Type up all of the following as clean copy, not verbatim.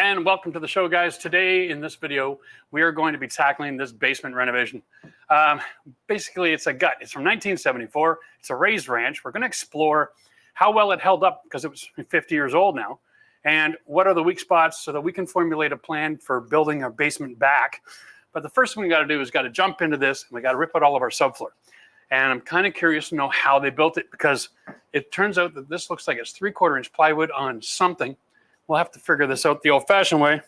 And welcome to the show, guys. Today in this video, we are going to be tackling this basement renovation. Basically, it's a gut. It's from 1974. It's a raised ranch. We're going to explore how well it held up because it was 50 years old now, and what are the weak spots so that we can formulate a plan for building a basement back. But the first thing we got to do is got to jump into this, and we got to rip out all of our subfloor. And I'm kind of curious to know how they built it, because it turns out that this looks like it's 3/4 inch plywood on something. We'll have to figure this out the old-fashioned way.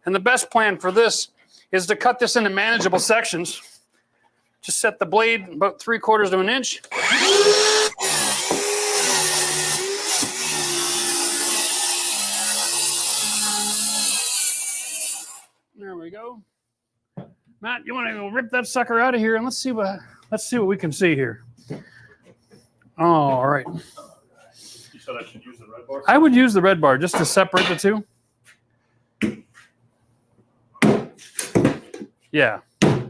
And the best plan for this is to cut this into manageable sections. Just set the blade about 3/4 of an inch. There we go. Matt, you want to go rip that sucker out of here, and let's see what we can see here. Oh, all right. You said I should use the red bar? I would use the red bar just to separate the two. Yeah,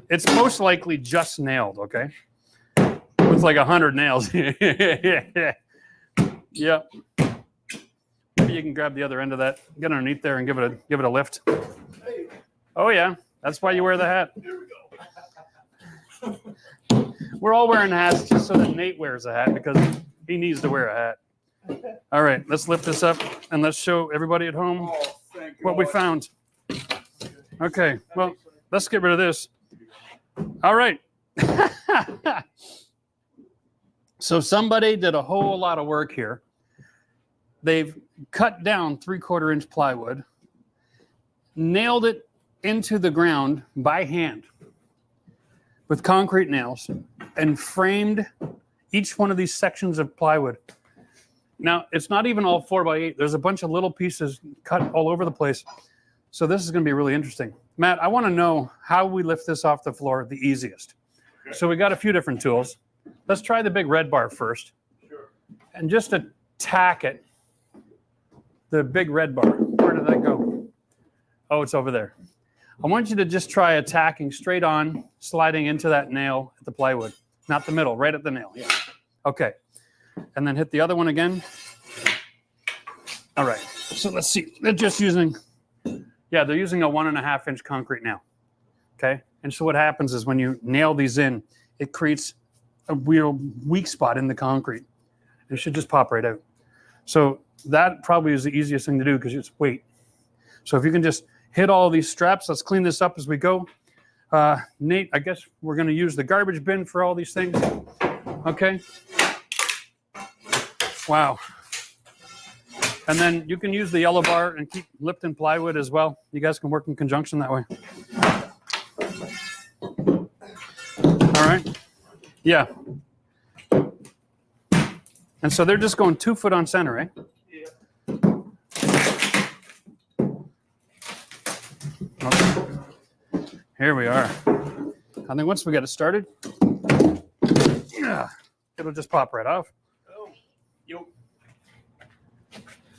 it's most likely just nailed, okay? With like 100 nails. Yeah. Maybe you can grab the other end of that, get underneath there, and give it a lift. Oh yeah, that's why you wear the hat. Here we go. We're all wearing hats just so that Nate wears a hat, because he needs to wear a hat. All right, let's lift this up and let's show everybody at home what we found. Okay, well, let's get rid of this. All right. So somebody did a whole lot of work here. They've cut down 3/4 inch plywood, nailed it into the ground by hand with concrete nails, and framed each one of these sections of plywood. Now, it's not even all 4x8. There's a bunch of little pieces cut all over the place. So this is going to be really interesting. Matt, I want to know how we lift this off the floor the easiest. Okay. So we got a few different tools. Let's try the big red bar first. Sure. And just attack it, the big red bar. Where did that go? Oh, it's over there. I want you to just try attacking straight on, sliding into that nail at the plywood. Not the middle, right at the nail. Yeah. Okay. And then hit the other one again. All right. So let's see. They're just using, they're using a 1.5 inch concrete nail. Okay. And so what happens is when you nail these in, it creates a real weak spot in the concrete. It should just pop right out. So that probably is the easiest thing to do, because it's weight. So if you can just hit all these straps, let's clean this up as we go. Nate, I guess we're going to use the garbage bin for all these things. Okay. Wow. And then you can use the yellow bar and keep lifting plywood as well. You guys can work in conjunction that way. All right. Yeah. And so they're just going 2 foot on center, eh? Yeah. Okay. Here we are. I think once we get it started, it'll just pop right off. Oh, yo.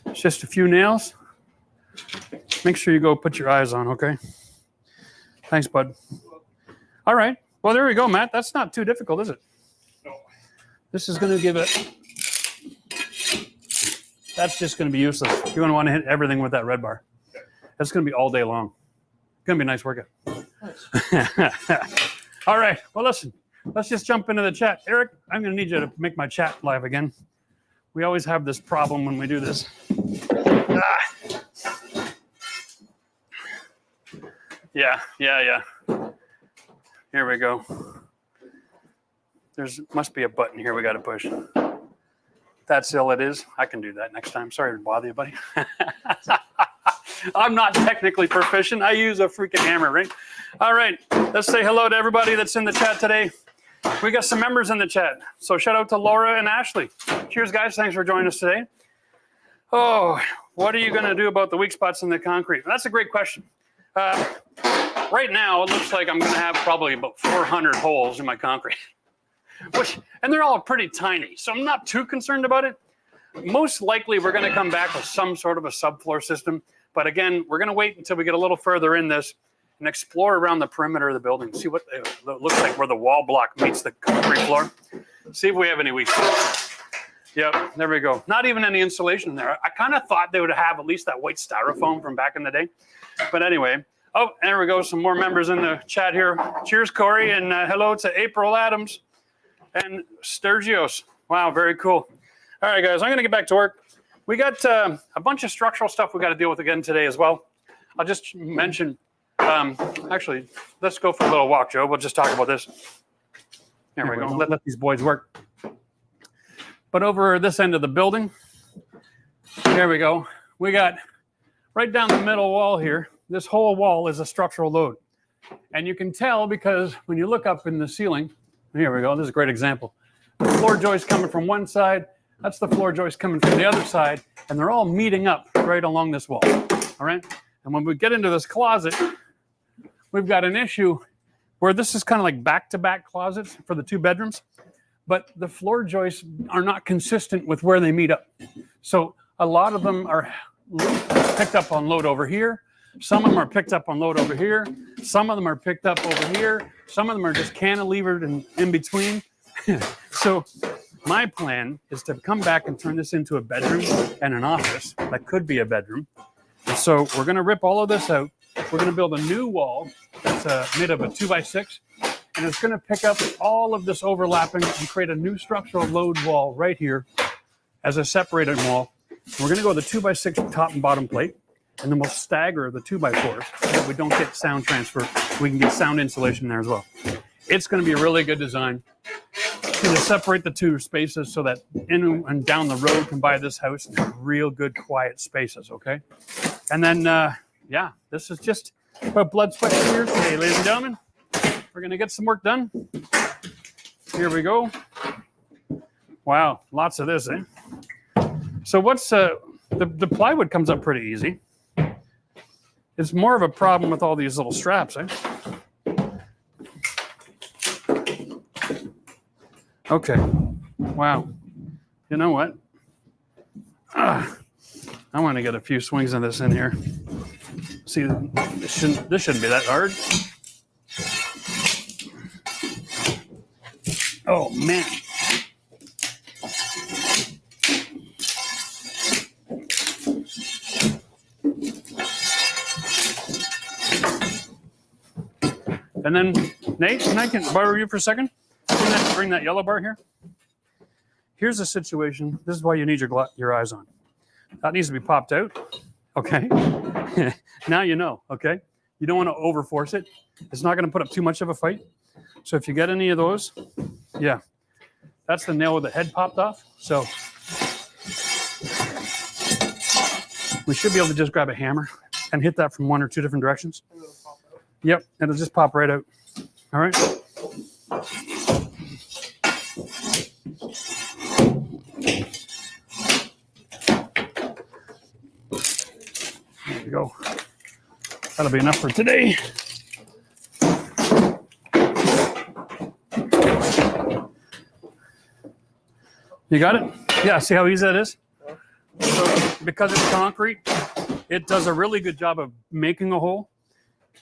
It's just a few nails. Make sure you go put your eyes on, okay? Thanks, bud. All right. Well, there we go, Matt. That's not too difficult, is it? No. This is going to give it... That's just going to be useless. You're going to want to hit everything with that red bar. Okay. That's going to be all day long. It's going to be a nice workout. Nice. All right. Well, listen. Let's just jump into the chat. Eric, I'm going to need you to make my chat live again. We always have this problem when we do this. Yeah. Here we go. Must be a button here we got to push. That's all it is. I can do that next time. Sorry to bother you, buddy. I'm not technically proficient. I use a freaking hammer, right? All right. Let's say hello to everybody that's in the chat today. We got some members in the chat. So shout out to Laura and Ashley. Cheers, guys. Thanks for joining us today. Oh, what are you going to do about the weak spots in the concrete? That's a great question. Right now, it looks like I'm going to have probably about 400 holes in my concrete. And they're all pretty tiny, so I'm not too concerned about it. Most likely, we're going to come back with some sort of a subfloor system. But again, we're going to wait until we get a little further in this and explore around the perimeter of the building. See what it looks like where the wall block meets the concrete floor. See if we have any weak spots. Yep, there we go. Not even any insulation there. I kind of thought they would have at least that white styrofoam from back in the day. But anyway, oh, there we go. Some more members in the chat here. Cheers, Corey, and hello to April Adams and Sturgios. Wow, very cool. All right, guys, I'm going to get back to work. We got a bunch of structural stuff we got to deal with again today as well. I'll just mention, actually, let's go for a little walk, Joe. We'll just talk about this. There we go. Let these boys work. But over this end of the building, there we go. We got right down the middle wall here. This whole wall is a structural load. And you can tell because when you look up in the ceiling, here we go. This is a great example. The floor joist coming from one side. That's the floor joist coming from the other side. And they're all meeting up right along this wall. All right. And when we get into this closet, we've got an issue where this is kind of like back-to-back closets for the 2 bedrooms. But the floor joists are not consistent with where they meet up. So a lot of them are picked up on load over here. Some of them are picked up on load over here. Some of them are picked up over here. Some of them are just cantilevered and in between. So my plan is to come back and turn this into a bedroom and an office. That could be a bedroom. And so we're going to rip all of this out. We're going to build a new wall that's made of a 2x6. And it's going to pick up all of this overlapping and create a new structural load wall right here as a separated wall. We're going to go with a 2x6 top and bottom plate, and then we'll stagger the 2x4s so that we don't get sound transfer. We can get sound insulation there as well. It's going to be a really good design. It's going to separate the 2 spaces so that in and down the road can buy this house in real good quiet spaces, okay? And then, yeah, this is just about blood, sweat, and tears today, ladies and gentlemen. We're going to get some work done. Here we go. Wow, lots of this, eh? So what's the plywood comes up pretty easy. It's more of a problem with all these little straps, eh? Okay. Wow. You know what? I want to get a few swings of this in here. See, this shouldn't be that hard. Oh, man. And then, Nate, can I borrow you for a second? Bring that yellow bar here. Here's the situation. This is why you need your eyes on. That needs to be popped out. Okay. Now you know, okay? You don't want to overforce it. It's not going to put up too much of a fight. So if you get any of those, yeah, that's the nail with the head popped off. So we should be able to just grab a hammer and hit that from 1 or 2 different directions. Yep, it'll just pop right out. All right. There we go. That'll be enough for today. You got it? Yeah, see how easy that is? So because it's concrete, it does a really good job of making a hole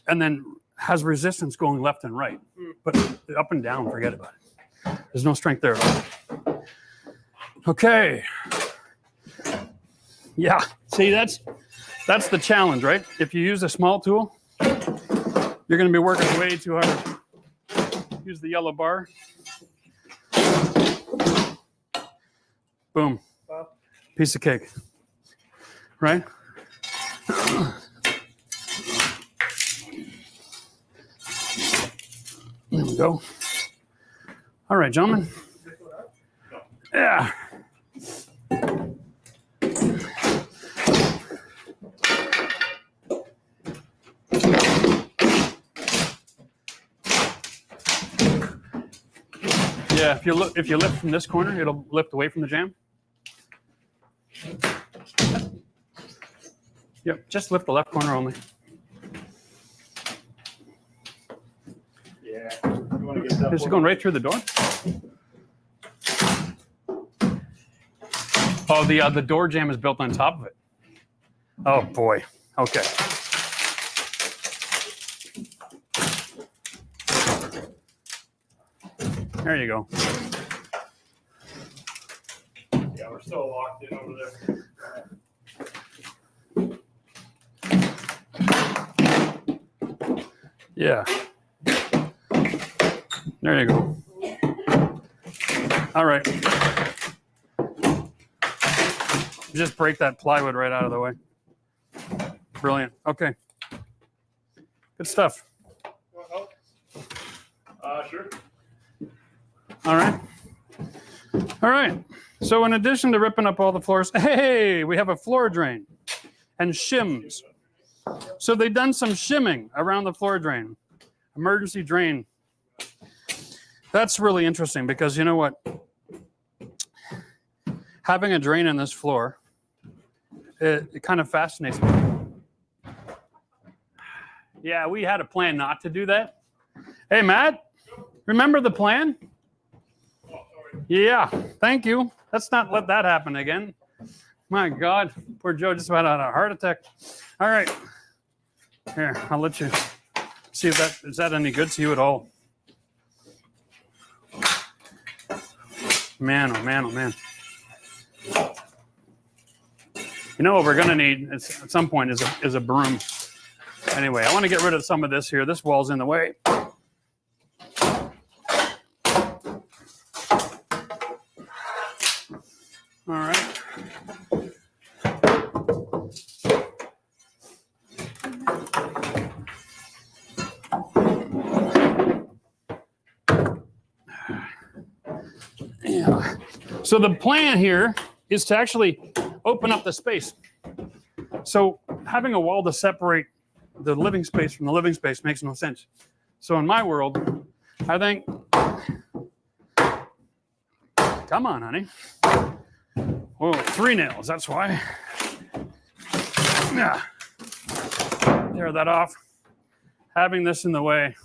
and then has resistance going left and right. But up and down, forget about it. There's no strength there at all. Okay. Yeah, see, that's the challenge, right? If you use a small tool, you're going to be working way too hard. Use the yellow bar. Boom. Piece of cake. Right? There we go. All right, gentlemen. Yeah. Yeah, if you lift from this corner, it'll lift away from the jam. Yep, just lift the left corner only. Yeah. You want to get that Is it going right through the door? Oh, the door jamb is built on top of it. Oh boy. Okay. There you go. Yeah. still locked in over there. Yeah. There you go. All right. Just break that plywood right out of the way. Brilliant. Okay. Good stuff. Sure. All right. All right. So in addition to ripping up all the floors, hey, we have a floor drain and shims. So they've done some shimming around the floor drain. Emergency drain. That's really interesting because you know what? Having a drain in this floor, it kind of fascinates me. Yeah, we had a plan not to do that. Hey, Matt, remember the plan? Oh, sorry. Yeah, thank you. Let's not let that happen again. My God, poor Joe just about had a heart attack. All right. Here, I'll let you see if that is that any good to you at all. Man, oh man, oh man. You know what we're gonna need at some point is a broom. Anyway, I want to get rid of some of this here. This wall's in the way. All right. Yeah. So the plan here is to actually open up the space. So having a wall to separate the living space from the living space makes no sense. So in my world, I think, come on, honey. Oh, 3 nails, that's why. Yeah. Tear that off. Having this in the way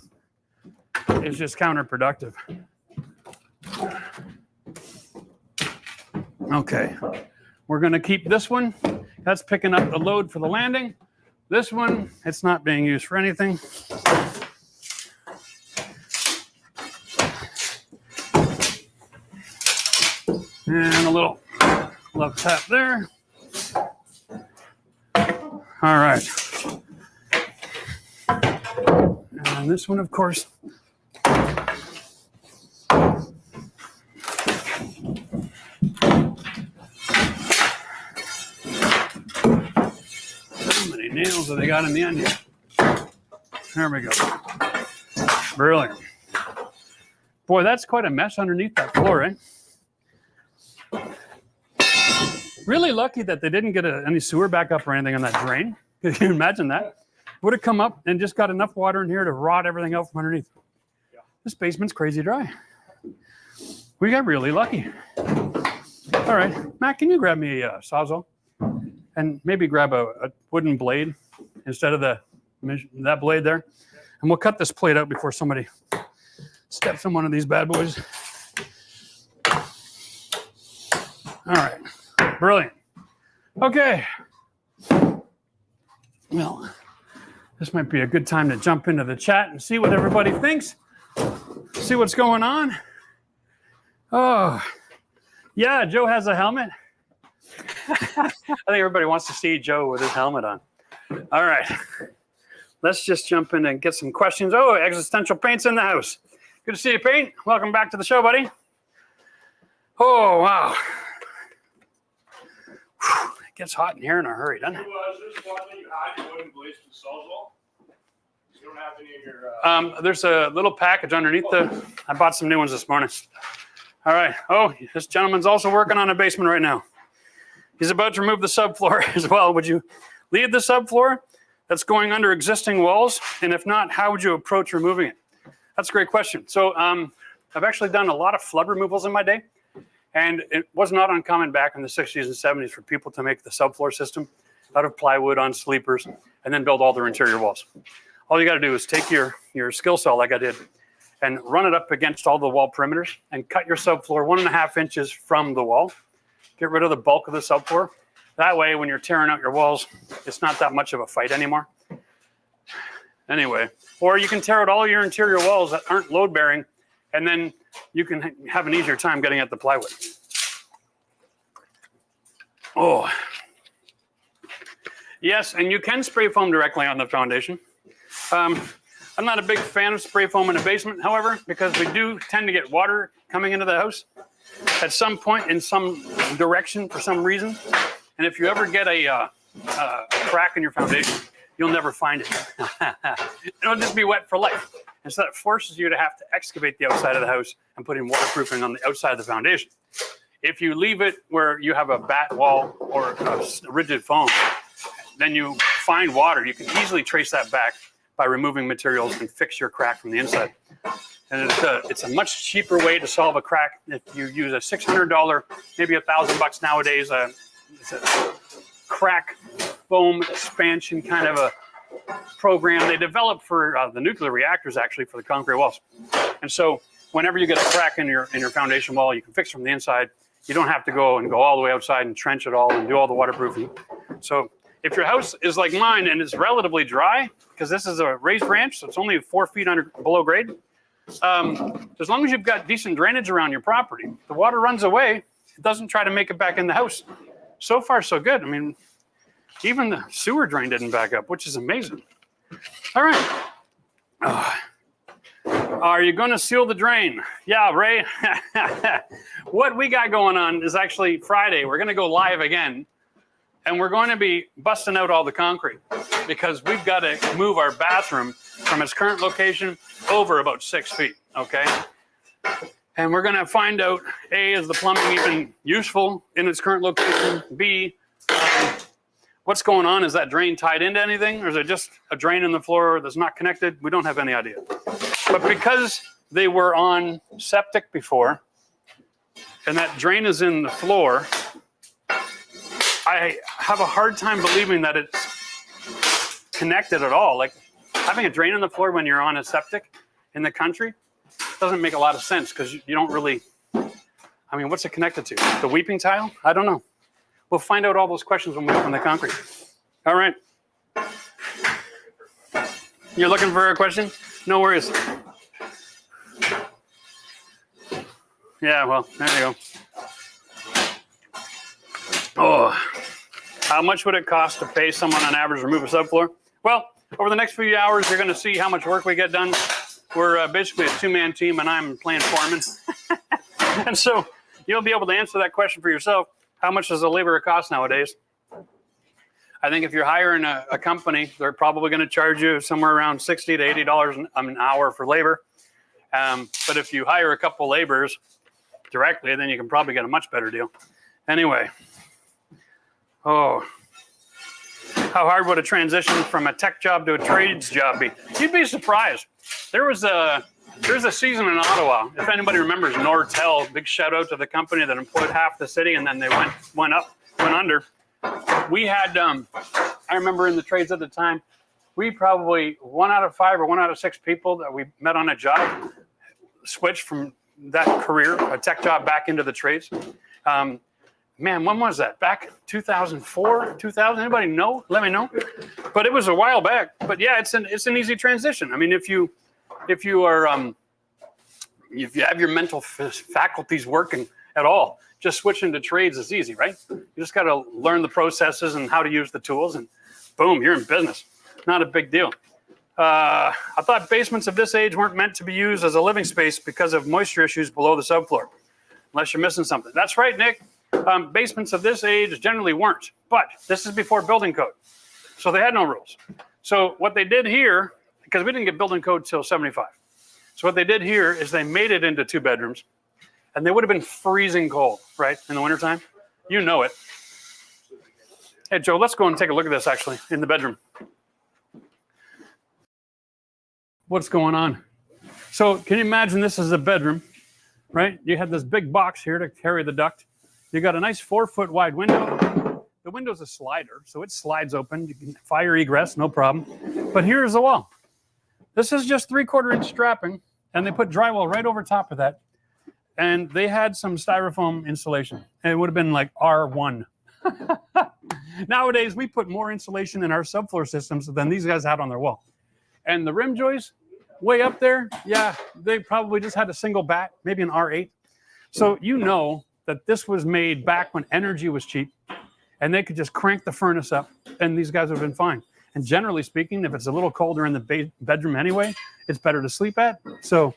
is just counterproductive. Okay. We're going to keep this one. That's picking up the load for the landing. This one, it's not being used for anything. And a little love tap there. All right. And this one, of course. How many nails have they got in the end here? There we go. Brilliant. Boy, that's quite a mess underneath that floor, eh? Really lucky that they didn't get any sewer backup or anything on that drain. Can you imagine that? Would have come up and just got enough water in here to rot everything out from underneath. Yeah. This basement's crazy dry. We got really lucky. All right, Matt, can you grab me a Sawzall? And maybe grab a wooden blade instead of that blade there. And we'll cut this plate out before somebody steps on one of these bad boys. All right. Brilliant. Okay. Well, this might be a good time to jump into the chat and see what everybody thinks. See what's going on. Oh, yeah, Joe has a helmet. I think everybody wants to see Joe with his helmet on. All right. Let's just jump in and get some questions. Oh, Existential Paint's in the house. Good to see you, Paint. Welcome back to the show, buddy. Oh, wow. It gets hot in here in a hurry, doesn't it? Is this one that you had your wooden blades from Sawzall? You don't have any in your... There's a little package underneath I bought some new ones this morning. All right. Oh, this gentleman's also working on a basement right now. He's about to remove the subfloor as well. Would you leave the subfloor that's going under existing walls? And if not, how would you approach removing it? That's a great question. So I've actually done a lot of flood removals in my day. And it was not uncommon back in the 60s and 70s for people to make the subfloor system out of plywood on sleepers and then build all their interior walls. All you got to do is take your skill saw like I did and run it up against all the wall perimeters and cut your subfloor 1.5 inches from the wall. Get rid of the bulk of the subfloor. That way, when you're tearing out your walls, it's not that much of a fight anymore. Anyway, or you can tear out all your interior walls that aren't load-bearing, and then you can have an easier time getting at the plywood. Oh. Yes, and you can spray foam directly on the foundation. I'm not a big fan of spray foam in the basement, however, because we do tend to get water coming into the house at some point in some direction for some reason. And if you ever get a crack in your foundation, you'll never find it. It'll just be wet for life. And so that forces you to have to excavate the outside of the house and put in waterproofing on the outside of the foundation. If you leave it where you have a batt wall or a rigid foam, then you find water. You can easily trace that back by removing materials and fix your crack from the inside. And it's a much cheaper way to solve a crack if you use a $600, maybe $1,000 nowadays. It's a crack foam expansion kind of a program they developed for the nuclear reactors, actually, for the concrete walls. And so whenever you get a crack in your foundation wall, you can fix from the inside. You don't have to go all the way outside and trench it all and do all the waterproofing. So if your house is like mine and it's relatively dry, because this is a raised ranch, so it's only 4 feet below grade, as long as you've got decent drainage around your property, the water runs away. It doesn't try to make it back in the house. So far, so good. I mean, even the sewer drain didn't back up, which is amazing. All right. Are you going to seal the drain? Yeah, Ray. What we got going on is actually Friday. We're going to go live again. And we're going to be busting out all the concrete because we've got to move our bathroom from its current location over about 6 feet, okay? And we're going to find out, A, is the plumbing even useful in its current location? B, what's going on? Is that drain tied into anything? Or is it just a drain in the floor that's not connected? We don't have any idea. But because they were on septic before, and that drain is in the floor, I have a hard time believing that it's connected at all. Like having a drain in the floor when you're on a septic in the country doesn't make a lot of sense because you don't really, I mean, what's it connected to? The weeping tile? I don't know. We'll find out all those questions when we open the concrete. All right. You're looking for a question? No worries. Yeah, well, there you go. Oh, how much would it cost to pay someone on average to remove a subfloor? Well, over the next few hours, you're going to see how much work we get done. We're basically a two-man team, and I'm playing foreman. And so you'll be able to answer that question for yourself. How much does a laborer cost nowadays? I think if you're hiring a company, they're probably going to charge you somewhere around $60 to $80 an hour for labor. But if you hire a couple laborers directly, then you can probably get a much better deal. Anyway. Oh, how hard would a transition from a tech job to a trades job be? You'd be surprised. There's a season in Ottawa. If anybody remembers Nortel, big shout out to the company that employed half the city and then they went under. We had, I remember in the trades at the time, we probably 1 out of 5 or 1 out of 6 people that we met on a job switched from that career, a tech job, back into the trades. Man, when was that? Back 2004, 2000? Anybody know? Let me know. But it was a while back. But yeah, it's an easy transition. I mean, if you have your mental faculties working at all, just switching to trades is easy, right? You just got to learn the processes and how to use the tools, and boom, you're in business. Not a big deal. I thought basements of this age weren't meant to be used as a living space because of moisture issues below the subfloor. Unless you're missing something. That's right, Nick. Basements of this age generally weren't, but this is before building code. So they had no rules. So what they did here, because we didn't get building code till 75. So what they did here is they made it into 2 bedrooms, and they would have been freezing cold, right, in the wintertime. You know it. Hey, Joe, let's go and take a look at this, actually, in the bedroom. What's going on? So can you imagine this is a bedroom, right? You had this big box here to carry the duct. You got a nice 4-foot wide window. The window's a slider, so it slides open. You can fire egress, no problem. But here's the wall. This is just 3/4 inch strapping, and they put drywall right over top of that. And they had some styrofoam insulation, and it would have been like R1. Nowadays, we put more insulation in our subfloor systems than these guys had on their wall. And the rim joists, way up there, yeah, they probably just had a single batt, maybe an R8. So you know that this was made back when energy was cheap and they could just crank the furnace up, and these guys would have been fine. And generally speaking, if it's a little colder in the bedroom anyway, it's better to sleep at. So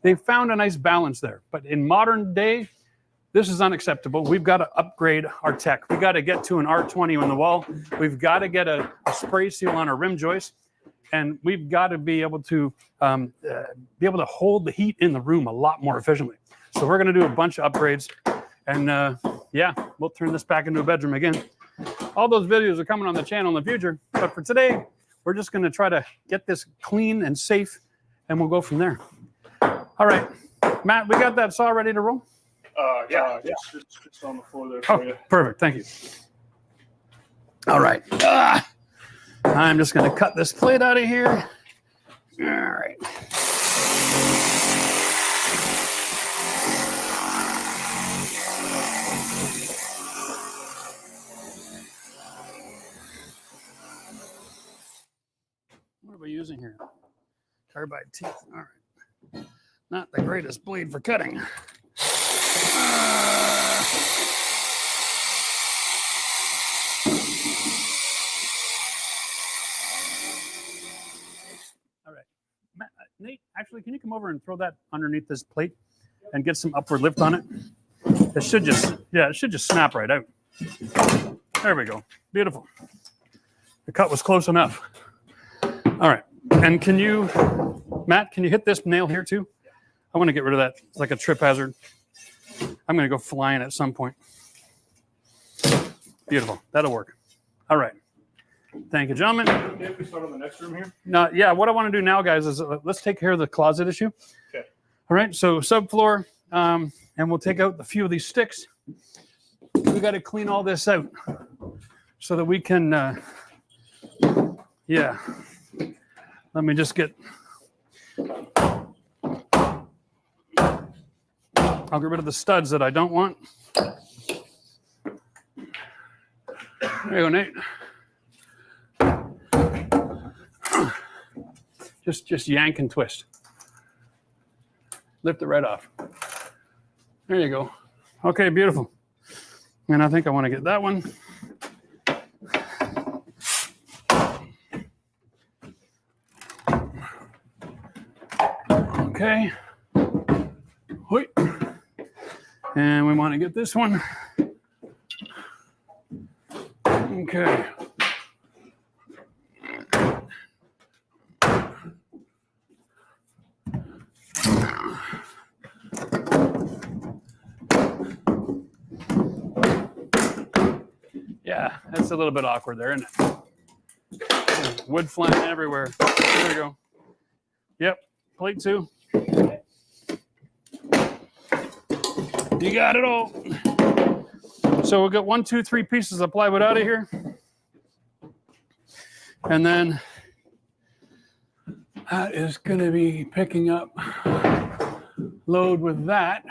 they found a nice balance there. But in modern day, this is unacceptable. We've got to upgrade our tech. We've got to get to an R20 on the wall. We've got to get a spray seal on our rim joist. And we've got to be able to hold the heat in the room a lot more efficiently. So we're going to do a bunch of upgrades. And yeah, we'll turn this back into a bedroom again. All those videos are coming on the channel in the future. But for today, we're just going to try to get this clean and safe, and we'll go from there. All right, Matt, we got that saw ready to roll? Yeah. It's on the floor there for you. Perfect. Thank you. All right. I'm just going to cut this plate out of here. All right. What are we using here? Carbide teeth. All right. Not the greatest blade for cutting. All right. Matt, Nate, actually, can you come over and throw that underneath this plate and get some upward lift on it? It should just snap right out. There we go. Beautiful. The cut was close enough. All right. And can you, Matt, can you hit this nail here too? I want to get rid of that. It's like a trip hazard. I'm going to go flying at some point. Beautiful. That'll work. All right. Thank you, gentlemen. If we start on the next room here. No, yeah, what I want to do now, guys, is let's take care of the closet issue. Okay. All right. So subfloor, and we'll take out a few of these sticks. We got to clean all this out so that we can, yeah. Let me just get, I'll get rid of the studs that I don't want. There you go, Nate. Just yank and twist. Lift it right off. There you go. Okay, beautiful. And I think I want to get that one. Okay. Wait. And we want to get this one. Okay. Yeah, that's a little bit awkward there, isn't it? Wood flying everywhere. There we go. Yep, plate 2. You got it all. So we'll get 1, 2, 3 pieces of plywood out of here. And then that is going to be picking up load with that.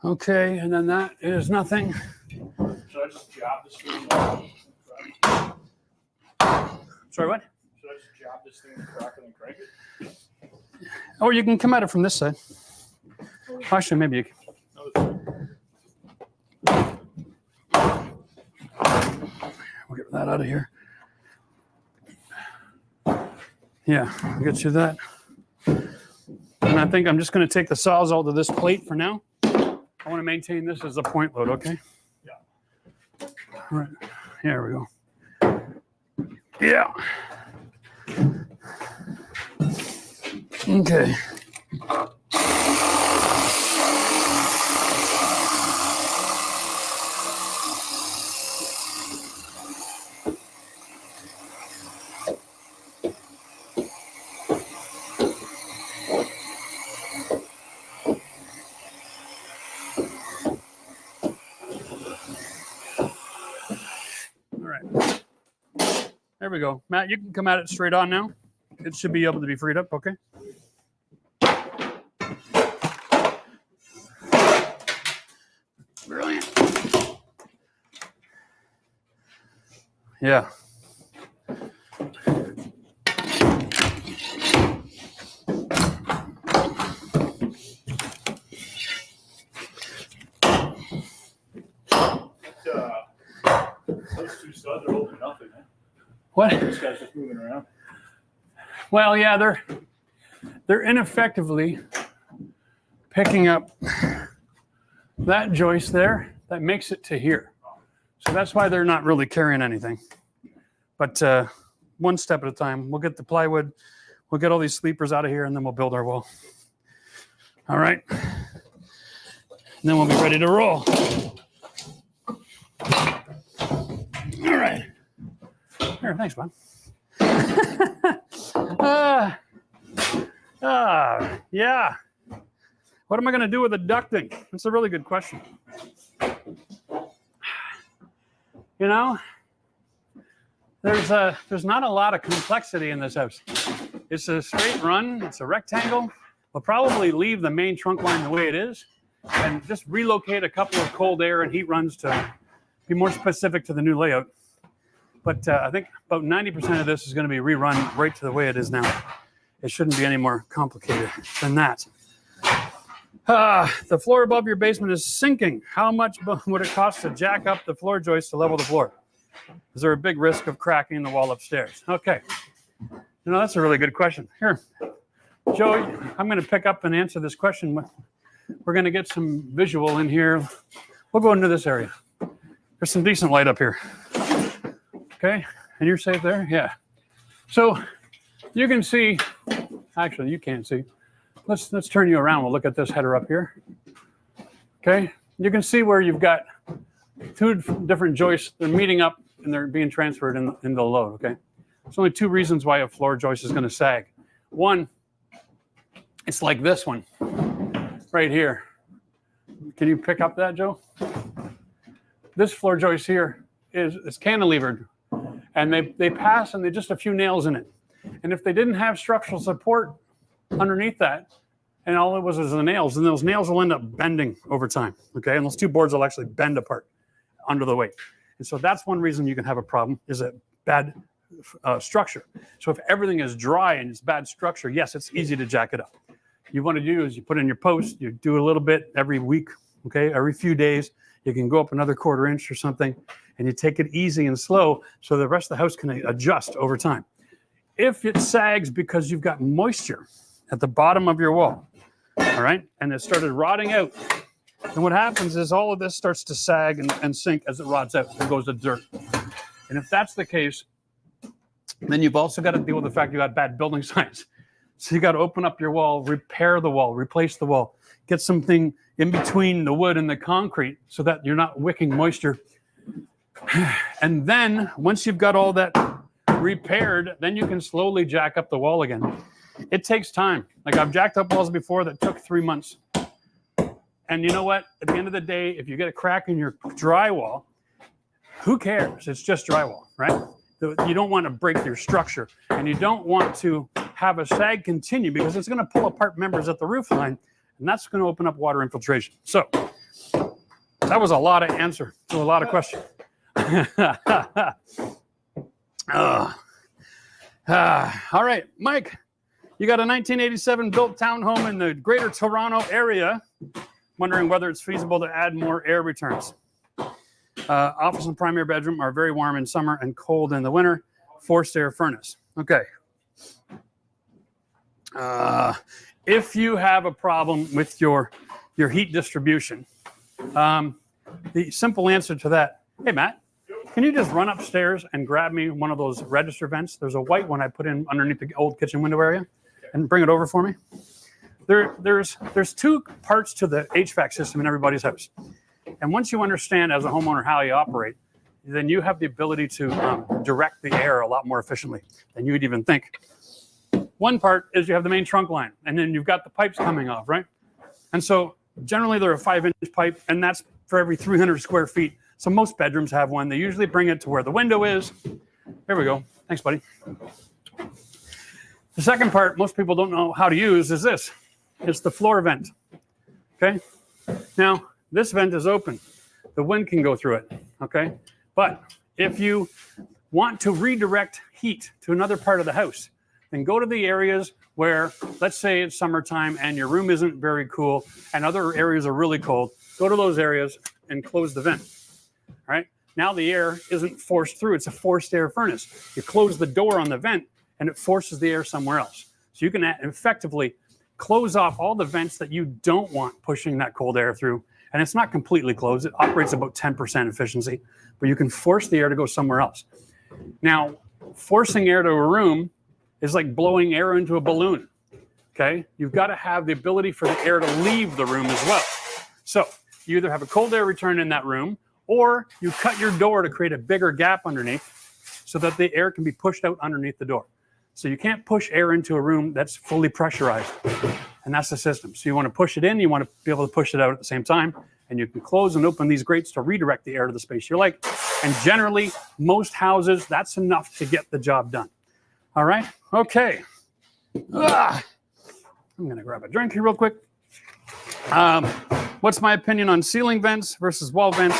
Okay, and then that is nothing. Should I just job this thing? Sorry, what? Should I just job this thing and crack it and crank it? Or you can come at it from this side. Actually, maybe you can. We'll get that out of here. Yeah, I'll get you that. And I think I'm just going to take the sawzall to this plate for now. I want to maintain this as a point load, okay? Yeah. All right. Here we go. Yeah. Okay. There we go. Matt, you can come at it straight on now. It should be able to be freed up, okay? Brilliant. Yeah. Those two studs are holding nothing, eh? What? This guy's just moving around. Well, yeah, they're ineffectively picking up that joist there that makes it to here. So that's why they're not really carrying anything. But one step at a time. We'll get the plywood, we'll get all these sleepers out of here, and then we'll build our wall. All right. And then we'll be ready to roll. All right. Here, thanks, Bob. Yeah. What am I going to do with the ducting? That's a really good question. You know, there's not a lot of complexity in this house. It's a straight run. It's a rectangle. We'll probably leave the main trunk line the way it is and just relocate a couple of cold air and heat runs to be more specific to the new layout. But I think about 90% of this is going to be rerun right to the way it is now. It shouldn't be any more complicated than that. The floor above your basement is sinking. How much would it cost to jack up the floor joist to level the floor? Is there a big risk of cracking the wall upstairs? Okay. You know, that's a really good question. Here, Joe, I'm going to pick up and answer this question. We're going to get some visual in here. We'll go into this area. There's some decent light up here. Okay, and you're safe there? Yeah. So you can see, actually you can't see. Let's turn you around. We'll look at this header up here. Okay, you can see where you've got two different joists. They're meeting up and they're being transferred in the load, okay? There's only two reasons why a floor joist is going to sag. One, it's like this one right here. Can you pick up that, Joe? This floor joist here is cantilevered, and they pass and they're just a few nails in it. And if they didn't have structural support underneath that, and all it was the nails, then those nails will end up bending over time, okay? And those two boards will actually bend apart under the weight. And so that's one reason you can have a problem, is a bad structure. So if everything is dry and it's bad structure, yes, it's easy to jack it up. You want to do is you put in your post, you do a little bit every week, okay? Every few days, you can go up another 1/4 inch or something, and you take it easy and slow so the rest of the house can adjust over time. If it sags because you've got moisture at the bottom of your wall, all right, and it started rotting out, then what happens is all of this starts to sag and sink as it rots out and goes to dirt. And if that's the case, then you've also got to deal with the fact you got bad building science. So you got to open up your wall, repair the wall, replace the wall, get something in between the wood and the concrete so that you're not wicking moisture. And then once you've got all that repaired, then you can slowly jack up the wall again. It takes time. Like I've jacked up walls before that took 3 months. And you know what? At the end of the day, if you get a crack in your drywall, who cares? It's just drywall, right? You don't want to break your structure, and you don't want to have a sag continue because it's going to pull apart members at the roof line, and that's going to open up water infiltration. So that was a lot of answer to a lot of questions. All right, Mike, you got a 1987 built townhome in the greater Toronto area. Wondering whether it's feasible to add more air returns. Office and primary bedroom are very warm in summer and cold in the winter. Forced air furnace. Okay. If you have a problem with your heat distribution, the simple answer to that, hey, Matt, can you just run upstairs and grab me one of those register vents? There's a white one I put in underneath the old kitchen window area, and bring it over for me. There's two parts to the HVAC system in everybody's house. And once you understand as a homeowner how you operate, then you have the ability to direct the air a lot more efficiently than you'd even think. One part is you have the main trunk line, and then you've got the pipes coming off, right? And so generally they're a 5-inch pipe, and that's for every 300 square feet. So most bedrooms have one. They usually bring it to where the window is. There we go. Thanks, buddy. The second part most people don't know how to use is this. It's the floor vent, okay? Now, this vent is open. The wind can go through it, okay? But if you want to redirect heat to another part of the house, then go to the areas where, let's say it's summertime and your room isn't very cool and other areas are really cold. Go to those areas and close the vent, all right? Now the air isn't forced through. It's a forced air furnace. You close the door on the vent and it forces the air somewhere else. So you can effectively close off all the vents that you don't want pushing that cold air through. And it's not completely closed. It operates about 10% efficiency, but you can force the air to go somewhere else. Now, forcing air to a room is like blowing air into a balloon, okay? You've got to have the ability for the air to leave the room as well. So you either have a cold air return in that room, or you cut your door to create a bigger gap underneath so that the air can be pushed out underneath the door. So you can't push air into a room that's fully pressurized, and that's the system. So you want to push it in, you want to be able to push it out at the same time, and you can close and open these grates to redirect the air to the space you like. And generally, most houses, that's enough to get the job done. All right, okay. I'm gonna grab a drink here real quick. What's my opinion on ceiling vents versus wall vents?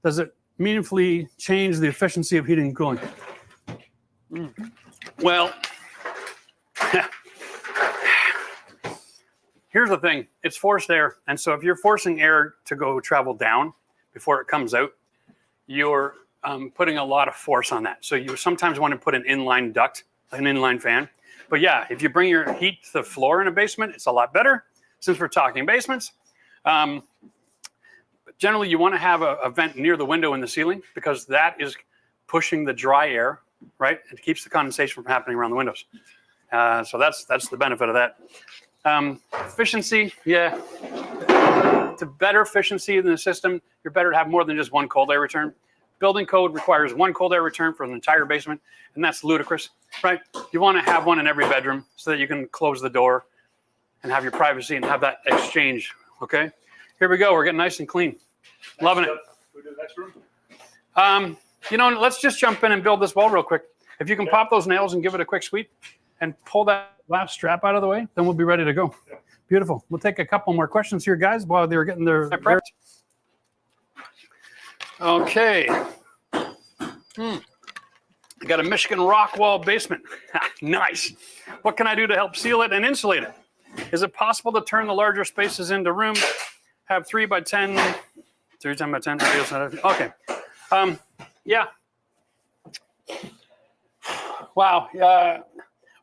Does it meaningfully change the efficiency of heating and cooling? Well, here's the thing. It's forced air. And so if you're forcing air to go travel down before it comes out, you're putting a lot of force on that. So you sometimes want to put an inline duct, an inline fan. But yeah, if you bring your heat to the floor in a basement, it's a lot better since we're talking basements. But generally, you want to have a vent near the window in the ceiling because that is pushing the dry air, right? It keeps the condensation from happening around the windows. So that's the benefit of that. Efficiency, yeah. To better efficiency in the system, you're better to have more than just one cold air return. Building code requires one cold air return for an entire basement, and that's ludicrous, right? You want to have one in every bedroom so that you can close the door and have your privacy and have that exchange, okay? Here we go. We're getting nice and clean. Loving it. Who did the next room? You know, let's just jump in and build this wall real quick. If you can pop those nails and give it a quick sweep and pull that last strap out of the way, then we'll be ready to go. Yeah. Beautiful. We'll take a couple more questions here, guys, while they're getting their prepped. Okay. I got a Michigan rock wall basement. Nice. What can I do to help seal it and insulate it? Is it possible to turn the larger spaces into rooms? Have 3 by 10, 3 by 10. Okay. Yeah. Wow.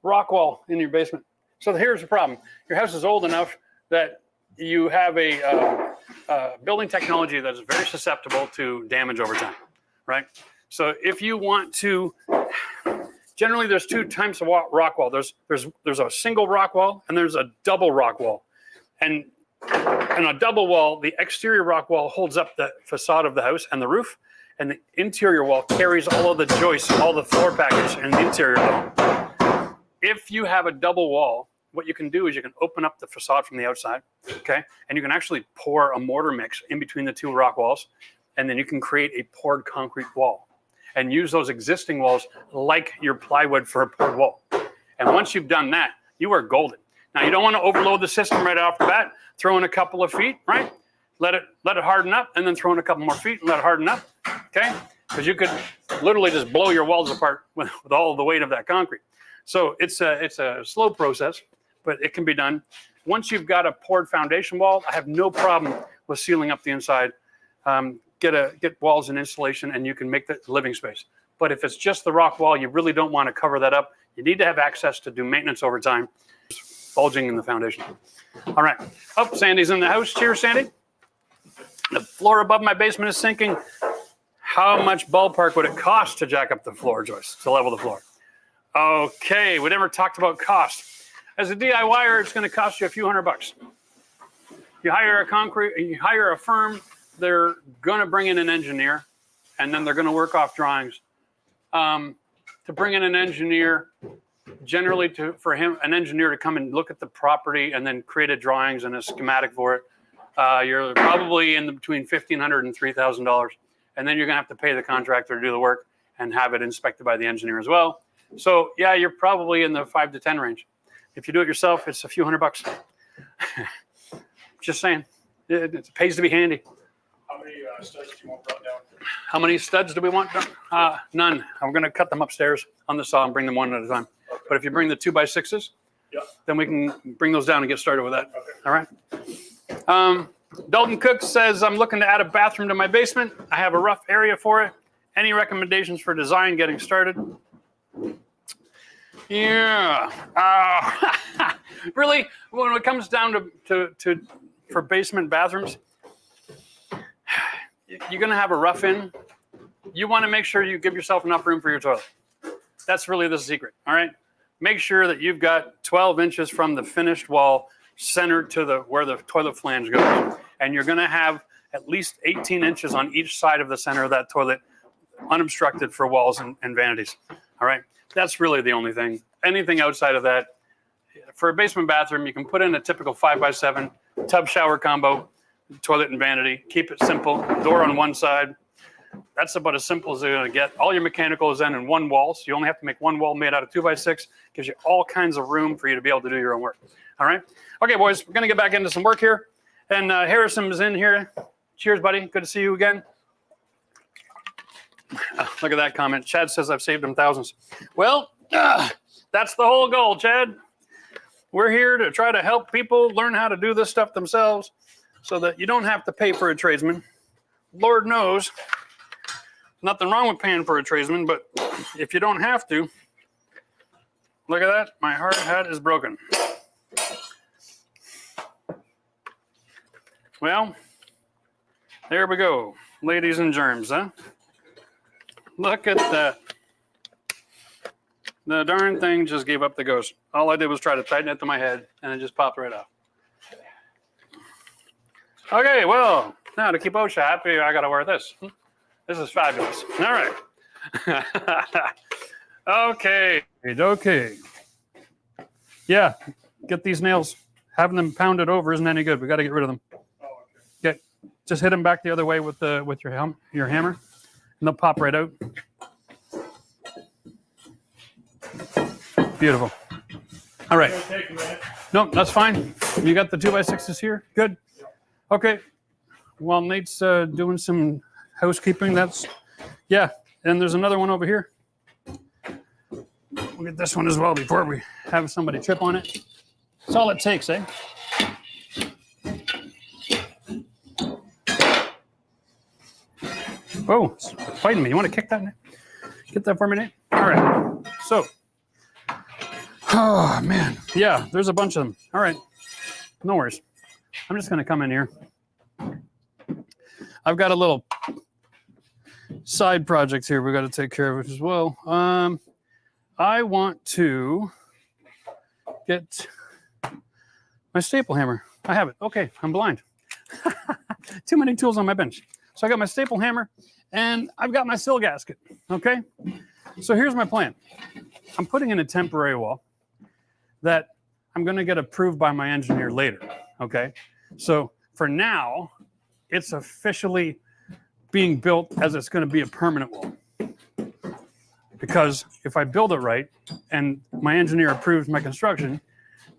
Rock wall in your basement. So here's the problem. Your house is old enough that you have a building technology that is very susceptible to damage over time, right? So if you want to, generally there's 2 types of rock wall. There's a single rock wall and there's a double rock wall. And a double wall, the exterior rock wall holds up the facade of the house and the roof, and the interior wall carries all of the joists, all the floor package and the interior wall. If you have a double wall, what you can do is you can open up the facade from the outside, okay? And you can actually pour a mortar mix in between the 2 rock walls, and then you can create a poured concrete wall and use those existing walls like your plywood for a poured wall. And once you've done that, you are golden. Now, you don't want to overload the system right off the bat. Throw in a couple of feet, right? Let it harden up, and then throw in a couple more feet and let it harden up, okay? Because you could literally just blow your walls apart with all the weight of that concrete. So it's a slow process, but it can be done. Once you've got a poured foundation wall, I have no problem with sealing up the inside. Get walls and insulation, and you can make the living space. But if it's just the rock wall, you really don't want to cover that up. You need to have access to do maintenance over time. Bulging in the foundation. All right. Oh, Sandy's in the house. Cheers, Sandy. The floor above my basement is sinking. How much ballpark would it cost to jack up the floor joists to level the floor? Okay, we never talked about cost. As a DIYer, it's going to cost you a few $100. You hire a firm, they're going to bring in an engineer, and then they're going to work off drawings. To bring in an engineer, generally for an engineer to come and look at the property and then create a drawings and a schematic for it, you're probably in between $1,500 and $3,000. And then you're going to have to pay the contractor to do the work and have it inspected by the engineer as well. So yeah, you're probably in the 5 to 10 range. If you do it yourself, it's a few $100. Just saying, it pays to be handy. How many studs do you want brought down? How many studs do we want done? None. I'm going to cut them upstairs on the saw and bring them one at a time. Okay. But if you bring the 2x6s, then we can bring those down and get started with that. Okay. All right. Dalton Cook says, I'm looking to add a bathroom to my basement. I have a rough area for it. Any recommendations for design getting started? Yeah. Really, when it comes down to for basement bathrooms, you're going to have a rough in. You want to make sure you give yourself enough room for your toilet. That's really the secret, all right? Make sure that you've got 12 inches from the finished wall centered to where the toilet flange goes. And you're going to have at least 18 inches on each side of the center of that toilet unobstructed for walls and vanities, all right? That's really the only thing. Anything outside of that, for a basement bathroom, you can put in a typical 5x7 tub shower combo, toilet and vanity. Keep it simple. Door on one side. That's about as simple as they're going to get. All your mechanical is in one wall, so you only have to make one wall made out of 2x6. Gives you all kinds of room for you to be able to do your own work. All right? Okay, boys, we're going to get back into some work here. And Harrison is in here. Cheers, buddy. Good to see you again. Look at that comment. Chad says I've saved him thousands. Well, that's the whole goal, Chad. We're here to try to help people learn how to do this stuff themselves so that you don't have to pay for a tradesman. Lord knows, nothing wrong with paying for a tradesman, but if you don't have to, look at that. My hard hat is broken. Well, there we go. Ladies and germs, huh? Look at that. The darn thing just gave up the ghost. All I did was try to tighten it to my head, and it just popped right off. Okay, well, now to keep OSHA happy, I got to wear this. This is fabulous. All right. Okay. Yeah, get these nails. Having them pounded over isn't any good. We got to get rid of them. Okay, just hit them back the other way with your hammer, and they'll pop right out. Beautiful. All right. No, that's fine. You got the 2x6s here? Good. Okay. While Nate's doing some housekeeping, yeah. And there's another one over here. We'll get this one as well before we have somebody trip on it. That's all it takes, eh? Oh, it's fighting me. You want to kick that, Nate? Get that for me, Nate? All right. So, oh, man. Yeah, there's a bunch of them. All right. No worries. I'm just going to come in here. I've got a little side project here we've got to take care of as well. I want to get my staple hammer. I have it. Okay, I'm blind. Too many tools on my bench. So I got my staple hammer and I've got my sill gasket. Okay, so here's my plan. I'm putting in a temporary wall that I'm going to get approved by my engineer later. Okay, so for now, it's officially being built as it's going to be a permanent wall. Because if I build it right and my engineer approves my construction,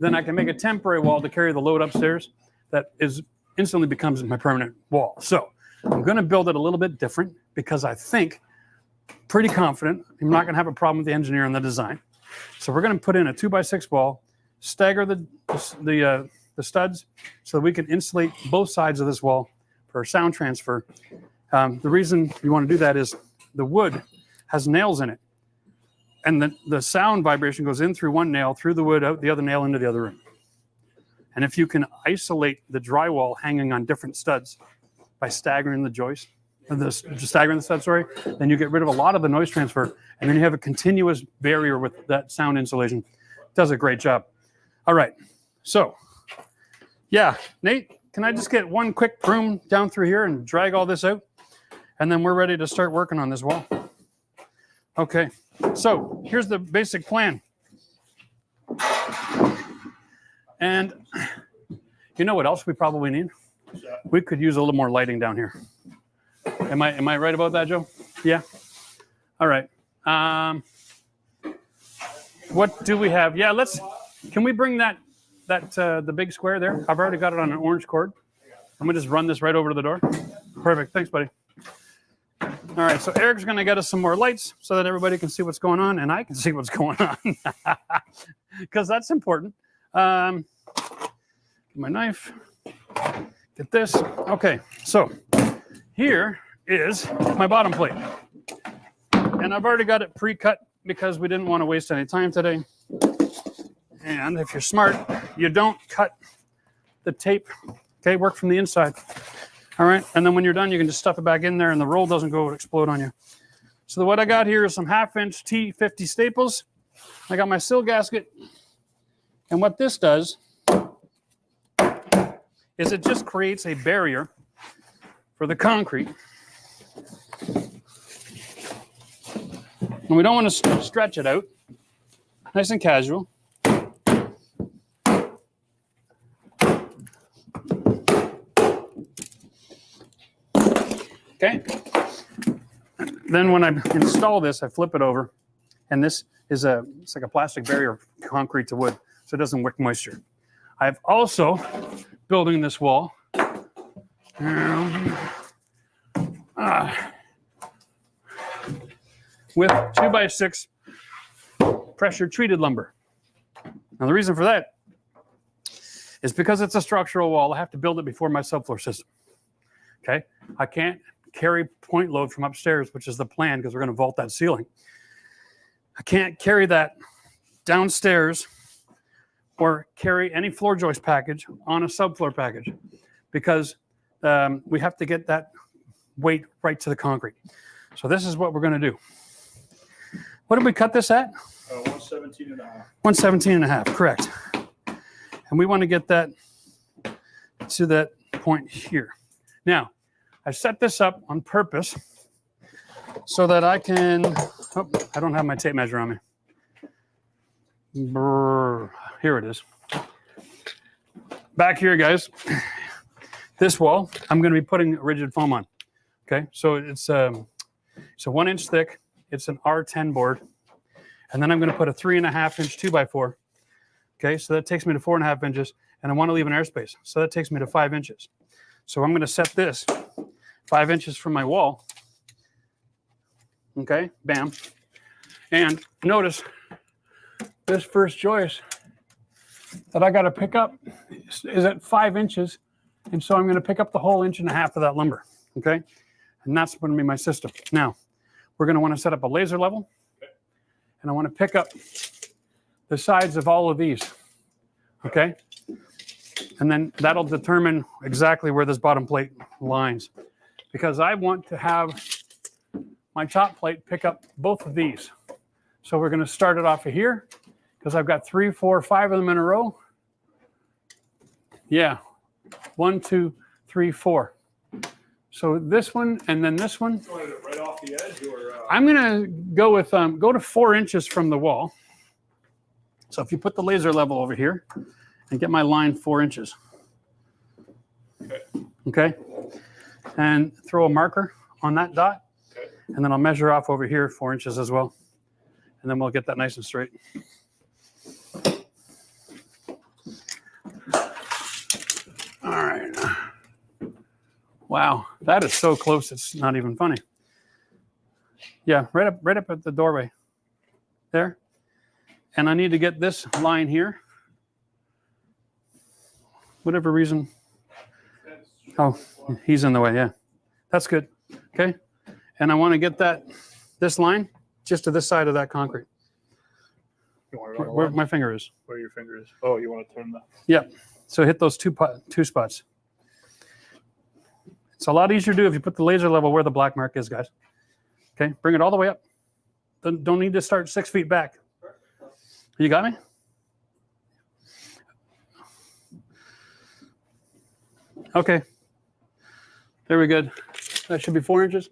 then I can make a temporary wall to carry the load upstairs that instantly becomes my permanent wall. So I'm going to build it a little bit different because I think, pretty confident, I'm not going to have a problem with the engineer and the design. So we're going to put in a 2x6 wall, stagger the studs so that we can insulate both sides of this wall for sound transfer. The reason you want to do that is the wood has nails in it. And the sound vibration goes in through one nail, through the wood, out the other nail, into the other room. And if you can isolate the drywall hanging on different studs by staggering the joist, staggering the studs, sorry, then you get rid of a lot of the noise transfer, and then you have a continuous barrier with that sound insulation. It does a great job. All right, so, yeah, Nate, can I just get one quick broom down through here and drag all this out? And then we're ready to start working on this wall. Okay, so here's the basic plan. And you know what else we probably need? We could use a little more lighting down here. Am I right about that, Joe? Yeah? All right. What do we have? Yeah, can we bring the big square there? I've already got it on an orange cord. I'm gonna just run this right over to the door. Perfect, thanks, buddy. All right, so Eric's going to get us some more lights so that everybody can see what's going on and I can see what's going on because that's important. Get my knife, get this. Okay, so here is my bottom plate. And I've already got it pre-cut because we didn't want to waste any time today. And if you're smart, you don't cut the tape. Okay, work from the inside. All right, and then when you're done, you can just stuff it back in there and the roll doesn't go explode on you. So what I got here is some 1/2-inch T50 staples. I got my sill gasket. And what this does is it just creates a barrier for the concrete. And we don't want to stretch it out. Nice and casual. Okay. Then when I install this, I flip it over, and this is it's like a plastic barrier, concrete to wood, so it doesn't wick moisture. I've also building this wall with 2x6 pressure treated lumber. Now the reason for that is because it's a structural wall, I have to build it before my subfloor system. Okay, I can't carry point load from upstairs, which is the plan because we're going to vault that ceiling. I can't carry that downstairs or carry any floor joist package on a subfloor package because we have to get that weight right to the concrete. So this is what we're going to do. What did we cut this at? 117.5. 117.5, correct. And we want to get that to that point here. Now, I set this up on purpose so that I can, oh, I don't have my tape measure on me. Brrr, here it is. Back here, guys, this wall, I'm going to be putting rigid foam on. Okay, so it's a 1 inch thick. It's an R10 board. And then I'm going to put a 3.5-inch 2x4. Okay, so that takes me to 4.5 inches. And I want to leave an airspace. So that takes me to 5 inches. So I'm going to set this 5 inches from my wall. Okay, bam. And notice this first joist that I got to pick up is at 5 inches. And so I'm going to pick up the whole 1.5 inches of that lumber. Okay, and that's going to be my system. Now, we're going to want to set up a laser level. And I want to pick up the sides of all of these. Okay, and then that'll determine exactly where this bottom plate lines. Because I want to have my top plate pick up both of these. So we're going to start it off of here because I've got 3, 4, 5 of them in a row. Yeah, 1, 2, 3, 4. So this one and then this one. Right off the edge, or I'm going to go with go to 4 inches from the wall. So if you put the laser level over here and get my line 4 inches. Okay. And throw a marker on that dot. Okay. And then I'll measure off over here 4 inches as well. And then we'll get that nice and straight. All right. Wow, that is so close, it's not even funny. Yeah, right up at the doorway. There. And I need to get this line here. Whatever reason. Oh, he's in the way, yeah. That's good. Okay. And I want to get this line just to this side of that concrete. you want Where my finger is. where your finger is. Oh, you want to turn that. Yep. So hit those two spots. It's a lot easier to do if you put the laser level where the black mark is, guys. Okay, bring it all the way up. Don't need to start 6 feet back. You got me? Okay. There we go. That should be 4 inches.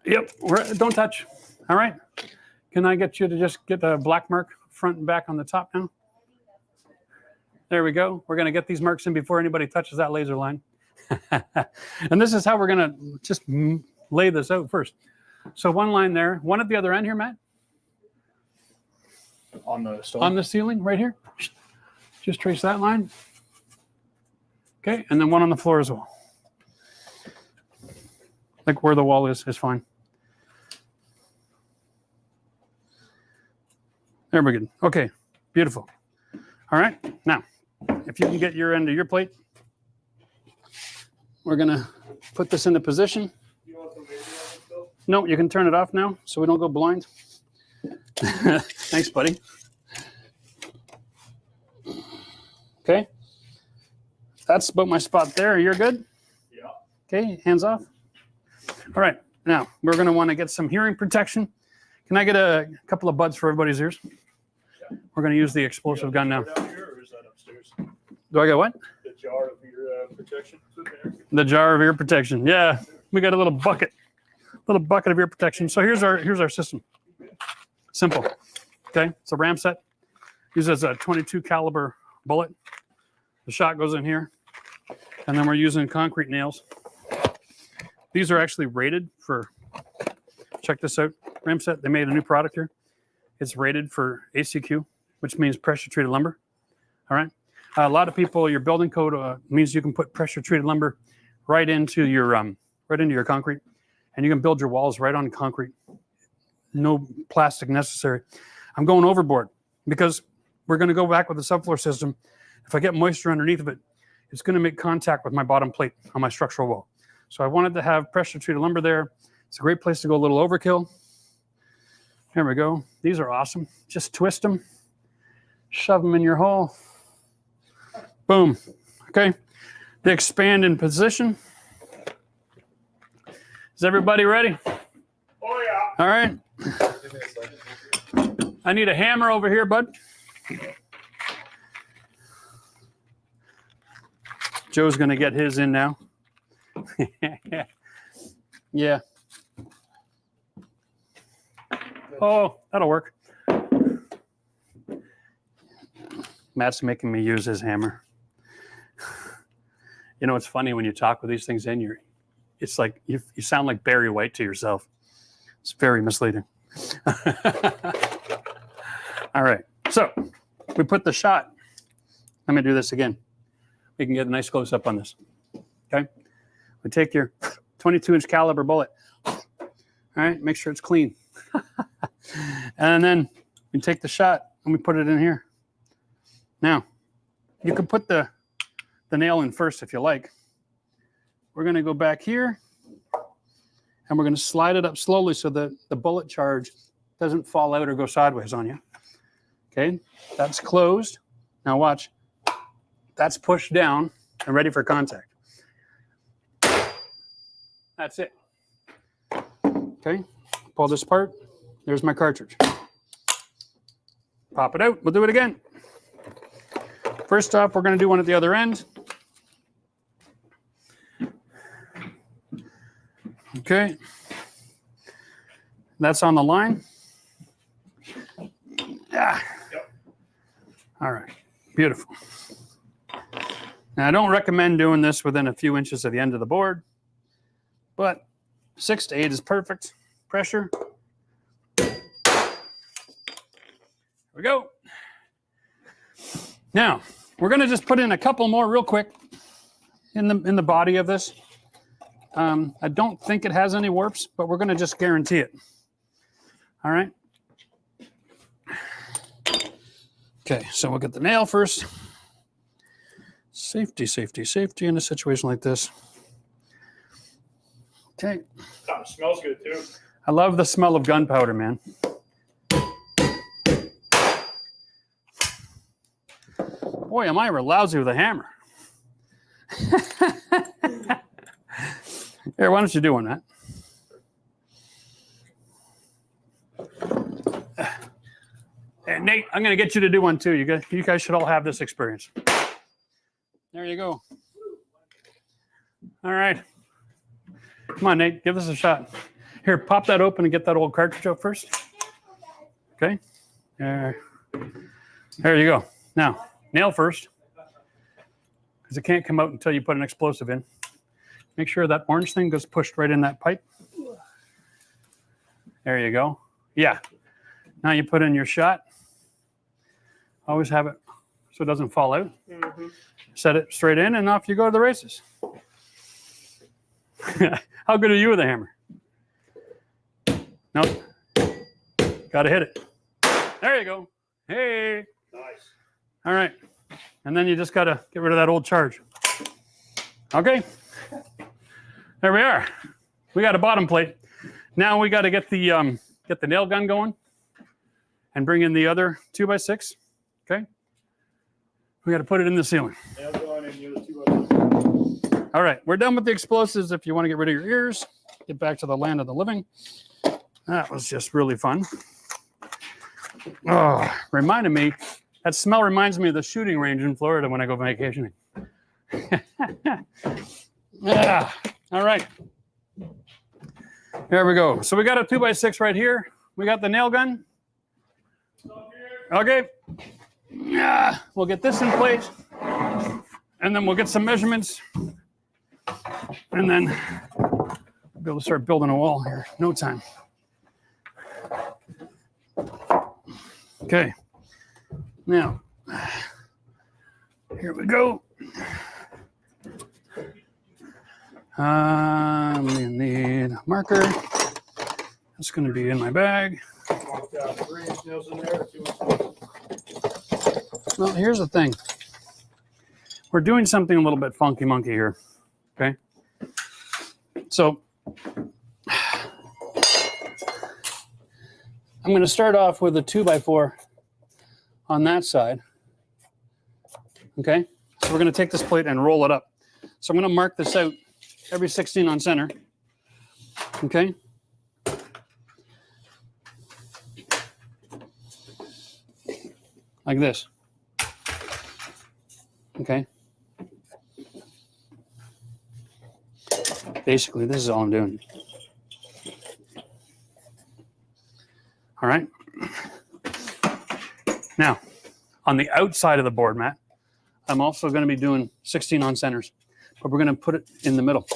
Yep, don't touch. All right. Can I get you to just get a black mark front and back on the top now? There we go. We're going to get these marks in before anybody touches that laser line. And this is how we're going to just lay this out first. So one line there, one at the other end here, Matt. On the stone? On the ceiling right here. Just trace that line. Okay, and then one on the floor as well. Like where the wall is fine. There we go. Okay, beautiful. All right, now, if you can get your end of your plate, we're gonna put this into position. You want some baby on it still? No, you can turn it off now so we don't go blind. Thanks, buddy. Okay. That's about my spot there. You're good? Yeah. Okay, hands off. All right, now we're going to want to get some hearing protection. Can I get a couple of buds for everybody's ears? Yeah. We're going to use the explosive gun now. Down here, or is that upstairs? Do I get what? The jar of your protection. The jar of ear protection. Yeah, we got a little bucket of ear protection. So here's our system. Simple. Okay, it's a ram set. Uses a 22 caliber bullet. The shot goes in here, and then we're using concrete nails. These are actually rated for. Check this out, ram set. They made a new product here. It's rated for ACQ, which means pressure treated lumber. All right. A lot of people, your building code means you can put pressure treated lumber right into your concrete, and you can build your walls right on concrete. No plastic necessary. I'm going overboard because we're going to go back with the subfloor system. If I get moisture underneath of it, it's going to make contact with my bottom plate on my structural wall. So I wanted to have pressure treated lumber there. It's a great place to go a little overkill. There we go. These are awesome. Just twist them, shove them in your hole. Boom. Okay. They expand in position. Is everybody ready? Oh, yeah. All right. I need a hammer over here, bud. Joe's going to get his in now. Yeah. Oh, that'll work. Matt's making me use his hammer. You know, it's funny when you talk with these things in, it's like you sound like Barry White to yourself. It's very misleading. All right. So we put the shot. Let me do this again. We can get a nice close up on this. Okay. We take your 22-inch caliber bullet. All right. Make sure it's clean. And then we take the shot and we put it in here. Now, you can put the nail in first if you like. We're going to go back here and we're going to slide it up slowly so that the bullet charge doesn't fall out or go sideways on you. Okay, that's closed. Now watch. That's pushed down and ready for contact. That's it. Okay, pull this apart. There's my cartridge. Pop it out. We'll do it again. First off, we're going to do one at the other end. Okay. That's on the line. Yeah. Yep. All right. Beautiful. Now, I don't recommend doing this within a few inches of the end of the board, but 6 to 8 is perfect. Pressure. Here we go. Now, we're going to just put in a couple more real quick in the body of this. I don't think it has any warps, but we're going to just guarantee it. All right. Okay, so we'll get the nail first. Safety, safety, safety in a situation like this. Okay. It smells good too. I love the smell of gunpowder, man. Boy, am I ever lousy with a hammer. Here, why don't you do one, Matt? And Nate, I'm going to get you to do one too. You guys should all have this experience. There you go. All right. Come on, Nate, give this a shot. Here, pop that open and get that old cartridge out first. Okay. There you go. Now, nail first, because it can't come out until you put an explosive in. Make sure that orange thing goes pushed right in that pipe. There you go. Yeah. Now you put in your shot. Always have it so it doesn't fall out. Mm-hmm. Set it straight in and off you go to the races. How good are you with a hammer? Nope. Got to hit it. There you go. Hey. Nice. All right. And then you just got to get rid of that old charge. Okay. There we are. We got a bottom plate. Now we got to get the nail gun going and bring in the other 2x6. Okay. We got to put it in the ceiling. Nail gun and the other 2x6. All right, we're done with the explosives. If you want to get rid of your ears, get back to the land of the living. That was just really fun. Oh, reminded me, that smell reminds me of the shooting range in Florida when I go vacationing. Yeah. All right. There we go. So we got a 2x6 right here. We got the nail gun. Okay. Yeah. We'll get this in place. And then we'll get some measurements. And then we'll be able to start building a wall here. No time. Okay. Now, here we go. I'm going to need a marker. That's going to be in my bag. Want 3-inch nails in there or 2-inch? Well, here's the thing. We're doing something a little bit funky monkey here. Okay. So I'm going to start off with a 2x4 on that side. Okay. So we're going to take this plate and roll it up. So I'm going to mark this out every 16 on center. Okay. Like this. Okay. Basically, this is all I'm doing. All right. Now, on the outside of the board mat, I'm also going to be doing 16 on centers, but we're going to put it in the middle.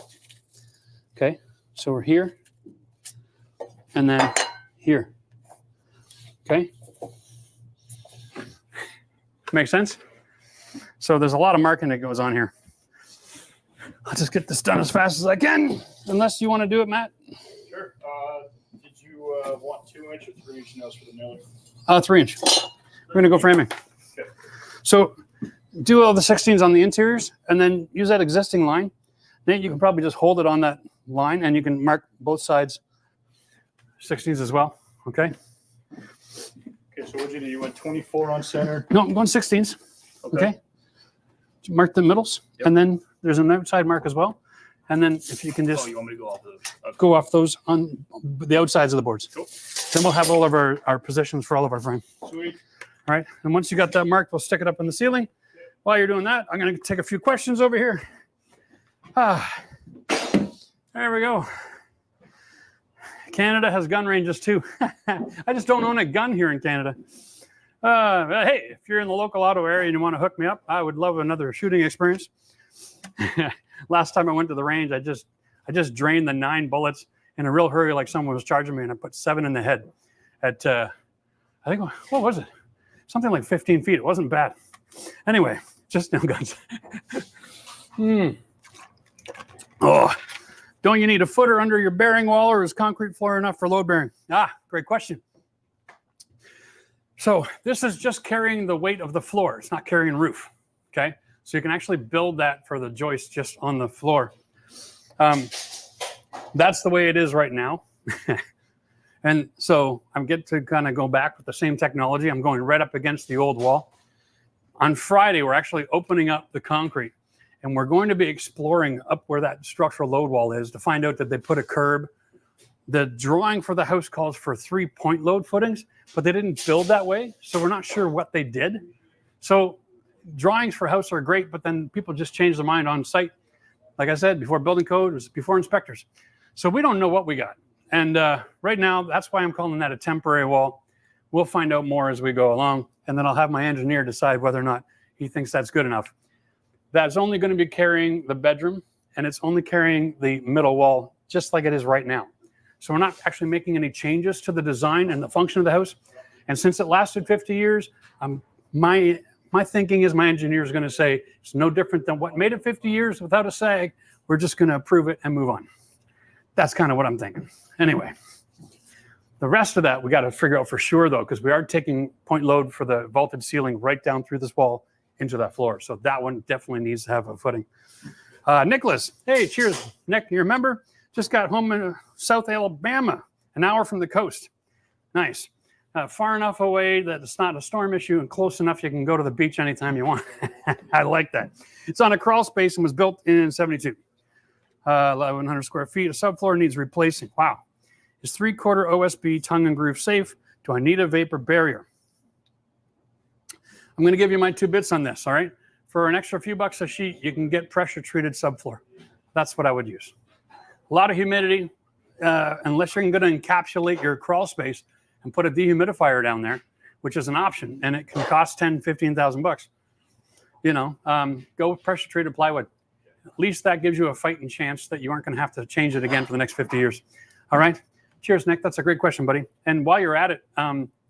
Okay. So we're here and then here. Okay. Make sense? So there's a lot of marking that goes on here. I'll just get this done as fast as I can, unless you want to do it, Matt. Sure. Did you want 2-inch or 3-inch nails for the nailer? 3-inch. We're going to go framing. Okay. So do all the 16s on the interiors and then use that existing line. Then you can probably just hold it on that line and you can mark both sides 16s as well. Okay. Okay, so what did you do? You went 24 on center? No, I'm going 16s. Okay. Mark the middles, Yep. and then there's an outside mark as well. And then if you can Oh, just you want me to go off those? Okay. go off those on the outsides of the boards. Cool. Then we'll have all of our positions for all of our frame. Sweet. All right. And once you got that marked, we'll stick it up in the ceiling. While you're doing that, I'm going to take a few questions over here. There we go. Canada has gun ranges too. I just don't own a gun here in Canada. Hey, if you're in the local auto area and you want to hook me up, I would love another shooting experience. Last time I went to the range, I just drained the 9 bullets in a real hurry, like someone was charging me, and I put 7 in the head at I think, what was it? Something like 15 feet. It wasn't bad. Anyway, just no guns. Oh, don't you need a footer under your bearing wall, or is concrete floor enough for load bearing? Great question. So this is just carrying the weight of the floor. It's not carrying roof. Okay. So you can actually build that for the joist just on the floor. That's the way it is right now. And so I'm getting to kind of go back with the same technology. I'm going right up against the old wall. On Friday, we're actually opening up the concrete, and we're going to be exploring up where that structural load wall is to find out that they put a curb. The drawing for the house calls for 3 point load footings, but they didn't build that way. So we're not sure what they did. So drawings for house are great, but then people just change their mind on site. Like I said, before building code, it was before inspectors. So we don't know what we got. And right now, that's why I'm calling that a temporary wall. We'll find out more as we go along. And then I'll have my engineer decide whether or not he thinks that's good enough. That's only going to be carrying the bedroom, and it's only carrying the middle wall, just like it is right now. So we're not actually making any changes to the design and the function of the house. And since it lasted 50 years, my thinking is my engineer is going to say it's no different than what made it 50 years without a sag. We're just going to approve it and move on. That's kind of what I'm thinking. Anyway, the rest of that we got to figure out for sure, though, because we are taking point load for the vaulted ceiling right down through this wall into that floor. So that one definitely needs to have a footing. Nicholas, hey, cheers. Nick, you remember? Just got home in South Alabama. An hour from the coast. Nice. Far enough away that it's not a storm issue and close enough you can go to the beach anytime you want. I like that. It's on a crawl space and was built in 72. 1,100 square feet. A subfloor needs replacing. Wow. Is 3/4 OSB tongue and groove safe? Do I need a vapor barrier? I'm going to give you my 2 bits on this, all right? For an extra few bucks a sheet, you can get pressure-treated subfloor. That's what I would use. A lot of humidity, unless you're going to encapsulate your crawl space and put a dehumidifier down there, which is an option, and it can cost $10,000, $15,000. You know, go with pressure-treated plywood. At least that gives you a fighting chance that you aren't going to have to change it again for the next 50 years. All right? Cheers, Nick. That's a great question, buddy. And while you're at it,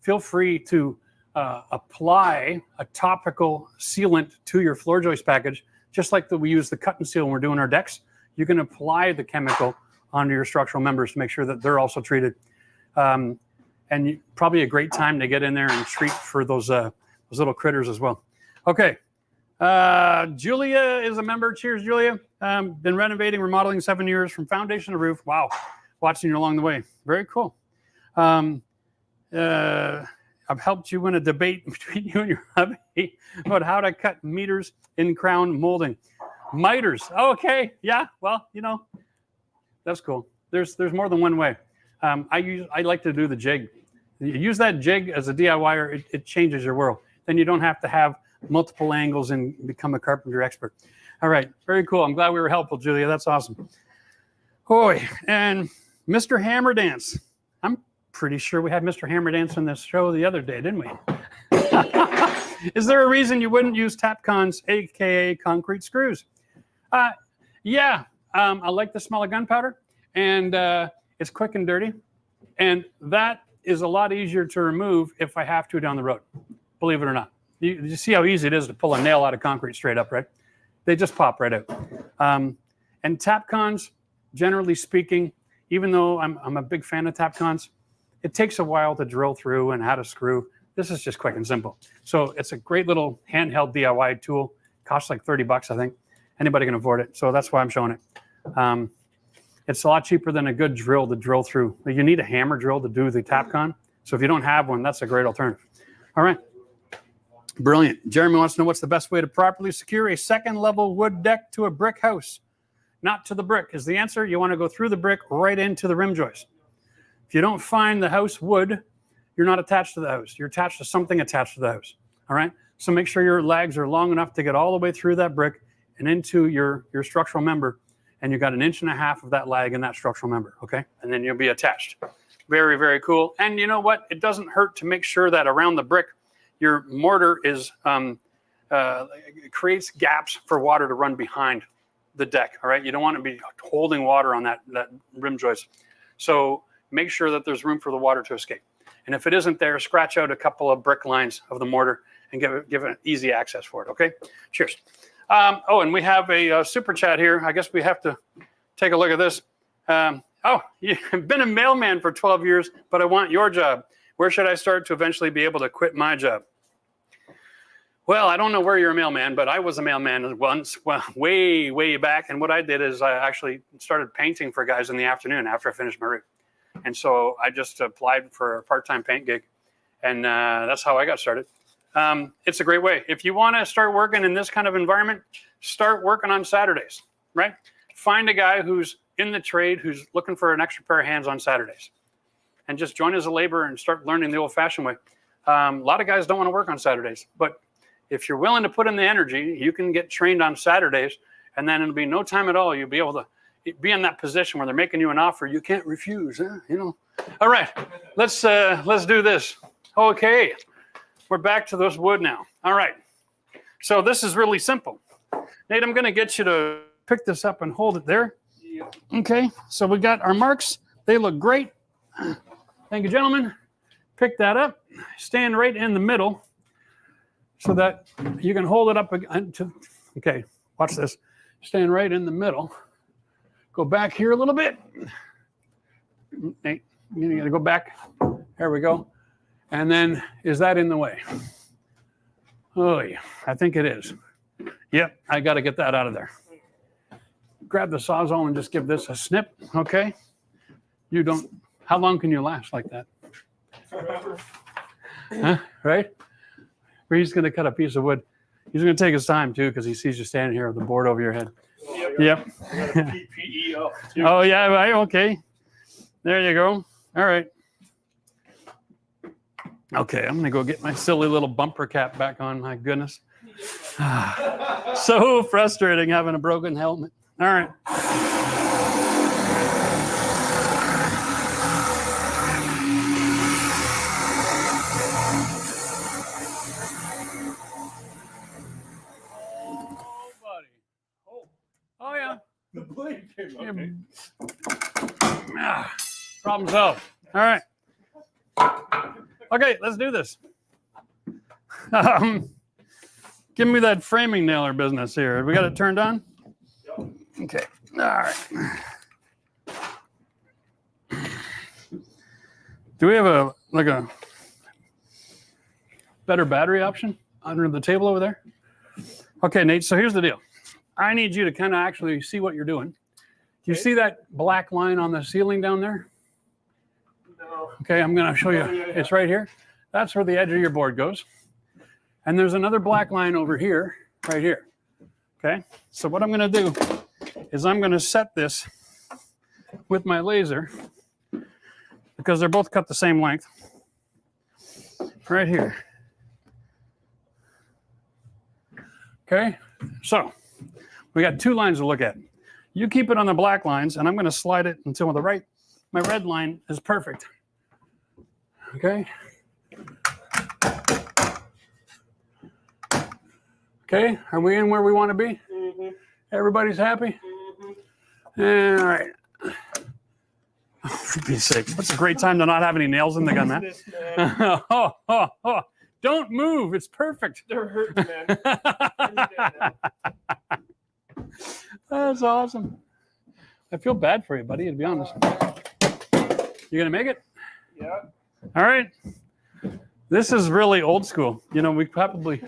feel free to apply a topical sealant to your floor joist package, just like we use the cut and seal when we're doing our decks. You can apply the chemical onto your structural members to make sure that they're also treated. And probably a great time to get in there and treat for those little critters as well. Okay. Julia is a member. Cheers, Julia. Been renovating, remodeling 7 years from foundation to roof. Wow. Watching you along the way. Very cool. I've helped you win a debate between you and your hubby about how to cut meters in crown molding. Miters. Oh, okay. Yeah. Well, you know, that's cool. There's more than one way. I like to do the jig. You use that jig as a DIYer, it changes your world. Then you don't have to have multiple angles and become a carpenter expert. All right. Very cool. I'm glad we were helpful, Julia. That's awesome. Hoy. And Mr. Hammer Dance. I'm pretty sure we had Mr. Hammer Dance on this show the other day, didn't we? Is there a reason you wouldn't use Tapcons, aka concrete screws? Yeah. I like the smell of gunpowder, and it's quick and dirty. And that is a lot easier to remove if I have to down the road, believe it or not. You see how easy it is to pull a nail out of concrete straight up, right? They just pop right out. And Tapcons, generally speaking, even though I'm a big fan of Tapcons, it takes a while to drill through and how to screw. This is just quick and simple. So it's a great little handheld DIY tool. Costs like 30 bucks, I think. Anybody can afford it. So that's why I'm showing it. It's a lot cheaper than a good drill to drill through. You need a hammer drill to do the Tapcon. So if you don't have one, that's a great alternative. All right. Brilliant. Jeremy wants to know what's the best way to properly secure a second-level wood deck to a brick house. Not to the brick is the answer. You want to go through the brick right into the rim joist. If you don't find the house wood, you're not attached to the house. You're attached to something attached to the house. All right? So make sure your legs are long enough to get all the way through that brick and into your structural member. And you've got 1.5 inches of that lag in that structural member. Okay? And then you'll be attached. Very, very cool. And you know what? It doesn't hurt to make sure that around the brick, your mortar is it creates gaps for water to run behind the deck. All right? You don't want to be holding water on that rim joist. So make sure that there's room for the water to escape. And if it isn't there, scratch out a couple of brick lines of the mortar and give it easy access for it. Okay? Cheers. Oh, and we have a super chat here. I guess we have to take a look at this. Oh, you've been a mailman for 12 years, but I want your job. Where should I start to eventually be able to quit my job? Well, I don't know where you're a mailman, but I was a mailman once, well, way, way back. And what I did is I actually started painting for guys in the afternoon after I finished my roof. And so I just applied for a part-time paint gig. And that's how I got started. It's a great way. If you want to start working in this kind of environment, start working on Saturdays, right? Find a guy who's in the trade, who's looking for an extra pair of hands on Saturdays. And just join as a laborer and start learning the old-fashioned way. A lot of guys don't want to work on Saturdays. But if you're willing to put in the energy, you can get trained on Saturdays. And then it'll be no time at all. You'll be able to be in that position where they're making you an offer you can't refuse. Huh? You know. All right. Let's do this. Okay. We're back to this wood now. All right. So this is really simple. Nate, I'm going to get you to pick this up and hold it there. Okay. So we got our marks. They look great. Thank you, gentlemen. Pick that up. Stand right in the middle so that you can hold it up. Okay. Watch this. Stand right in the middle. Go back here a little bit. Nate, you got to go back. There we go. And then, is that in the way? Oh, yeah, I think it is. Yep, I got to get that out of there. Grab the Sawzall and just give this a snip, okay? You don't How long can you last like that? Forever. Huh? Right? Where he's going to cut a piece of wood. He's going to take his time too because he sees you standing here with the board over your head. Yep. I got a PPE up too. Oh, yeah. Right. Okay. There you go. All right. Okay. I'm going to go get my silly little bumper cap back on. My goodness. So frustrating having a broken helmet. All right. Oh, yeah. The blade came Problem solved. All right. Okay, let's do this. Give me that framing nailer business here. We got it turned on? Yep. Okay. All right. Do we have a better battery option under the table over there? Okay, Nate, so here's the deal. I need you to kind of actually see what you're doing. Do you see that black line on the ceiling down there? No. Okay, I'm going to show you. Oh, yeah. It's right here. That's where the edge of your board goes. And there's another black line over here, right here. Okay, so what I'm going to do is I'm going to set this with my laser because they're both cut the same length. Right here. Okay, so we got two lines to look at. You keep it on the black lines, and I'm going to slide it until my red line is perfect. Okay. Okay, are we in where we want to be? Mm-hmm. Everybody's happy? Mm-hmm. All right. Oh, for peace sake. What's a great time to not have any nails in the gun, man? Oh. Don't move. It's perfect. They're hurting, man. That's awesome. I feel bad for you, buddy, to be honest. You gonna make it? Yeah. All right. This is really old school. You know, we probably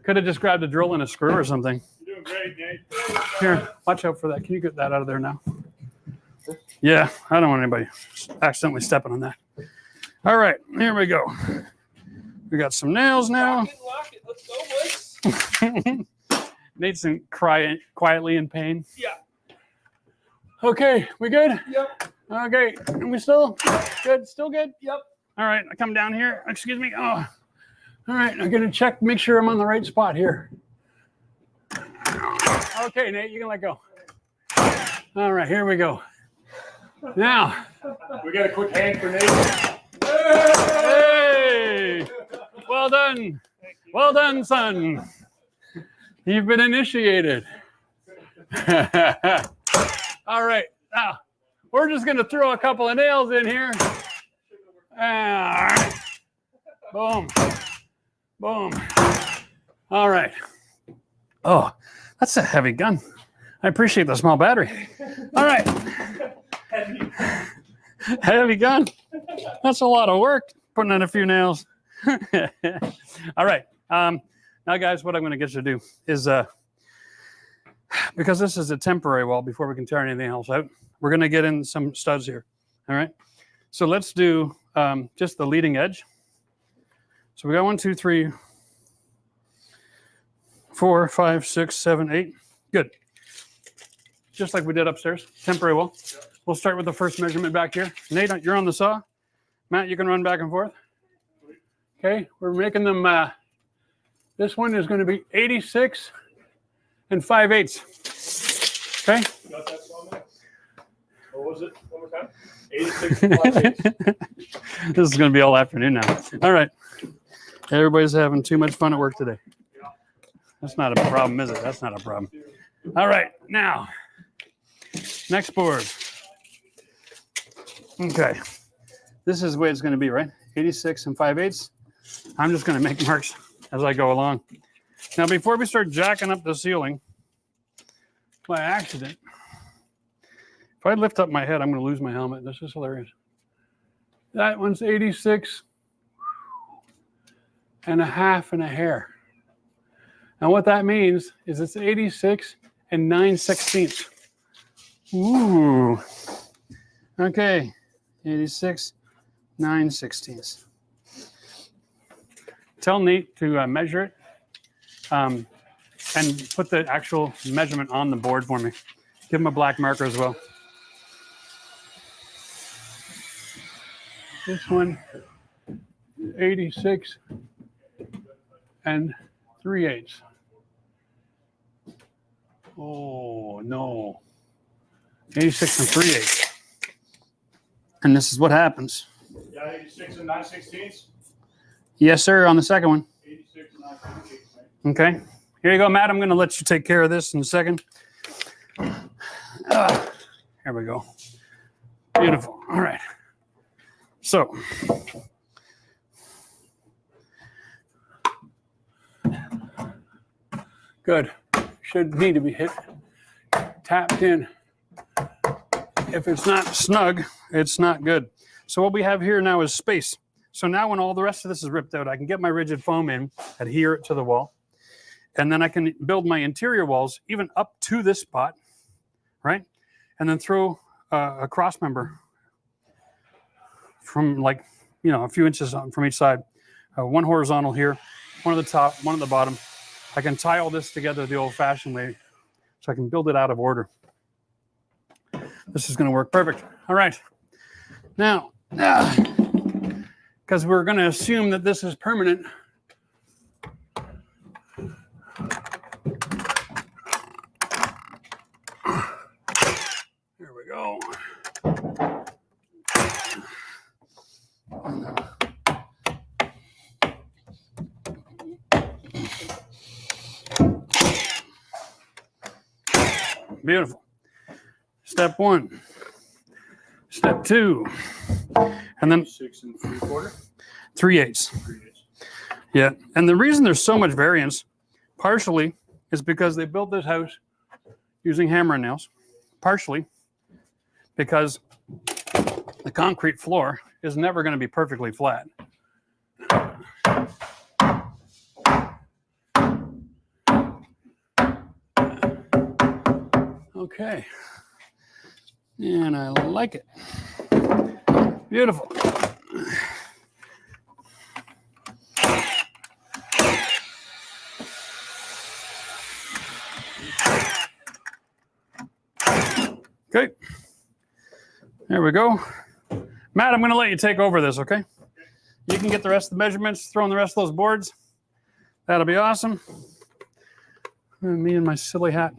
could have just grabbed a drill and a screw or something. You're doing great, Nate. Here, watch out for that. Can you get that out of there now? Yeah, I don't want anybody accidentally stepping on that. All right, here we go. We got some nails now. Lock it. Let's go, boys. Nate's quietly in pain. Yeah. Okay, we good? Yep. Okay, and we still good? Still good? Yep. All right, I come down here. Excuse me. Oh, all right. I'm gonna check, make sure I'm on the right spot here. Okay, Nate, you can let go. All right, here we go. Now, We got a quick hand for Nate. hey, well done. Well done, son. You've been initiated. All right, now we're just gonna throw a couple of nails in here. All right. Boom. Boom. All right. Oh, that's a heavy gun. I appreciate the small battery. All right. Heavy gun. That's a lot of work, putting in a few nails. All right. Now, guys, what I'm going to get you to do is, because this is a temporary wall before we can tear anything else out, we're going to get in some studs here. All right. So let's do just the leading edge. So we got 1, 2, 3, 4, 5, 6, 7, 8. Good. Just like we did upstairs, temporary wall. Yep. We'll start with the first measurement back here. Nate, you're on the saw. Matt, you can run back and forth. Okay, we're making them, this one is going to be 86 and 5/8. Okay? Got that on there? What was it? One more time? 86 and 5/8. This is going to be all afternoon now. All right. Everybody's having too much fun at work today. That's not a problem, is it? That's not a problem. All right, now, next board. Okay. This is the way it's going to be, right? 86 and 5/8. I'm just going to make marks as I go along. Now, before we start jacking up the ceiling, by accident, if I lift up my head, I'm going to lose my helmet. This is hilarious. That one's 86 and a half and a hair. And what that means is it's 86 and 9/16. Ooh. Okay. 86 9/16. Tell Nate to measure it and put the actual measurement on the board for me. Give him a black marker as well. This one, 86 3/8. Oh, no. 86 3/8. And this is what happens. Yeah, 86 9/16. Yes, sir, on the second one. 86 9/16. Okay. Here you go, Matt. I'm going to let you take care of this in a second. Here we go. Beautiful. All right. So, good. Should need to be hit, tapped in. If it's not snug, it's not good. So what we have here now is space. So now when all the rest of this is ripped out, I can get my rigid foam in, adhere it to the wall, and then I can build my interior walls even up to this spot, right? And then throw a cross member from like, you know, a few inches from each side. One horizontal here, one at the top, one at the bottom. I can tie all this together the old-fashioned way, so I can build it out of order. This is going to work perfect. All right. Now, because we're going to assume that this is permanent, here we go. Beautiful. Step 1. Step 2. And then 6 3/4. 3/8. 3/8. Yeah. And the reason there's so much variance, partially, is because they built this house using hammer and nails. Partially, because the concrete floor is never going to be perfectly flat. Okay. And I like it. Beautiful. Okay. There we go. Matt, I'm going to let you take over this, okay? You can get the rest of the measurements, throw in the rest of those boards. That'll be awesome. Me and my silly hat.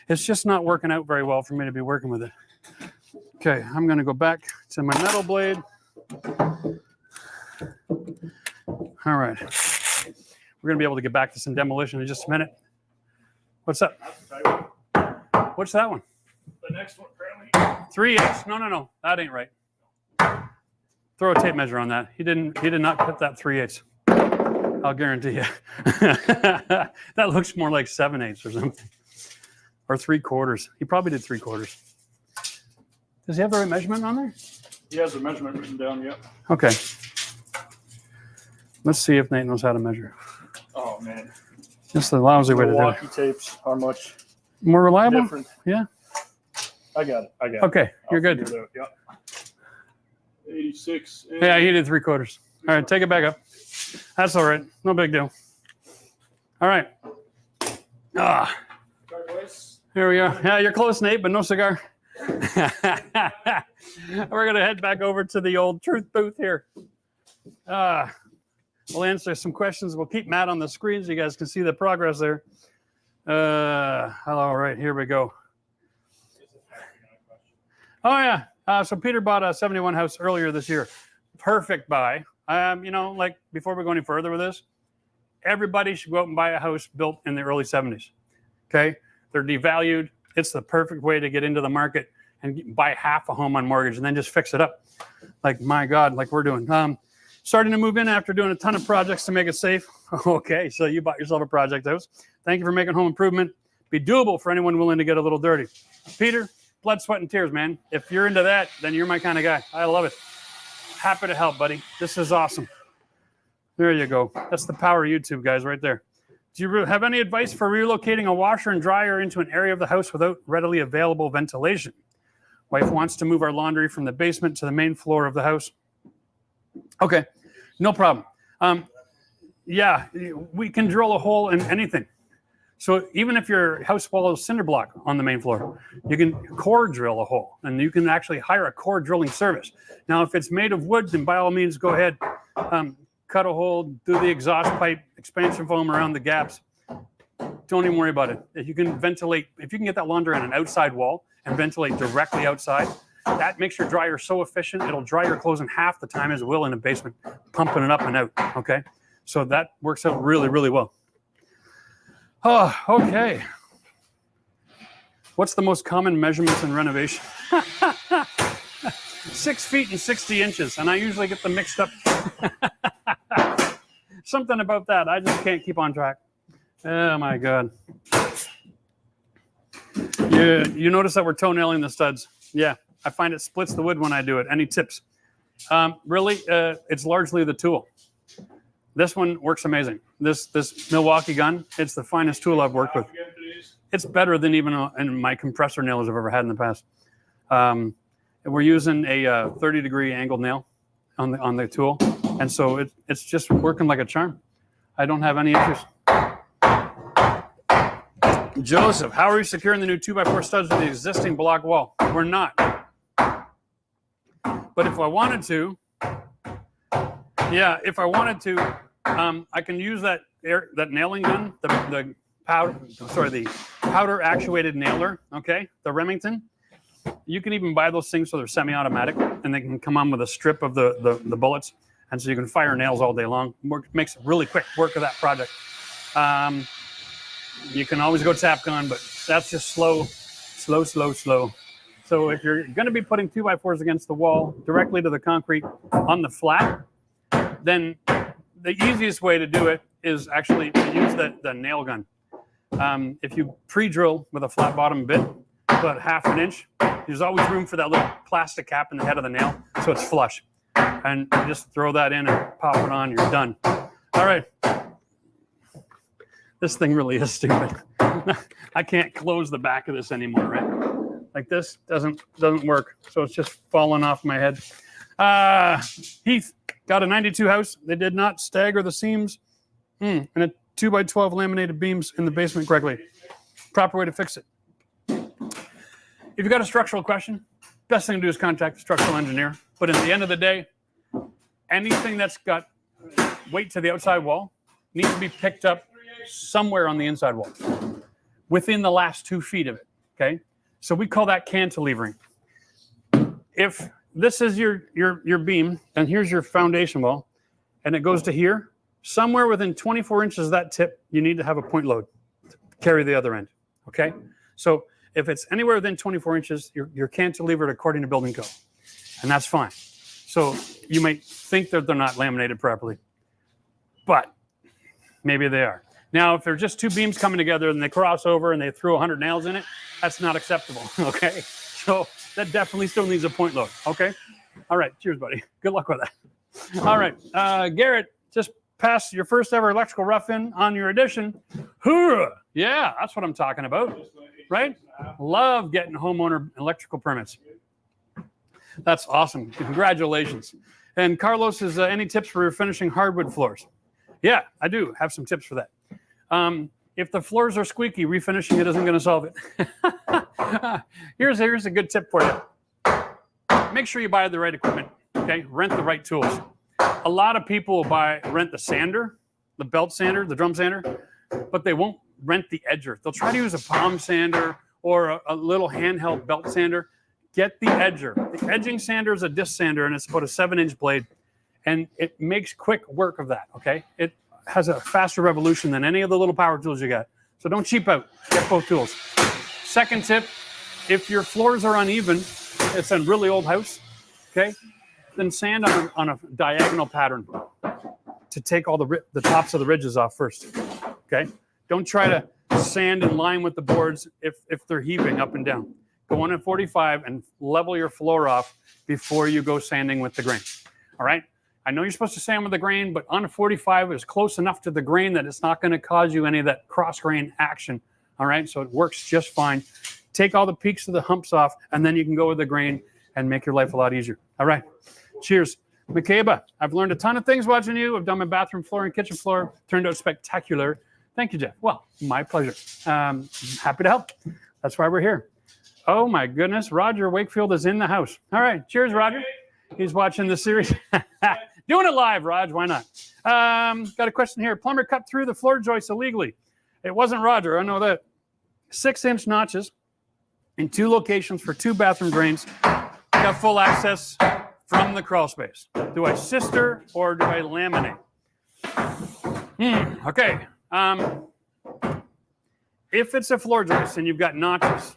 It's just not working out very well for me to be working with it. Okay, I'm going to go back to my metal blade. All right. We're going to be able to get back to some demolition in just a minute. What's up? What's that one? The next one, apparently. 3/8. No. That ain't right. Throw a tape measure on that. He did not cut that 3/8. I'll guarantee you. That looks more like 7/8 or something. Or 3/4. He probably did 3/4. Does he have the right measurement on there? He has the measurement written down, yep. Okay. Let's see if Nate knows how to measure. Oh, man. Just a lousy way to do it. Milwaukee tapes are much More reliable? different. Yeah. I got it. Okay, you're good. Figure it out, yep. 86. Yeah, he did 3/4. All right, take it back up. That's all right. No big deal. All right. Here we go. Yeah, you're close, Nate, but no cigar. We're going to head back over to the old truth booth here. We'll answer some questions. We'll keep Matt on the screen so you guys can see the progress there. All right, here we go. Oh, yeah. So Peter bought a 71 house earlier this year. Perfect buy. You know, like before we go any further with this, everybody should go out and buy a house built in the early 70s. Okay? They're devalued. It's the perfect way to get into the market and buy half a home on mortgage and then just fix it up. Like, my God, like we're doing. Starting to move in after doing a ton of projects to make it safe. Okay, so you bought yourself a project house. Thank you for making home improvement be doable for anyone willing to get a little dirty. Peter, blood, sweat, and tears, man. If you're into that, then you're my kind of guy. I love it. Happy to help, buddy. This is awesome. There you go. That's the power of YouTube, guys, right there. Do you have any advice for relocating a washer and dryer into an area of the house without readily available ventilation? Wife wants to move our laundry from the basement to the main floor of the house. Okay, no problem. Yeah, we can drill a hole in anything. So even if your house wall is cinder block on the main floor, you can core drill a hole, and you can actually hire a core drilling service. Now, if it's made of wood, then by all means, go ahead, cut a hole, do the exhaust pipe, expansion foam around the gaps. Don't even worry about it. If you can ventilate, if you can get that laundry on an outside wall and ventilate directly outside, that makes your dryer so efficient, it'll dry your clothes in half the time as it will in a basement, pumping it up and out, okay? So that works out really, really well. Oh, okay. What's the most common measurements in renovation? 6 feet and 60 inches, and I usually get them mixed up. Something about that, I just can't keep on track. Oh my God. You notice that we're toenailing the studs. Yeah, I find it splits the wood when I do it. Any tips? Really, it's largely the tool. This one works amazing. This Milwaukee gun, it's the finest tool I've worked with. It's better than even in my compressor nails I've ever had in the past. We're using a 30-degree angled nail on the tool, and so it's just working like a charm. I don't have any issues. Joseph, how are you securing the new 2x4 studs to the existing block wall? We're not. But if I wanted to, I can use that nailing gun, the powder actuated nailer, okay, the Remington. You can even buy those things so they're semi-automatic, and they can come on with a strip of the bullets, and so you can fire nails all day long. Makes really quick work of that project. You can always go tap gun, but that's just slow. So if you're going to be putting 2x4s against the wall directly to the concrete on the flat, then the easiest way to do it is actually to use the nail gun. If you pre-drill with a flat bottom bit, about 1/2 inch, there's always room for that little plastic cap in the head of the nail, so it's flush. And you just throw that in and pop it on, you're done. All right. This thing really is stupid. I can't close the back of this anymore, right? Like this doesn't work, so it's just falling off my head. Heath got a 92 house. They did not stagger the seams and a 2x12 laminated beams in the basement correctly. Proper way to fix it. If you've got a structural question, best thing to do is contact the structural engineer. But at the end of the day, anything that's got weight to the outside wall needs to be picked up somewhere on the inside wall within the last 2 feet of it, okay? So we call that cantilevering. If this is your beam, and here's your foundation wall, and it goes to here, somewhere within 24 inches of that tip, you need to have a point load to carry the other end, okay? So if it's anywhere within 24 inches, you're cantilevered according to building code, and that's fine. So you might think that they're not laminated properly, but maybe they are. Now, if they're just two beams coming together and they cross over and they threw 100 nails in it, that's not acceptable, okay? So that definitely still needs a point load, okay? All right, cheers, buddy. Good luck with that. All right, Garrett, just passed your first ever electrical rough-in on your addition. Hoorah! Yeah, that's what I'm talking about, right? Love getting homeowner electrical permits. That's awesome. Congratulations. And Carlos, is any tips for refinishing hardwood floors? Yeah, I do have some tips for that. If the floors are squeaky, refinishing it isn't going to solve it. Here's a good tip for you. Make sure you buy the right equipment, okay? Rent the right tools. A lot of people will rent the sander, the belt sander, the drum sander, but they won't rent the edger. They'll try to use a palm sander or a little handheld belt sander. Get the edger. The edging sander is a disc sander, and it's about a 7-inch blade, and it makes quick work of that, okay? It has a faster revolution than any of the little power tools you got. So don't cheap out. Get both tools. Second tip, if your floors are uneven, it's a really old house, okay? Then sand on a diagonal pattern to take all the tops of the ridges off first, okay? Don't try to sand in line with the boards if they're heaving up and down. Go on at 45 and level your floor off before you go sanding with the grain, all right? I know you're supposed to sand with the grain, but on a 45 is close enough to the grain that it's not going to cause you any of that cross grain action, all right? So it works just fine. take all the peaks of the humps off, and then you can go with the grain and make your life a lot easier. All right. Cheers. Makeba, I've learned a ton of things watching you. I've done my bathroom floor and kitchen floor. Turned out spectacular. Thank you, Jeff. Well, my pleasure. Happy to help. That's why we're here. Oh, my goodness. Roger Wakefield is in the house. All right. Cheers, Roger. He's watching the series. Doing it live, Raj. Why not? Got a question here. Plumber cut through the floor joists illegally. It wasn't Roger. I know that. 6-inch notches in 2 locations for 2 bathroom drains. Got full access from the crawl space. Do I sister or do I laminate? Okay. If it's a floor joist and you've got notches,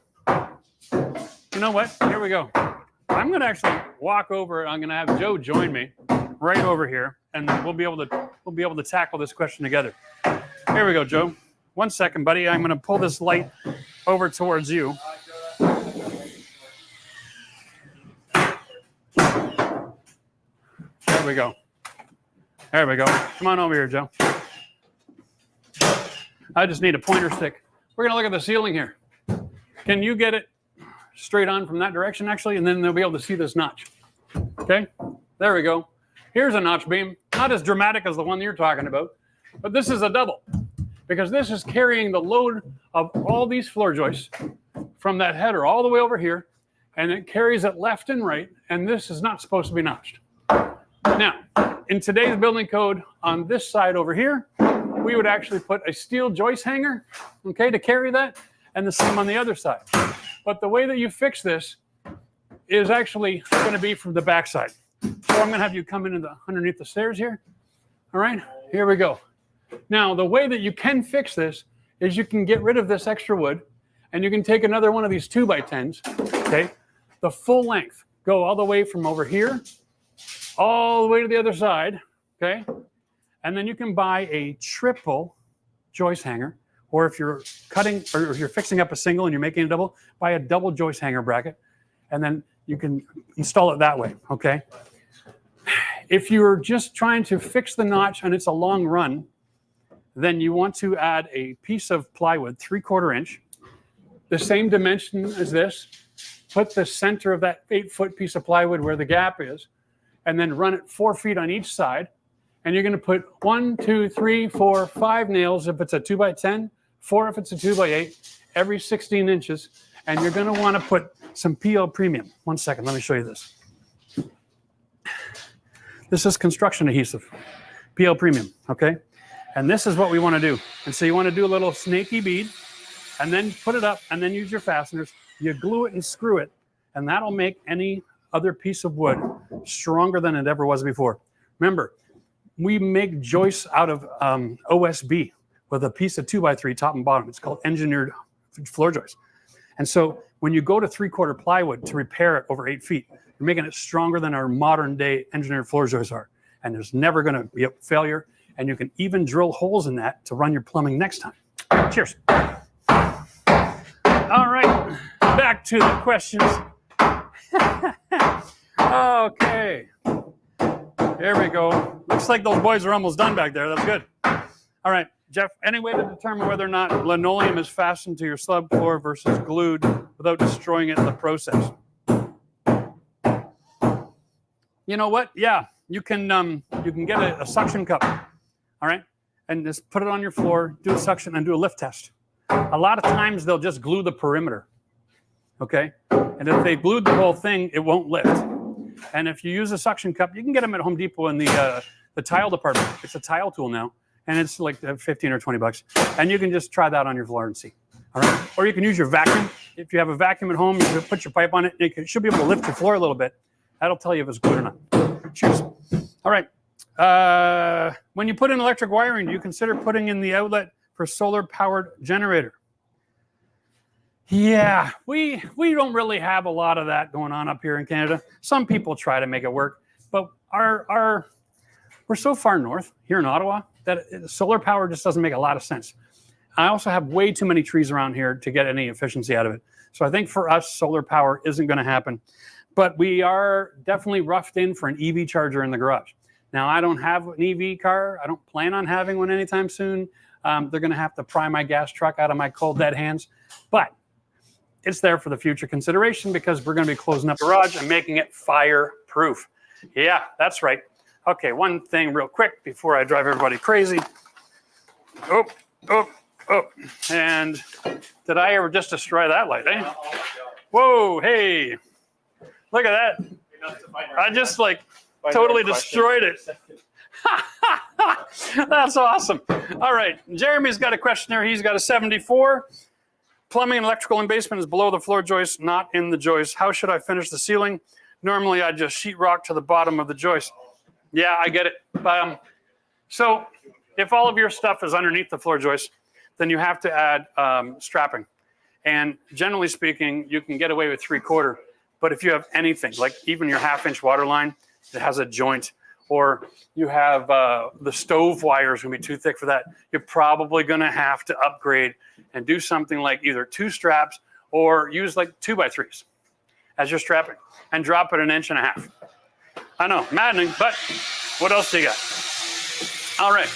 you know what? Here we go. I'm going to actually walk over. I'm going to have Joe join me right over here, and we'll be able to tackle this question together. Here we go, Joe. 1 second, buddy. I'm going to pull this light over towards you. There we go. There we go. Come on over here, Joe. I just need a pointer stick. We're going to look at the ceiling here. Can you get it straight on from that direction, actually? And then they'll be able to see this notch. Okay? There we go. Here's a notch beam. Not as dramatic as the one you're talking about, but this is a double because this is carrying the load of all these floor joists from that header all the way over here, and it carries it left and right, and this is not supposed to be notched. Now, in today's building code, on this side over here, we would actually put a steel joist hanger, okay, to carry that, and the same on the other side. But the way that you fix this is actually going to be from the back side. So I'm going to have you come in underneath the stairs here. All right, here we go. Now, the way that you can fix this is you can get rid of this extra wood, and you can take another one of these 2x10s, okay, the full length, go all the way from over here, all the way to the other side, okay? And then you can buy a triple joist hanger, or if you're cutting, or if you're fixing up a single and you're making a double, buy a double joist hanger bracket, and then you can install it that way, okay? If you're just trying to fix the notch and it's a long run, then you want to add a piece of plywood, 3/4 inch, the same dimension as this, put the center of that 8-foot piece of plywood where the gap is, and then run it 4 feet on each side. And you're going to put 1, 2, 3, 4, 5 nails if it's a 2x10, 4 if it's a 2x8, every 16 inches. And you're going to want to put some PL Premium. 1 second, let me show you this. This is construction adhesive, PL Premium, okay? And this is what we want to do. And so you want to do a little snaky bead, and then put it up, and then use your fasteners. You glue it and screw it, and that'll make any other piece of wood stronger than it ever was before. Remember, we make joists out of OSB with a piece of 2x3 top and bottom. It's called engineered floor joist. And so when you go to 3/4 plywood to repair it over 8 feet, you're making it stronger than our modern day engineered floor joists are. And there's never going to be a failure. And you can even drill holes in that to run your plumbing next time. Cheers. All right, back to the questions. Okay. There we go. Looks like those boys are almost done back there. That's good. All right, Jeff, any way to determine whether or not linoleum is fastened to your slab floor versus glued without destroying it in the process? You know what? Yeah, you can get a suction cup, all right, and just put it on your floor, do a suction, and do a lift test. A lot of times they'll just glue the perimeter, okay? And if they glued the whole thing, it won't lift. And if you use a suction cup, you can get them at Home Depot in the tile department. It's a tile tool now, and it's like 15 or 20 bucks. And you can just try that on your floor and see. All right. Or you can use your vacuum. If you have a vacuum at home, you can put your pipe on it. You should be able to lift your floor a little bit. That'll tell you if it's good or not. Cheers. All right. When you put in electric wiring, do you consider putting in the outlet for solar-powered generator? Yeah, we don't really have a lot of that going on up here in Canada. Some people try to make it work, but we're so far north here in Ottawa that solar power just doesn't make a lot of sense. I also have way too many trees around here to get any efficiency out of it. So I think for us, solar power isn't going to happen. But we are definitely roughed in for an EV charger in the garage. Now, I don't have an EV car. I don't plan on having one anytime soon. They're going to have to pry my gas truck out of my cold, dead hands. But it's there for the future consideration because we're going to be closing up the garage and making it fireproof. Yeah, that's right. Okay, one thing real quick before I drive everybody crazy. Oh. And did I ever just destroy that light, eh? Oh my God. Whoa, hey. Look at that. I just like totally destroyed it. That's awesome. All right, Jeremy's got a question there. He's got a 74. Plumbing and electrical in basement is below the floor joist, not in the joist. How should I finish the ceiling? Normally, I just sheetrock to the bottom of the joist. Yeah, I get it. So if all of your stuff is underneath the floor joist, then you have to add strapping. And generally speaking, you can get away with 3/4. But if you have anything, like even your 1/2-inch water line that has a joint, or you have the stove wire is going to be too thick for that, you're probably going to have to upgrade and do something like either 2 straps or use like 2x3s as your strapping and drop it 1.5 inches. I know, maddening, but what else do you got? All right,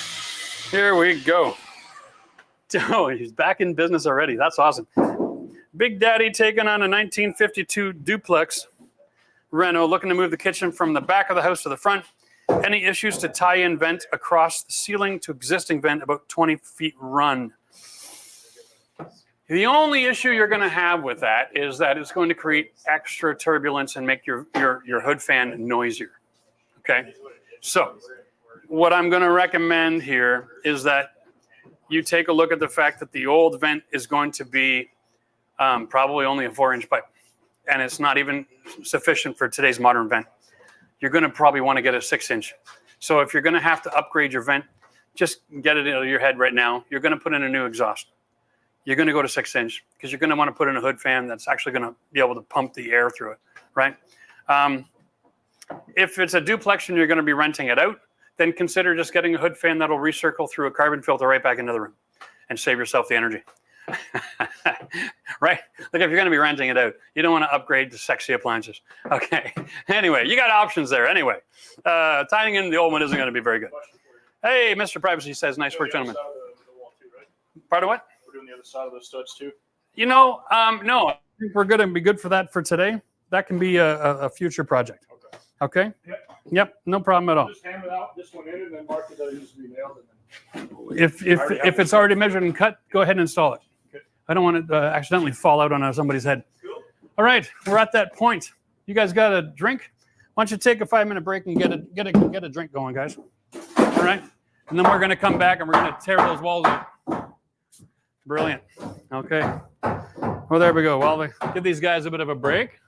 here we go. Oh, he's back in business already. That's awesome. Big Daddy taking on a 1952 duplex reno, looking to move the kitchen from the back of the house to the front. Any issues to tie in vent across the ceiling to existing vent about 20 feet run? The only issue you're going to have with that is that it's going to create extra turbulence and make your hood fan noisier. Okay? So what I'm going to recommend here is that you take a look at the fact that the old vent is going to be probably only a 4-inch pipe, and it's not even sufficient for today's modern vent. You're going to probably want to get a 6-inch. So if you're going to have to upgrade your vent, just get it into your head right now. You're going to put in a new exhaust. You're going to go to 6-inch because you're going to want to put in a hood fan that's actually going to be able to pump the air through it, right? If it's a duplex and you're going to be renting it out, then consider just getting a hood fan that'll recircle through a carbon filter right back into the room and save yourself the energy. Right? Like if you're going to be renting it out, you don't want to upgrade to sexy appliances. Okay. Anyway, you got options there. Anyway, tying in the old one isn't going to be very good. Hey, Mr. Privacy says, nice work, gentlemen. Part of what? We're doing the other side of those studs too. You know, no, I think we're going to be good for that for today. That can be a future project. Okay? Yep, no problem at all. Just hammer out this one in and then mark it that it needs to be nailed. And then If it's already measured and cut, go ahead and install it. Okay. I don't want it to accidentally fall out on somebody's head. Cool. All right, we're at that point. You guys got a drink? Why don't you take a 5-minute break and get a drink going, guys? All right, and then we're going to come back and we're going to tear those walls out. Brilliant. Okay. Well, there we go. Well, give these guys a bit of a break.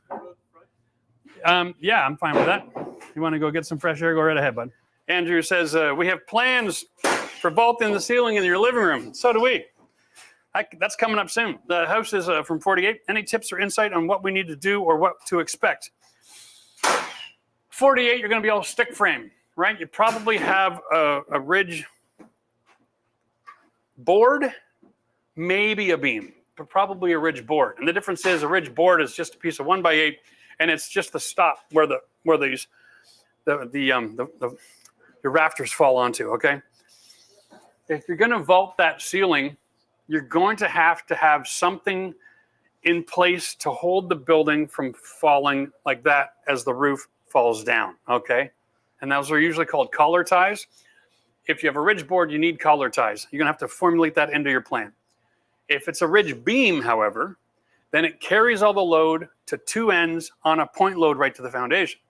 Yeah, I'm fine with that. You want to go get some fresh air? Go right ahead, bud. Andrew says, we have plans for vaulting the ceiling in your living room. So do we. That's coming up soon. The house is from 48. Any tips or insight on what we need to do or what to expect? 48, you're going to be all stick frame, right? You probably have a ridge board, maybe a beam, but probably a ridge board. And the difference is a ridge board is just a piece of 1x8, and it's just the stop where your rafters fall onto, okay? If you're going to vault that ceiling, you're going to have something in place to hold the building from falling like that as the roof falls down, okay? And those are usually called collar ties. If you have a ridge board, you need collar ties. You're going to have to formulate that into your plan. If it's a ridge beam, however, then it carries all the load to 2 ends on a point load right to the foundation.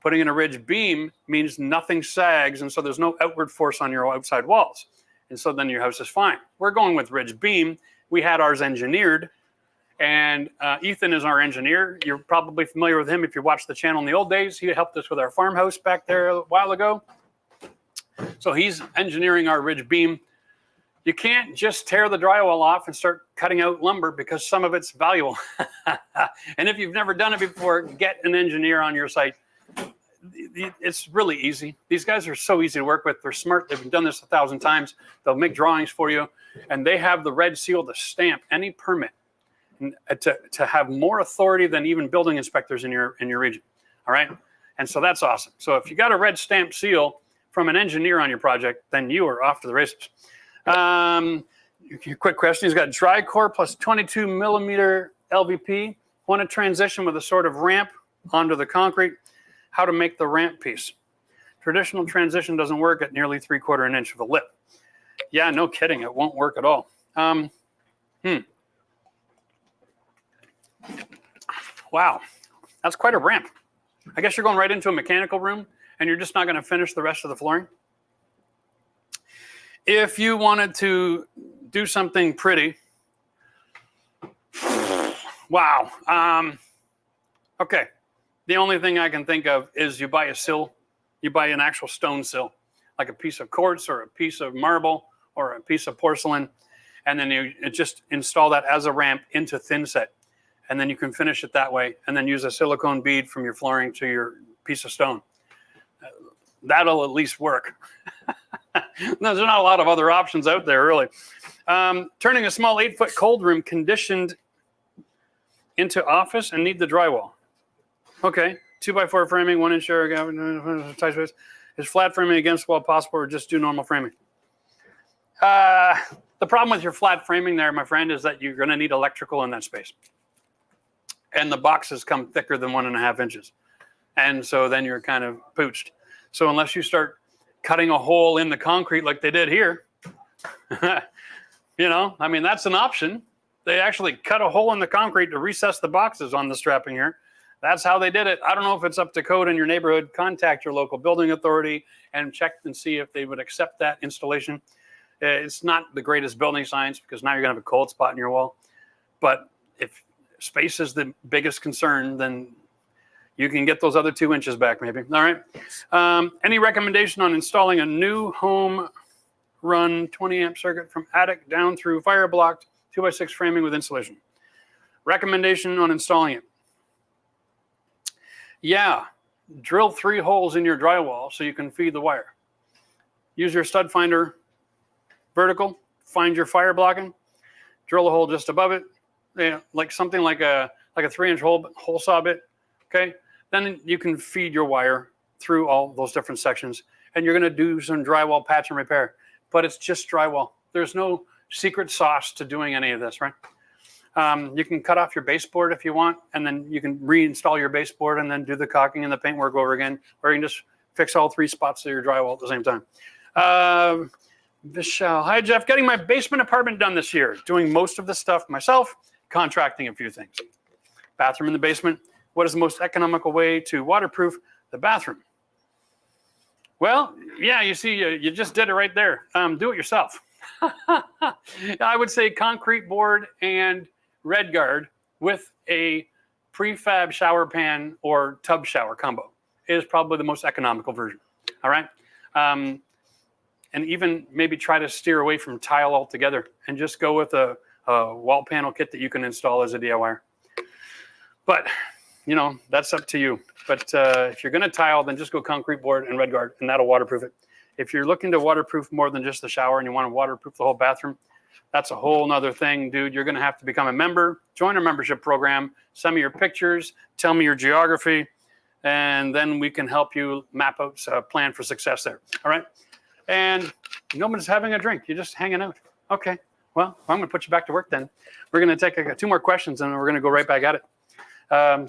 Putting in a ridge beam means nothing sags, and so there's no outward force on your outside walls. And so then your house is fine. We're going with ridge beam. We had ours engineered, and Ethan is our engineer. You're probably familiar with him if you watched the channel in the old days. He helped us with our farmhouse back there a while ago. So he's engineering our ridge beam. You can't just tear the drywall off and start cutting out lumber because some of it's valuable. And if you've never done it before, get an engineer on your site. It's really easy. These guys are so easy to work with. They're smart. They've done this 1,000 times. They'll make drawings for you, and they have the red seal to stamp any permit and to have more authority than even building inspectors in your region. All right, and so that's awesome. So if you got a red stamp seal from an engineer on your project, then you are off to the races. Quick question: he's got dry core plus 22 millimeter LVP, want to transition with a sort of ramp onto the concrete, how to make the ramp piece. Traditional transition doesn't work at nearly 3/4 inch of a lip. Yeah, no kidding, it won't work at all. Wow, that's quite a ramp. I guess you're going right into a mechanical room and you're just not going to finish the rest of the flooring. If you wanted to do something pretty, wow. Okay, the only thing I can think of is you buy a sill, you buy an actual stone sill, like a piece of quartz or a piece of marble or a piece of porcelain, and then you just install that as a ramp into thin set. And then you can finish it that way, and then use a silicone bead from your flooring to your piece of stone. That'll at least work. There's not a lot of other options out there, really. Turning a small 8-foot cold room conditioned into office and need the drywall. Okay, 2x4 framing, 1-inch area gap, tight space. Is flat framing against wall possible, or just do normal framing? The problem with your flat framing there, my friend, is that you're going to need electrical in that space. And the boxes come thicker than 1.5 inches. And so then you're kind of pooched. So unless you start cutting a hole in the concrete like they did here, you know, I mean, that's an option. They actually cut a hole in the concrete to recess the boxes on the strapping here. That's how they did it. I don't know if it's up to code in your neighborhood. Contact your local building authority and check and see if they would accept that installation. It's not the greatest building science because now you're going to have a cold spot in your wall. But if space is the biggest concern, then you can get those other 2 inches back maybe. All right. Any recommendation on installing a new home run 20 amp circuit from attic down through fire blocked 2x6 framing with insulation? Recommendation on installing it. Yeah, drill 3 holes in your drywall so you can feed the wire. Use your stud finder vertical, find your fire blocking, drill a hole just above it. Yeah, like something like a 3-inch hole saw bit. Okay, then you can feed your wire through all those different sections, and you're going to do some drywall patch and repair. But it's just drywall. There's no secret sauce to doing any of this, right? You can cut off your baseboard if you want, and then you can reinstall your baseboard and then do the caulking and the paintwork over again, or you can just fix all 3 spots of your drywall at the same time. Vishal, hi Jeff, getting my basement apartment done this year, doing most of the stuff myself, contracting a few things. Bathroom in the basement. What is the most economical way to waterproof the bathroom? Well, yeah, you see, you just did it right there. Do it yourself. I would say concrete board and red guard with a prefab shower pan or tub shower combo is probably the most economical version. All right. And even maybe try to steer away from tile altogether and just go with a wall panel kit that you can install as a DIYer. But, you know, that's up to you. But if you're going to tile, then just go concrete board and red guard, and that'll waterproof it. If you're looking to waterproof more than just the shower and you want to waterproof the whole bathroom, that's a whole nother thing, dude. You're going to have to become a member, join our membership program, send me your pictures, tell me your geography, and then we can help you map out a plan for success there. All right? And nobody's having a drink. You're just hanging out. Okay. Well, I'm going to put you back to work then. We're going to take 2 more questions, and we're going to go right back at it.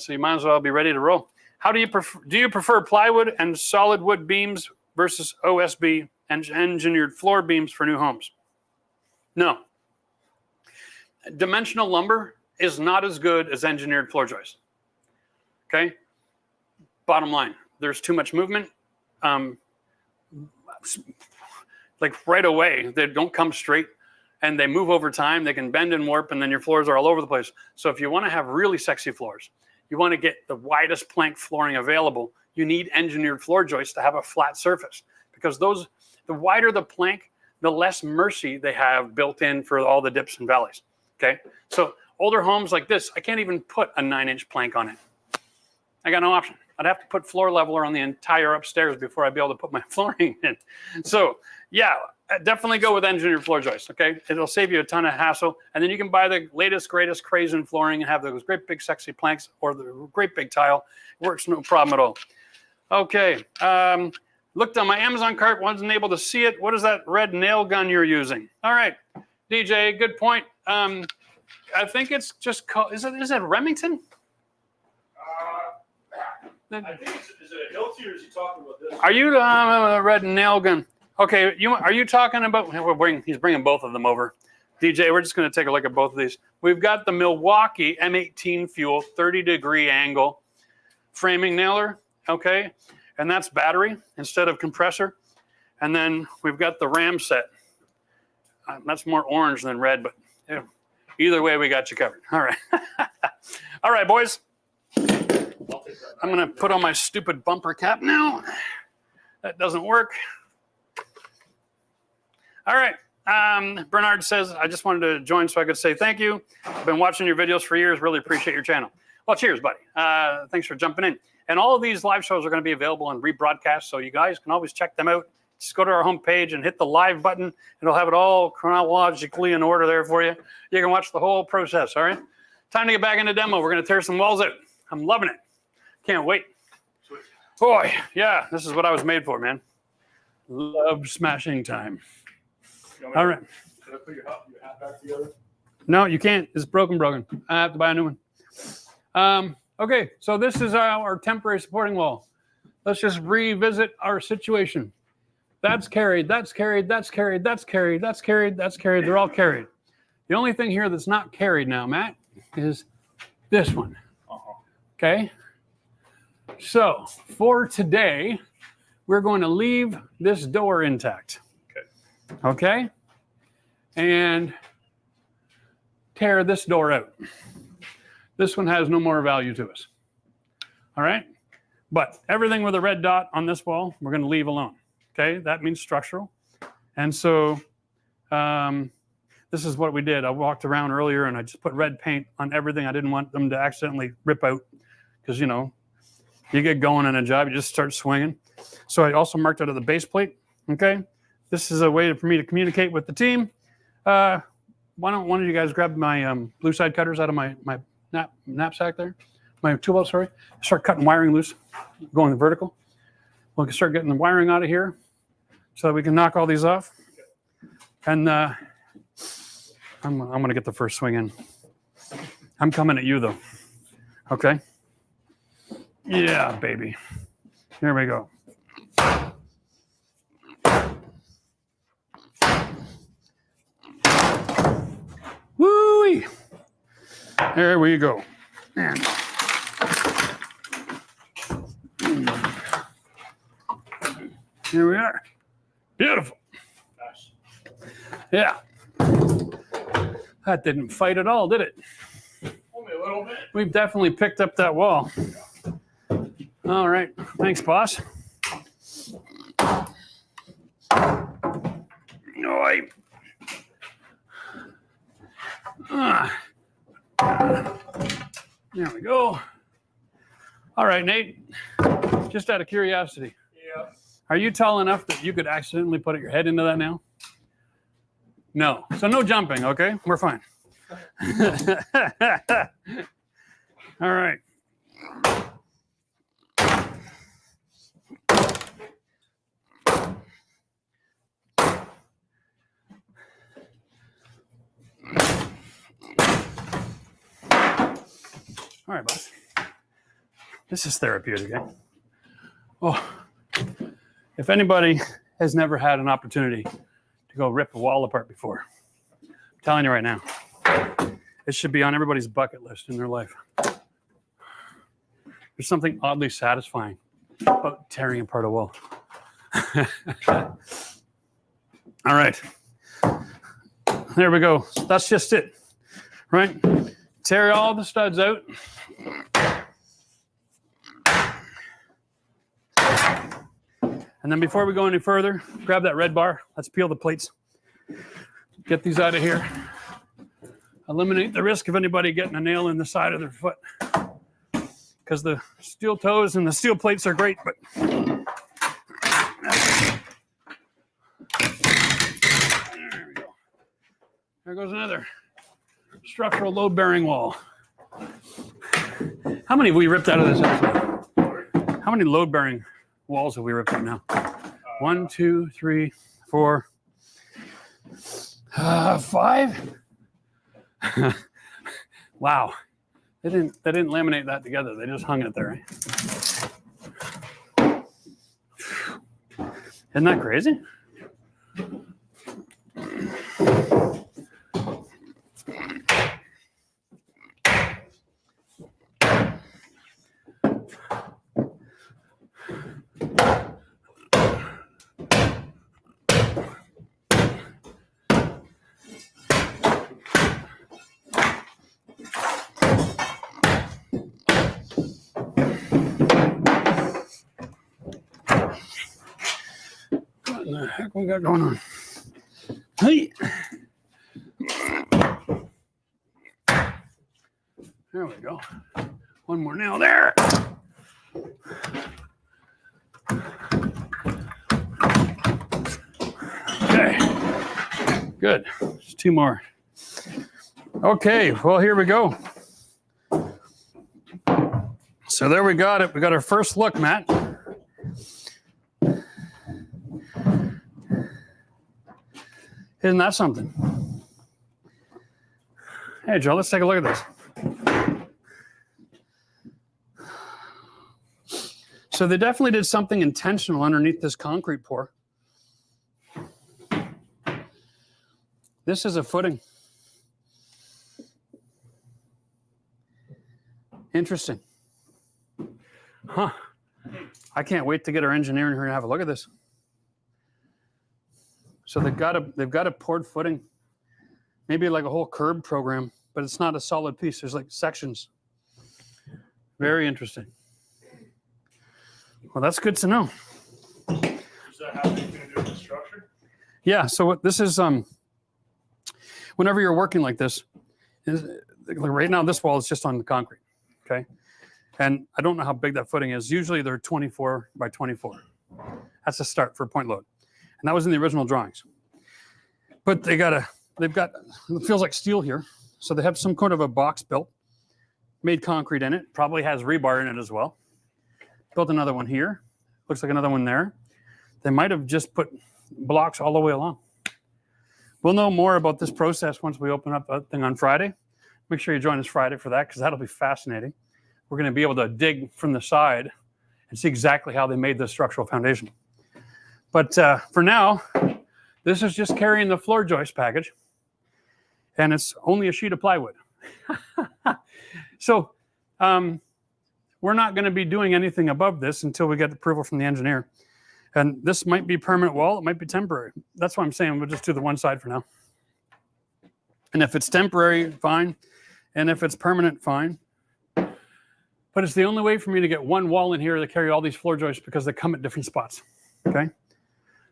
So you might as well be ready to roll. How do you prefer plywood and solid wood beams versus OSB and engineered floor beams for new homes? No. Dimensional lumber is not as good as engineered floor joists. Okay? Bottom line, there's too much movement. Like right away, they don't come straight and they move over time. They can bend and warp, and then your floors are all over the place. So if you want to have really sexy floors, you want to get the widest plank flooring available, you need engineered floor joists to have a flat surface, because the wider the plank, the less mercy they have built in for all the dips and valleys. Okay, so older homes like this, I can't even put a 9-inch plank on it. I got no option. I'd have to put floor leveler on the entire upstairs before I'd be able to put my flooring in. So yeah, definitely go with engineered floor joists. Okay, it'll save you a ton of hassle, and then you can buy the latest, greatest craze in flooring and have those great big sexy planks or the great big tile. It works no problem at all. Okay, looked on my Amazon cart, wasn't able to see it. What is that red nail gun you're using? All right, DJ, good point. I think it's just called, is it Remington? I think is it a Hilti or is he talking about this? Are you the red nail gun? Okay, are you talking about, he's bringing both of them over. DJ, we're just going to take a look at both of these. We've got the Milwaukee M18 fuel 30-degree angle framing nailer, okay? And that's battery instead of compressor. And then we've got the Ram set. That's more orange than red, but yeah, either way, we got you covered. All right. All right, boys. I'm going to put on my stupid bumper cap now. That doesn't work. All right. Bernard says, I just wanted to join so I could say thank you. I've been watching your videos for years. Really appreciate your channel. Well, cheers, buddy. Thanks for jumping in. And all of these live shows are going to be available on rebroadcast, so you guys can always check them out. Just go to our homepage and hit the live button. It'll have it all chronologically in order there for you. You can watch the whole process, all right? Time to get back into demo. We're going to tear some walls out. I'm loving it. Can't wait. Sweet. Boy, yeah, this is what I was made for, man. Love smashing time. All right. Can I put your hat back together? No, you can't. It's broken. I have to buy a new one. Okay, so this is our temporary supporting wall. Let's just revisit our situation. That's carried, that's carried, that's carried, that's carried, that's carried, that's carried. They're all carried. The only thing here that's not carried now, Matt, is this one. Okay? So for today, we're going to leave this door intact. Okay? And tear this door out. This one has no more value to us. All right? But everything with a red dot on this wall, we're going to leave alone. Okay? That means structural. And so this is what we did. I walked around earlier and I just put red paint on everything. I didn't want them to accidentally rip out because, you know, you get going on a job, you just start swinging. So I also marked out of the base plate. Okay? This is a way for me to communicate with the team. Why don't one of you guys grab my blue side cutters out of my knapsack there? My tool belt, sorry. Start cutting wiring loose, going vertical. We can start getting the wiring out of here so that we can knock all these off. And I'm going to get the first swing in. I'm coming at you, though. Okay? Yeah, baby. Here we go. Woo-wee. There we go. And here we are. Beautiful. Nice. Yeah. That didn't fight at all, did it? Only a little bit. We've definitely picked up that wall. All right. Thanks, boss. Oi. There we go. All right, Nate. Just out of curiosity. Yeah. Are you tall enough that you could accidentally put your head into that nail? No. So no jumping, okay? We're fine. All right. All right, boss. This is therapeutic, eh? Oh, if anybody has never had an opportunity to go rip a wall apart before, I'm telling you right now, it should be on everybody's bucket list in their life. There's something oddly satisfying about tearing apart a wall. All right. There we go. That's just it, right? Tear all the studs out. And then before we go any further, grab that red bar. Let's peel the plates. Get these out of here. Eliminate the risk of anybody getting a nail in the side of their foot. Because the steel toes and the steel plates are great, but there we go. There goes another structural load-bearing wall. How many have we ripped out of this actually? How many load-bearing walls have we ripped out now? 1, 2, 3, 4, 5. Wow. They didn't laminate that together. They just hung it there. Isn't that crazy? What in the heck we got going on? Hey. There we go. One more nail there. Okay. Good. Just two more. Okay. Well, here we go. So there we got it. We got our first look, Matt. Isn't that something? Hey, Joe, let's take a look at this. So they definitely did something intentional underneath this concrete pour. This is a footing. Interesting. Huh. I can't wait to get our engineer in here and have a look at this. So they've got a poured footing, maybe like a whole curb program, but it's not a solid piece. There's like sections. Very interesting. Well, that's good to know. Does that have anything to do with the structure? Yeah. So what this is, whenever you're working like this, like right now this wall is just on the concrete. Okay. And I don't know how big that footing is. Usually they're 24 by 24. That's a start for a point load. And that was in the original drawings. But they've got, it feels like steel here. So they have some kind of a box built, made concrete in it, probably has rebar in it as well. Built another one here. Looks like another one there. They might have just put blocks all the way along. We'll know more about this process once we open up that thing on Friday. Make sure you join us Friday for that, because that'll be fascinating. We're going to be able to dig from the side and see exactly how they made this structural foundation. But for now, this is just carrying the floor joist package, and it's only a sheet of plywood. So we're not going to be doing anything above this until we get approval from the engineer. And this might be permanent wall. It might be temporary. That's why I'm saying we'll just do the one side for now. And if it's temporary, fine. And if it's permanent, fine. But it's the only way for me to get one wall in here to carry all these floor joists, because they come at different spots. Okay.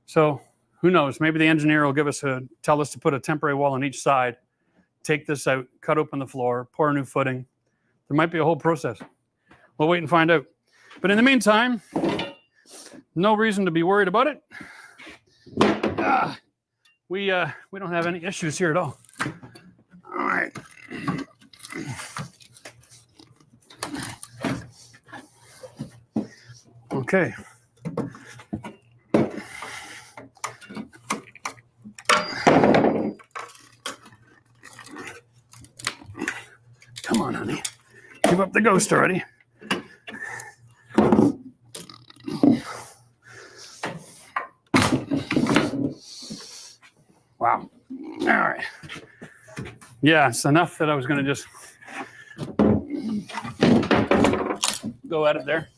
So who knows? Maybe the engineer will tell us to put a temporary wall on each side, take this out, cut open the floor, pour a new footing. There might be a whole process. We'll wait and find out. But in the meantime, no reason to be worried about it. We don't have any issues here at all. All right. Okay. Come on, honey. Give up the ghost already. Wow. All right. Yeah, it's enough that I was going to just go at it there.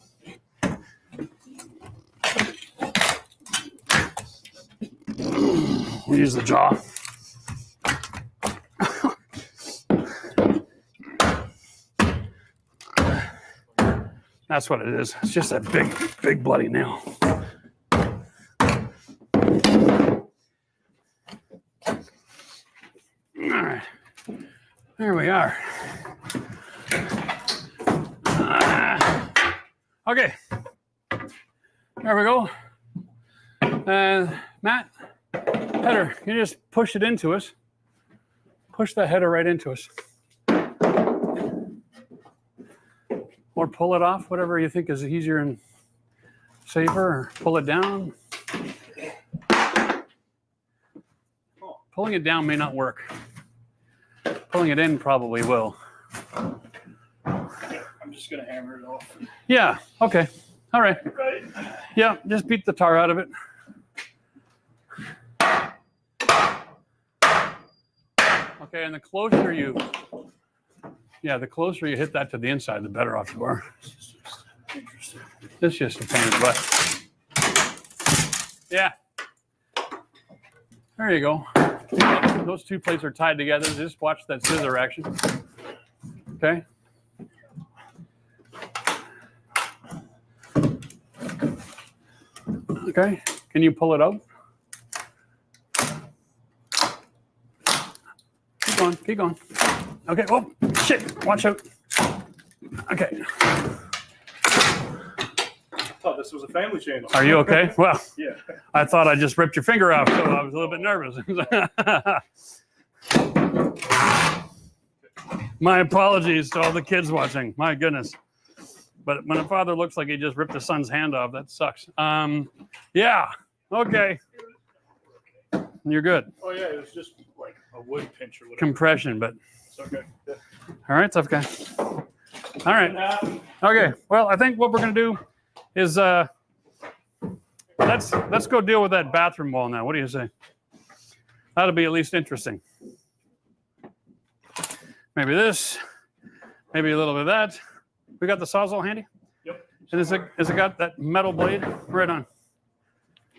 We'll use the jaw. That's what it is. It's just a big bloody nail. All right. There we are. Okay. There we go. Matt, header, can you just push it into us? Push that header right into us. Or pull it off, whatever you think is easier and safer, or pull it down. Pulling it down may not work. Pulling it in probably will. just gonna hammer it off. Yeah. Okay. All right. Right. Yeah. Just beat the tar out of it. Okay. And the closer you hit that to the inside, the better off you are. Interesting. It's just a pain in the butt. Yeah. There you go. Those two plates are tied together. Just watch that scissor action. Okay. Okay. Can you pull it out? Keep going. Keep going. Okay. Oh, shit. Watch out. Okay. I thought this was a family channel. Are you okay? Well, Yeah. I thought I just ripped your finger off, so I was a little bit nervous. My apologies to all the kids watching. My goodness. But when a father looks like he just ripped his son's hand off, that sucks. Yeah. Okay. You're good. Oh yeah, it was just like a wood pinch or whatever. Compression, but It's okay. Yeah. all right, tough guy. All right. Okay. Well, I think what we're gonna do is let's go deal with that bathroom wall now. What do you say? That'll be at least interesting. Maybe this, maybe a little bit of that. We got the Sawzall handy? Yep. And has it got that metal blade? Right on.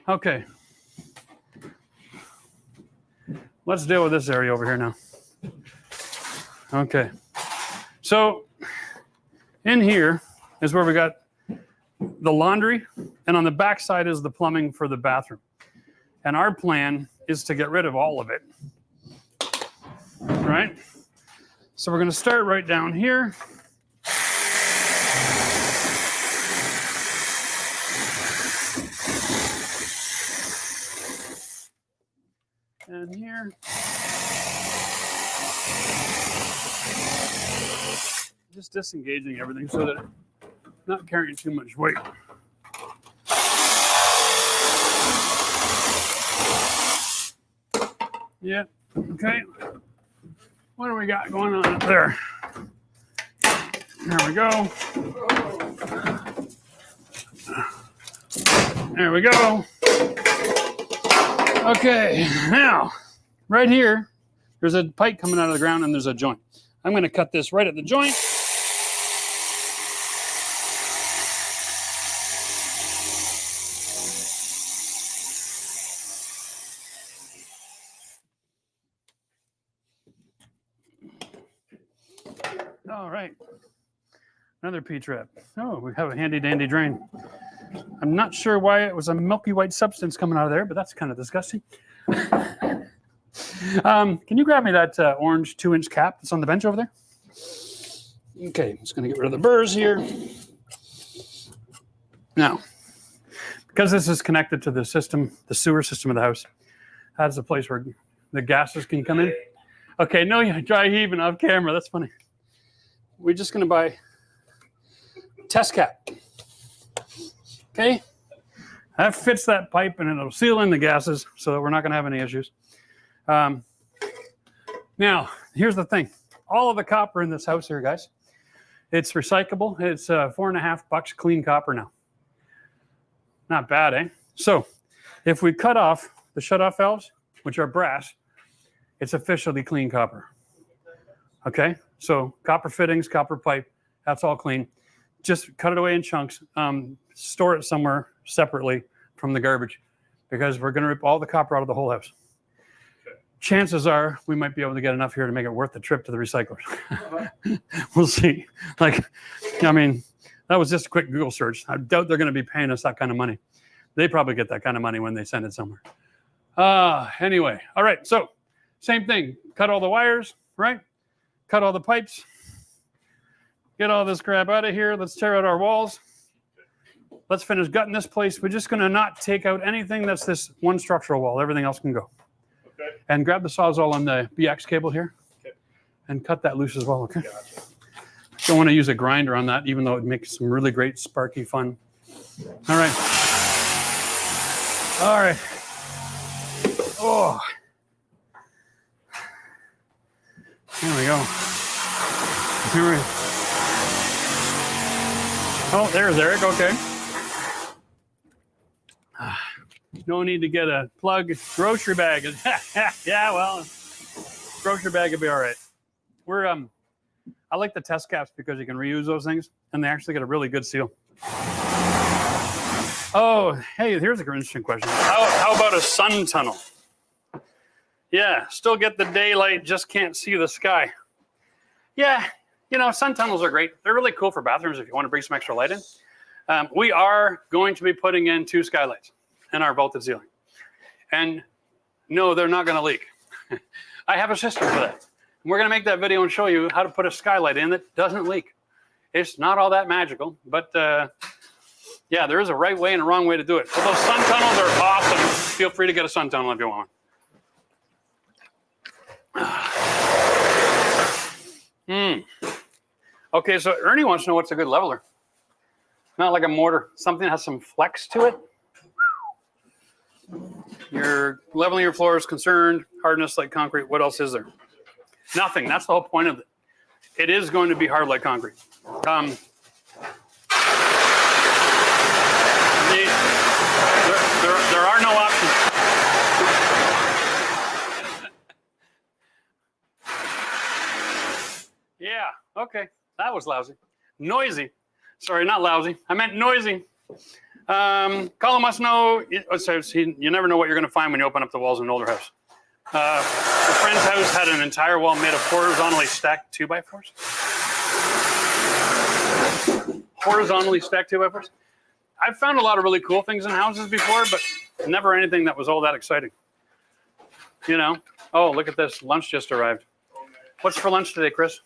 Okay. Let's deal with this area over here now. Okay. So in here is where we got the laundry, and on the back side is the plumbing for the bathroom. And our plan is to get rid of all of it. Right? So we're going to start right down here. And here. Just disengaging everything so that it's not carrying too much weight. Yeah. Okay. What do we got going on up there? There we go. There we go. Okay, now, right here, there's a pipe coming out of the ground and there's a joint. I'm going to cut this right at the joint. All right. Another P-trap. Oh, we have a handy dandy drain. I'm not sure why it was a milky white substance coming out of there, but that's kind of disgusting. Can you grab me that orange 2-inch cap that's on the bench over there? Okay, I'm just going to get rid of the burrs here. Now, because this is connected to the system, the sewer system of the house, that's a place where the gases can come in. Okay, no, you're dry heaving off camera. That's funny. We're just going to buy test cap. Okay, that fits that pipe and it'll seal in the gases so that we're not going to have any issues. Now, here's the thing. All of the copper in this house here, guys, it's recyclable. It's $4.50 clean copper now. Not bad, eh? So if we cut off the shutoff valves, which are brass, it's officially clean copper. Okay, so copper fittings, copper pipe, that's all clean. Just cut it away in chunks. Store it somewhere separately from the garbage because we're going to rip all the copper out of the whole house. Okay. Chances are we might be able to get enough here to make it worth the trip to the recyclers. We'll see. Like, I mean, that was just a quick Google search. I doubt they're going to be paying us that kind of money. They probably get that kind of money when they send it somewhere. Anyway, all right. So same thing. Cut all the wires, right? Cut all the pipes. Get all this crap out of here. Let's tear out our walls. Let's finish gutting this place. We're just going to not take out anything that's this one structural wall. Everything else can go. Okay. And grab the Sawzall on the BX cable here. Okay. And cut that loose as well, okay? Gotcha. Don't want to use a grinder on that, even though it makes some really great, sparky fun. All right. All right. Oh. There we go. Here we go. Oh, there's Eric. Okay. No need to get a plug. Grocery bag. Yeah, well, grocery bag would be all right. We're I like the test caps because you can reuse those things, and they actually get a really good seal. Oh, hey, here's an interesting question. How about a sun tunnel? Yeah, still get the daylight, just can't see the sky. Yeah, you know, sun tunnels are great. They're really cool for bathrooms if you want to bring some extra light in. We are going to be putting in 2 skylights in our vaulted ceiling. And no, they're not going to leak. I have a system for that. We're going to make that video and show you how to put a skylight in that doesn't leak. It's not all that magical, but yeah, there is a right way and a wrong way to do it. But those sun tunnels are awesome. Feel free to get a sun tunnel if you want. Okay, so Ernie wants to know what's a good leveler. Not like a mortar, something that has some flex to it. You're leveling your floor is concerned, hardness like concrete. What else is there? Nothing. That's the whole point of it. It is going to be hard like concrete. There are no options. Yeah, okay. That was lousy. Noisy. Sorry, not lousy. I meant noisy. Colin must know, you never know what you're going to find when you open up the walls in an older house. A friend's house had an entire wall made of horizontally stacked 2x4s. Horizontally stacked 2x4s. I've found a lot of really cool things in houses before, but never anything that was all that exciting. You know? Oh, look at this. Lunch just arrived. What's for lunch today, Chris?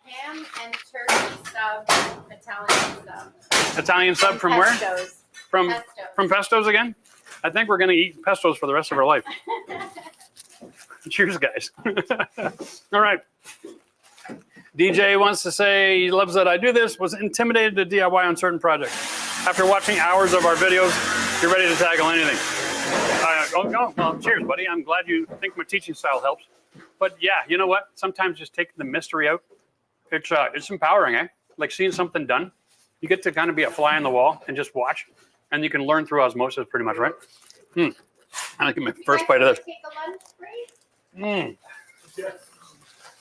Ham and turkey sub, Italian sub. Italian sub from where? Pestos. From Pestos again? I think we're going to eat Pestos for the rest of our life. Cheers, guys. All right. DJ wants to say he loves that I do this, was intimidated to DIY on certain projects. After watching hours of our videos, you're ready to tackle anything. Well, cheers, buddy. I'm glad you think my teaching style helps. But yeah, you know what? Sometimes just taking the mystery out, it's empowering, eh? Like seeing something done. You get to kind of be a fly on the wall and just watch, and you can learn through osmosis pretty much, right? I'm gonna get my first bite of this. Take a lunch break? Yeah.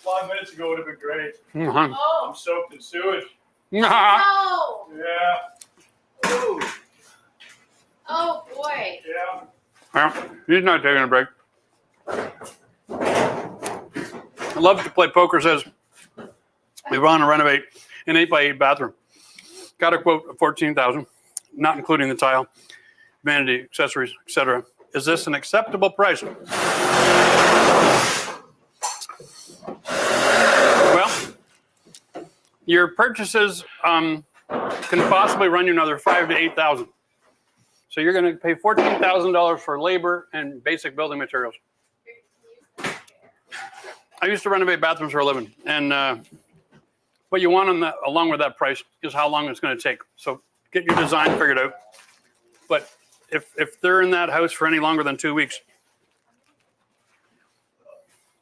5 minutes ago would have been great. Oh. I'm soaked in sewage. No. Yeah. Ooh. Oh boy. Yeah. Well, he's not taking a break. I love to play poker. Says we want to renovate an 8x8 bathroom. Got a quote of $14,000, not including the tile, vanity, accessories, etc. Is this an acceptable price? Well, your purchases can possibly run you another $5,000 to $8,000. So you're going to pay $14,000 for labor and basic building materials. I used to renovate bathrooms for a living, and what you want on that, along with that price, is how long it's going to take. So get your design figured out. But if they're in that house for any longer than 2 weeks,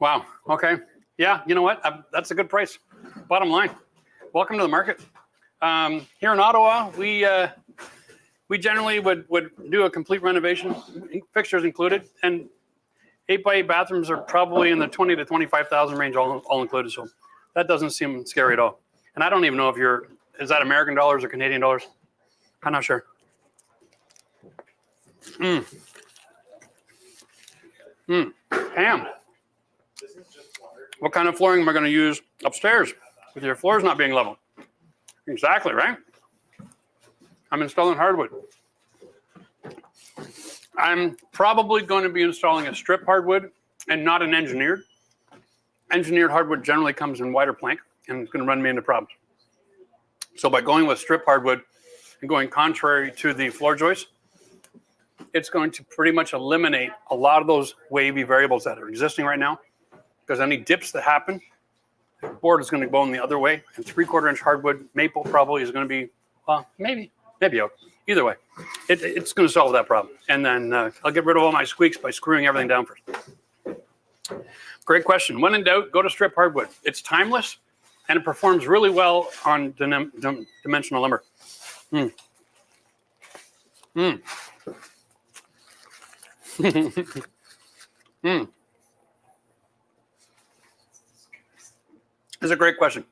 wow, okay, yeah, you know what? That's a good price. Bottom line, welcome to the market. Here in Ottawa, we generally would do a complete renovation, fixtures included, and 8x8 bathrooms are probably in the $20,000 to $25,000 range, all included. So that doesn't seem scary at all. And I don't even know if is that American dollars or Canadian dollars? I'm not sure. Ham. What kind of flooring am I going to use upstairs with your floors not being level? Exactly, right? I'm installing hardwood. I'm probably going to be installing a strip hardwood and not an engineered. Engineered hardwood generally comes in wider plank, and it's going to run me into problems. So by going with strip hardwood and going contrary to the floor joist, it's going to pretty much eliminate a lot of those wavy variables that are existing right now, because any dips that happen, the board is going to go in the other way, and 3/4 inch hardwood maple probably is going to be, well, maybe out. Either way, it's going to solve that problem. And then I'll get rid of all my squeaks by screwing everything down first. Great question. When in doubt, go to strip hardwood. It's timeless, and it performs really well on dimensional lumber. Mm. Mm. Mm. It's a great question.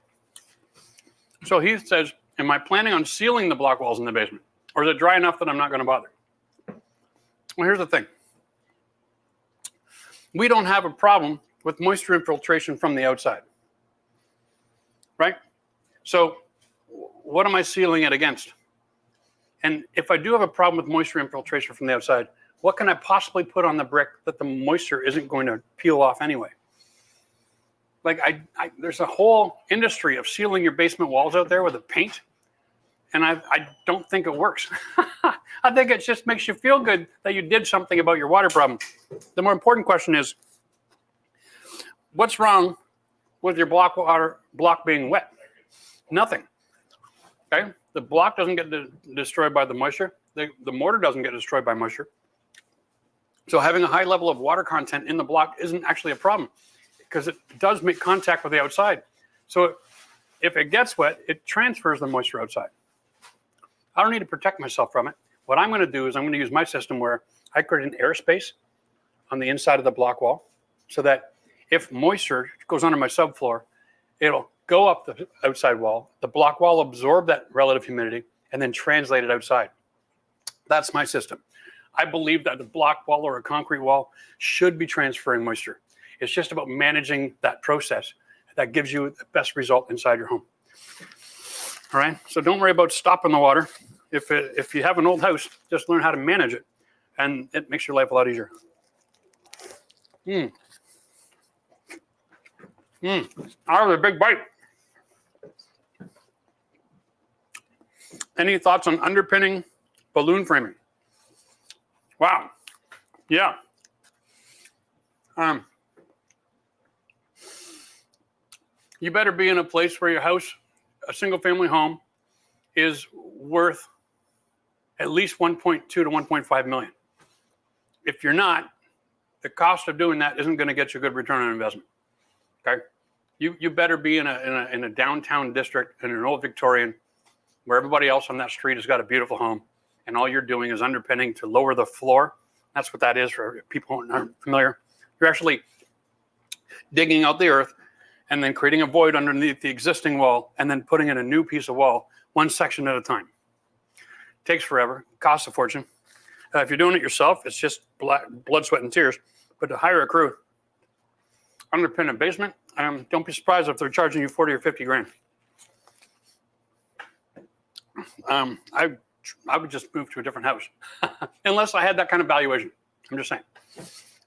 So Heath says, am I planning on sealing the block walls in the basement? Or is it dry enough that I'm not going to bother? Well, here's the thing. We don't have a problem with moisture infiltration from the outside, right? So what am I sealing it against? And if I do have a problem with moisture infiltration from the outside, what can I possibly put on the brick that the moisture isn't going to peel off anyway? Like there's a whole industry of sealing your basement walls out there with a paint, and I don't think it works. I think it just makes you feel good that you did something about your water problem. The more important question is, what's wrong with your block being wet? Nothing. Okay, the block doesn't get destroyed by the moisture. The mortar doesn't get destroyed by moisture. So having a high level of water content in the block isn't actually a problem, because it does make contact with the outside. So if it gets wet, it transfers the moisture outside. I don't need to protect myself from it. What I'm going to do is I'm going to use my system where I create an airspace on the inside of the block wall, so that if moisture goes under my subfloor, it'll go up the outside wall. The block wall absorb that relative humidity and then translate it outside. That's my system. I believe that the block wall or a concrete wall should be transferring moisture. It's just about managing that process that gives you the best result inside your home. All right, so don't worry about stopping the water. If you have an old house, just learn how to manage it, and it makes your life a lot easier. That was a big bite. Any thoughts on underpinning balloon framing? Wow. Yeah. You better be in a place where your house, a single family home, is worth at least 1.2 to 1.5 million. If you're not, the cost of doing that isn't going to get you a good return on investment. Okay, you better be in a downtown district in an old Victorian, where everybody else on that street has got a beautiful home, and all you're doing is underpinning to lower the floor. That's what that is for people who aren't familiar. You're actually digging out the earth and then creating a void underneath the existing wall, and then putting in a new piece of wall, one section at a time. Takes forever, costs a fortune. If you're doing it yourself, it's just blood, sweat, and tears. But to hire a crew, underpin a basement, don't be surprised if they're charging you 40 or 50 grand. I would just move to a different house, unless I had that kind of valuation. I'm just saying.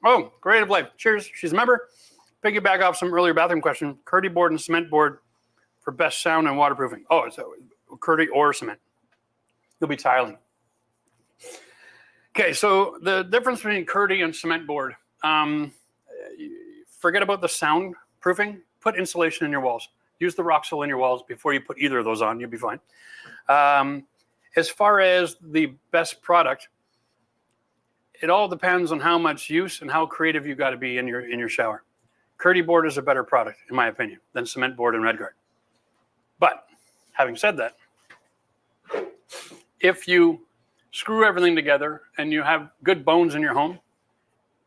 Oh, Creative Life, cheers. She's a member. Piggyback off some earlier bathroom question. Curdy board and cement board for best sound and waterproofing. Oh, it's Curdy or cement. You'll be tiling. Okay, so the difference between Curdy and cement board. Forget about the soundproofing. Put insulation in your walls. Use the Roxol in your walls before you put either of those on. You'll be fine. As far as the best product, it all depends on how much use and how creative you got to be in your shower. Curdy board is a better product, in my opinion, than cement board and RedGuard. But having said that, if you screw everything together and you have good bones in your home,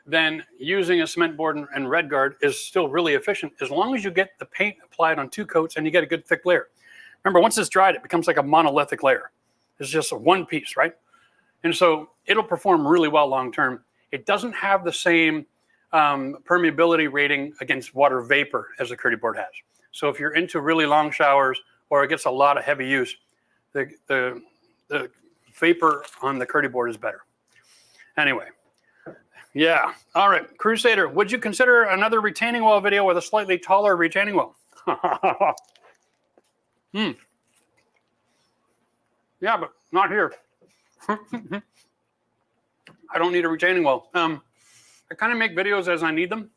then using a cement board and RedGuard is still really efficient, as long as you get the paint applied on 2 coats and you get a good thick layer. Remember, once it's dried, it becomes like a monolithic layer. It's just a one piece, right? And so it'll perform really well long term. It doesn't have the same permeability rating against water vapor as the Curdy board has. So if you're into really long showers or it gets a lot of heavy use, the vapor on the Curdy board is better. Anyway, yeah. All right, Crusader, would you consider another retaining wall video with a slightly taller retaining wall? Yeah, but not here. I don't need a retaining wall. I kind of make videos as I need them.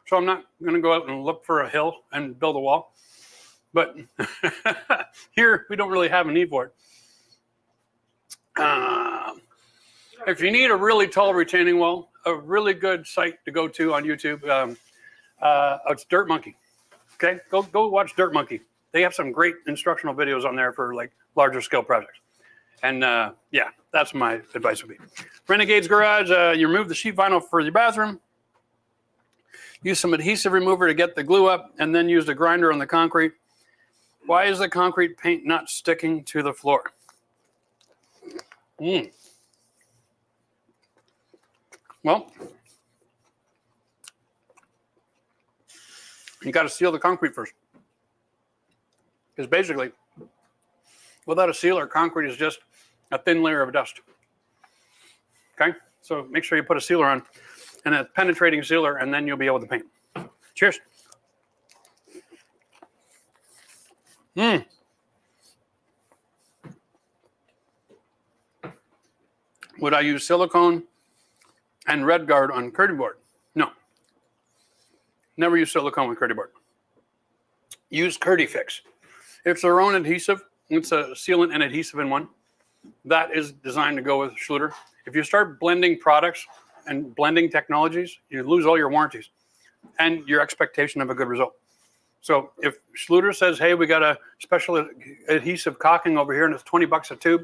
So I'm not going to go out and look for a hill and build a wall. But here, we don't really have a need for it. If you need a really tall retaining wall, a really good site to go to on YouTube, it's Dirt Monkey. Okay, go watch Dirt Monkey. They have some great instructional videos on there for like larger scale projects. And yeah, that's my advice would be. Renegade's Garage, you remove the sheet vinyl for your bathroom. Use some adhesive remover to get the glue up, and then use the grinder on the concrete. Why is the concrete paint not sticking to the floor? Well, you got to seal the concrete first. Because basically, without a sealer, concrete is just a thin layer of dust. Okay? So make sure you put a sealer on, and a penetrating sealer, and then you'll be able to paint. Cheers. Would I use silicone and red guard on curtain board? No. Never use silicone with curtain board. Use Fix. It's their own adhesive. It's a sealant and adhesive in one. That is designed to go with Schluter. If you start blending products and blending technologies, you lose all your warranties and your expectation of a good result. So if Schluter says, hey, we got a special adhesive caulking over here and it's $20 a tube,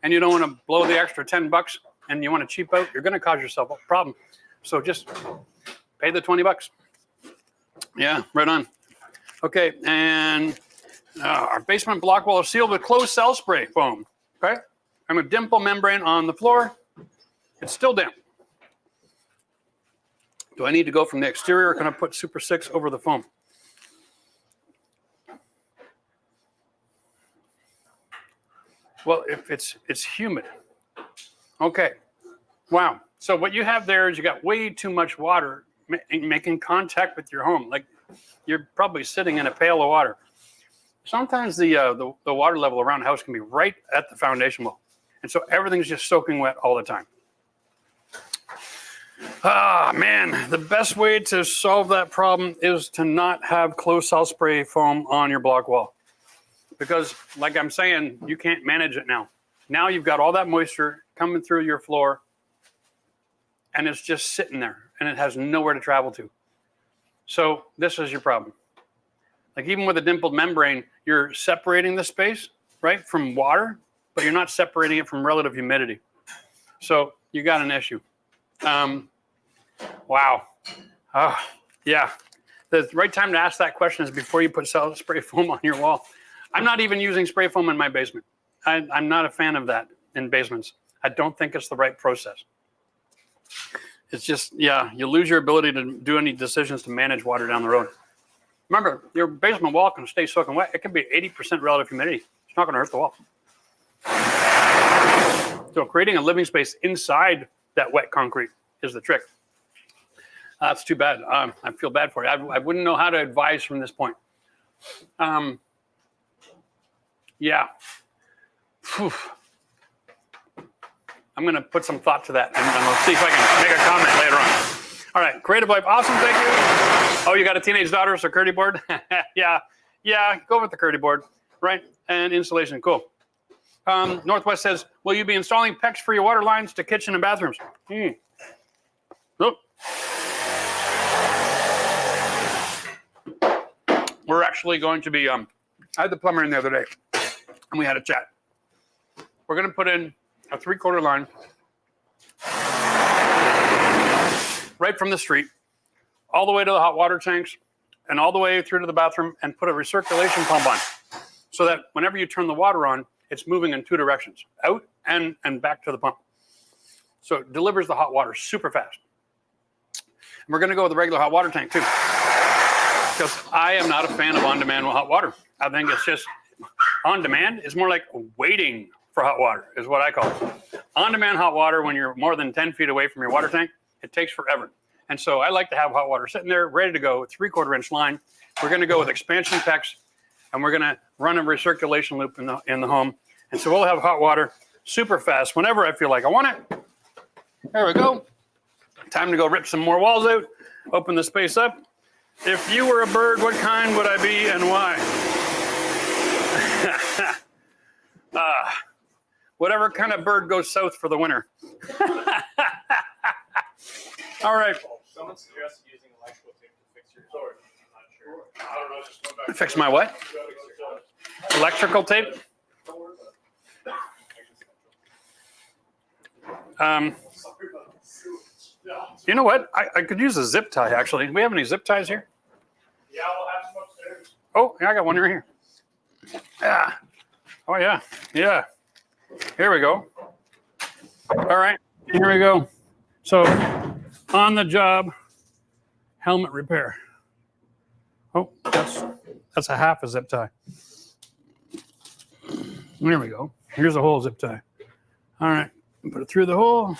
and you don't want to blow the extra $10 and you want to cheap out, you're going to cause yourself a problem. So just pay the $20. Yeah, right on. Okay, and our basement block wall is sealed with closed cell spray foam. Okay, I'm a dimple membrane on the floor. It's still damp. Do I need to go from the exterior, or can I put Super 6 over the foam? Well, if it's humid. Okay. Wow. So what you have there is you got way too much water making contact with your home. Like you're probably sitting in a pail of water. Sometimes the water level around the house can be right at the foundation wall. And so everything's just soaking wet all the time. Ah, man, the best way to solve that problem is to not have closed cell spray foam on your block wall. Because like I'm saying, you can't manage it now. Now you've got all that moisture coming through your floor and it's just sitting there and it has nowhere to travel to. So this is your problem. Like even with a dimpled membrane, you're separating the space, right, from water, but you're not separating it from relative humidity. So you got an issue. Wow. Yeah. The right time to ask that question is before you put spray foam on your wall. I'm not even using spray foam in my basement. I'm not a fan of that in basements. I don't think it's the right process. It's just, yeah, you lose your ability to do any decisions to manage water down the road. Remember, your basement wall can stay soaking wet. It can be 80% relative humidity. It's not going to hurt the wall. So creating a living space inside that wet concrete is the trick. That's too bad. I feel bad for you. I wouldn't know how to advise from this point. Yeah. Whew. I'm going to put some thought to that, and I'll see if I can make a comment later on. All right, Creative Life, awesome, thank you. Oh, you got a teenage daughter, so Curdy board? Yeah, go with the Curdy board, right? And insulation, cool. Northwest says, will you be installing PEX for your water lines to kitchen and bathrooms? Nope. We're actually going to be, I had the plumber in the other day, and we had a chat. We're going to put in a 3/4 line right from the street, all the way to the hot water tanks, and all the way through to the bathroom, and put a recirculation pump on, so that whenever you turn the water on, it's moving in 2 directions, out and back to the pump. So it delivers the hot water super fast. And we're going to go with the regular hot water tank too, because I am not a fan of on-demand hot water. I think it's just on-demand. It's more like waiting for hot water is what I call it. On-demand hot water, when you're more than 10 feet away from your water tank, it takes forever. And so I like to have hot water sitting there, ready to go, 3/4 inch line. We're going to go with expansion PEX, and we're going to run a recirculation loop in the home. And so we'll have hot water super fast whenever I feel like I want it. There we go. Time to go rip some more walls out, open the space up. If you were a bird, what kind would I be and why? Whatever kind of bird goes south for the winter. All right. Someone suggested using electrical tape to fix your doors. I'm not I don't know, just went back. Fix my what? Electrical tape? You know what? I could use a zip tie, actually. Do we have any zip ties here? Yeah, we'll have some upstairs. Oh, yeah, I got one right here. Yeah. Oh, yeah. Yeah. Here we go. All right. Here we go. So, on the job, helmet repair. Oh, that's a half a zip tie. There we go. Here's a whole zip tie. All right. Put it through the hole.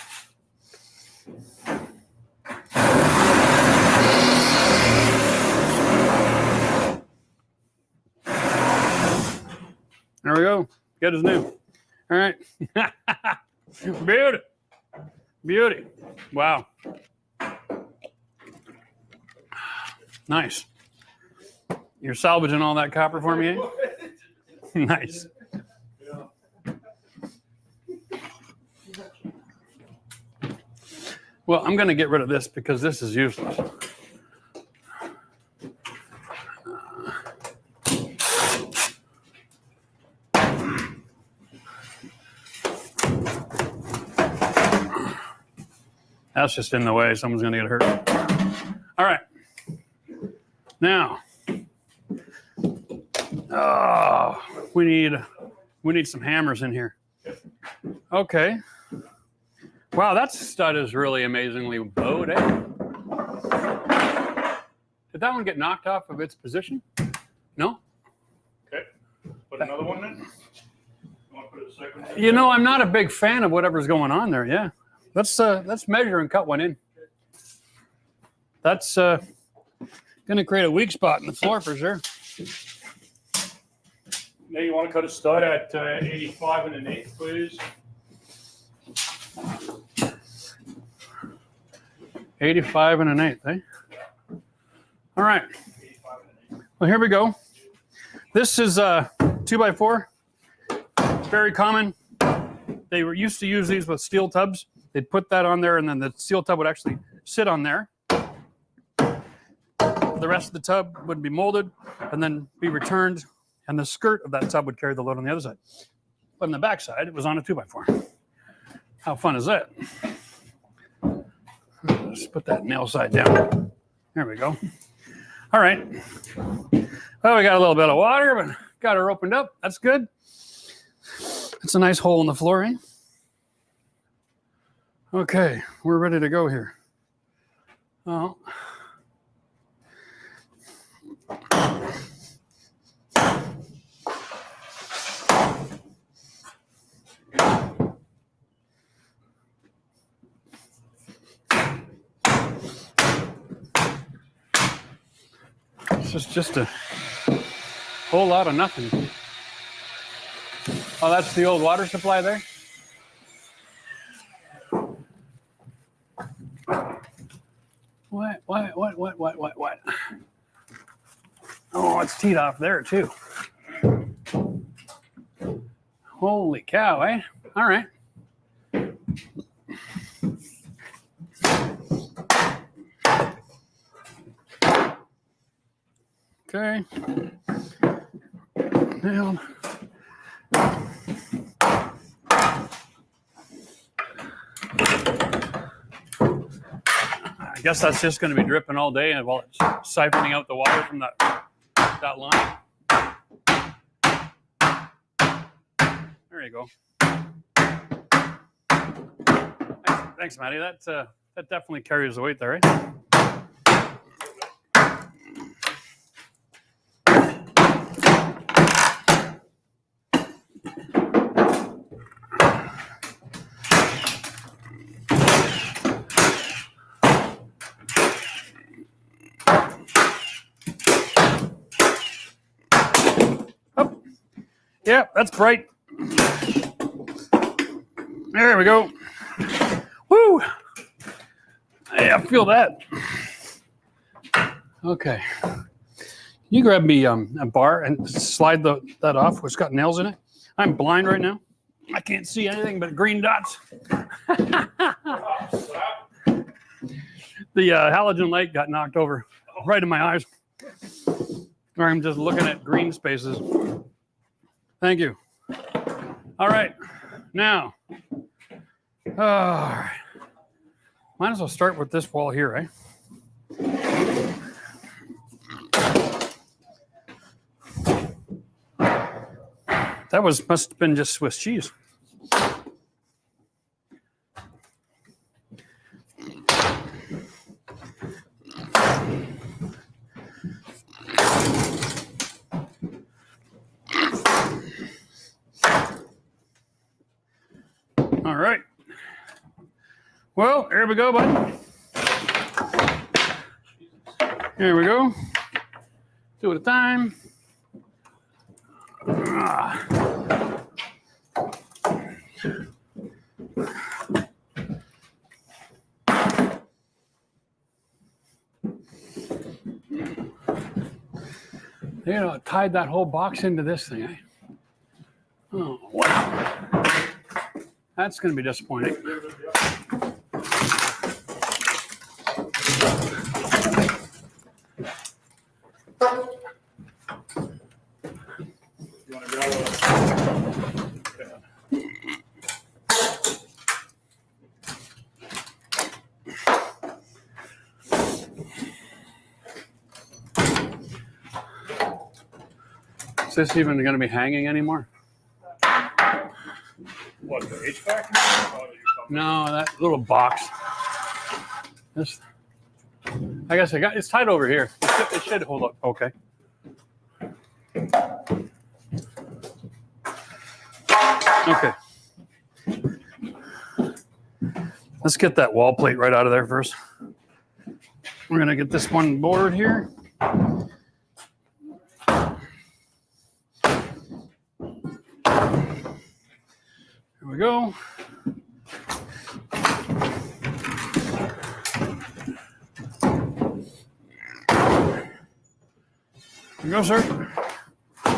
There we go. Good as new. All right. Beauty. Beauty. Wow. Nice. You're salvaging all that copper for me, eh? Nice. Well, I'm going to get rid of this because this is useless. That's just in the way. Someone's going to get hurt. All right. Now, we need some hammers in here. Okay. Wow, that stud is really amazingly bowed, eh? Did that one get knocked off of its position? No? Okay. Put another one in. You want to put a second one in? You know, I'm not a big fan of whatever's going on there. Yeah. Let's measure and cut one in. That's going to create a weak spot in the floor for sure. Now you want to cut a stud at 85 and an eighth, please. 85 and an eighth, eh? All right. 85 and an eighth. Well, here we go. This is a 2x4. Very common. They were used to use these with steel tubs. They'd put that on there, and then the steel tub would actually sit on there. The rest of the tub would be molded and then be returned, and the skirt of that tub would carry the load on the other side. But on the back side, it was on a 2x4. How fun is that? Let's put that nail side down. There we go. All right. Well, we got a little bit of water, but got her opened up. That's good. It's a nice hole in the floor, eh? Okay, we're ready to go here. Oh. This is just a whole lot of nothing. Oh, that's the old water supply there? What? Oh, it's teed off there too. Holy cow, eh? All right. Okay. Nailed. I guess that's just going to be dripping all day while it's siphoning out the water from that line. There you go. Thanks, Matty. That definitely carries the weight there, right? Yeah, that's bright. There we go. Woo! Yeah, feel that. Okay. You grab me a bar and slide that off. It's got nails in it. I'm blind right now. I can't see anything but green dots. The halogen light got knocked over right in my eyes. Or I'm just looking at green spaces. Thank you. All right. Now, might as well start with this wall here, eh? That must have been just Swiss cheese. All right. Well, here we go, bud. Here we go. Two at a time. You know, tied that whole box into this thing, eh? Oh, wow. That's going to be disappointing. You want to grab Is this even going to be hanging anymore? what, the HVAC? Oh, No, that little box. This, I guess it's tied over here. It should hold up. Okay. Okay. Let's get that wall plate right out of there first. We're going to get this one board here. Here we go. Here we go, sir. Is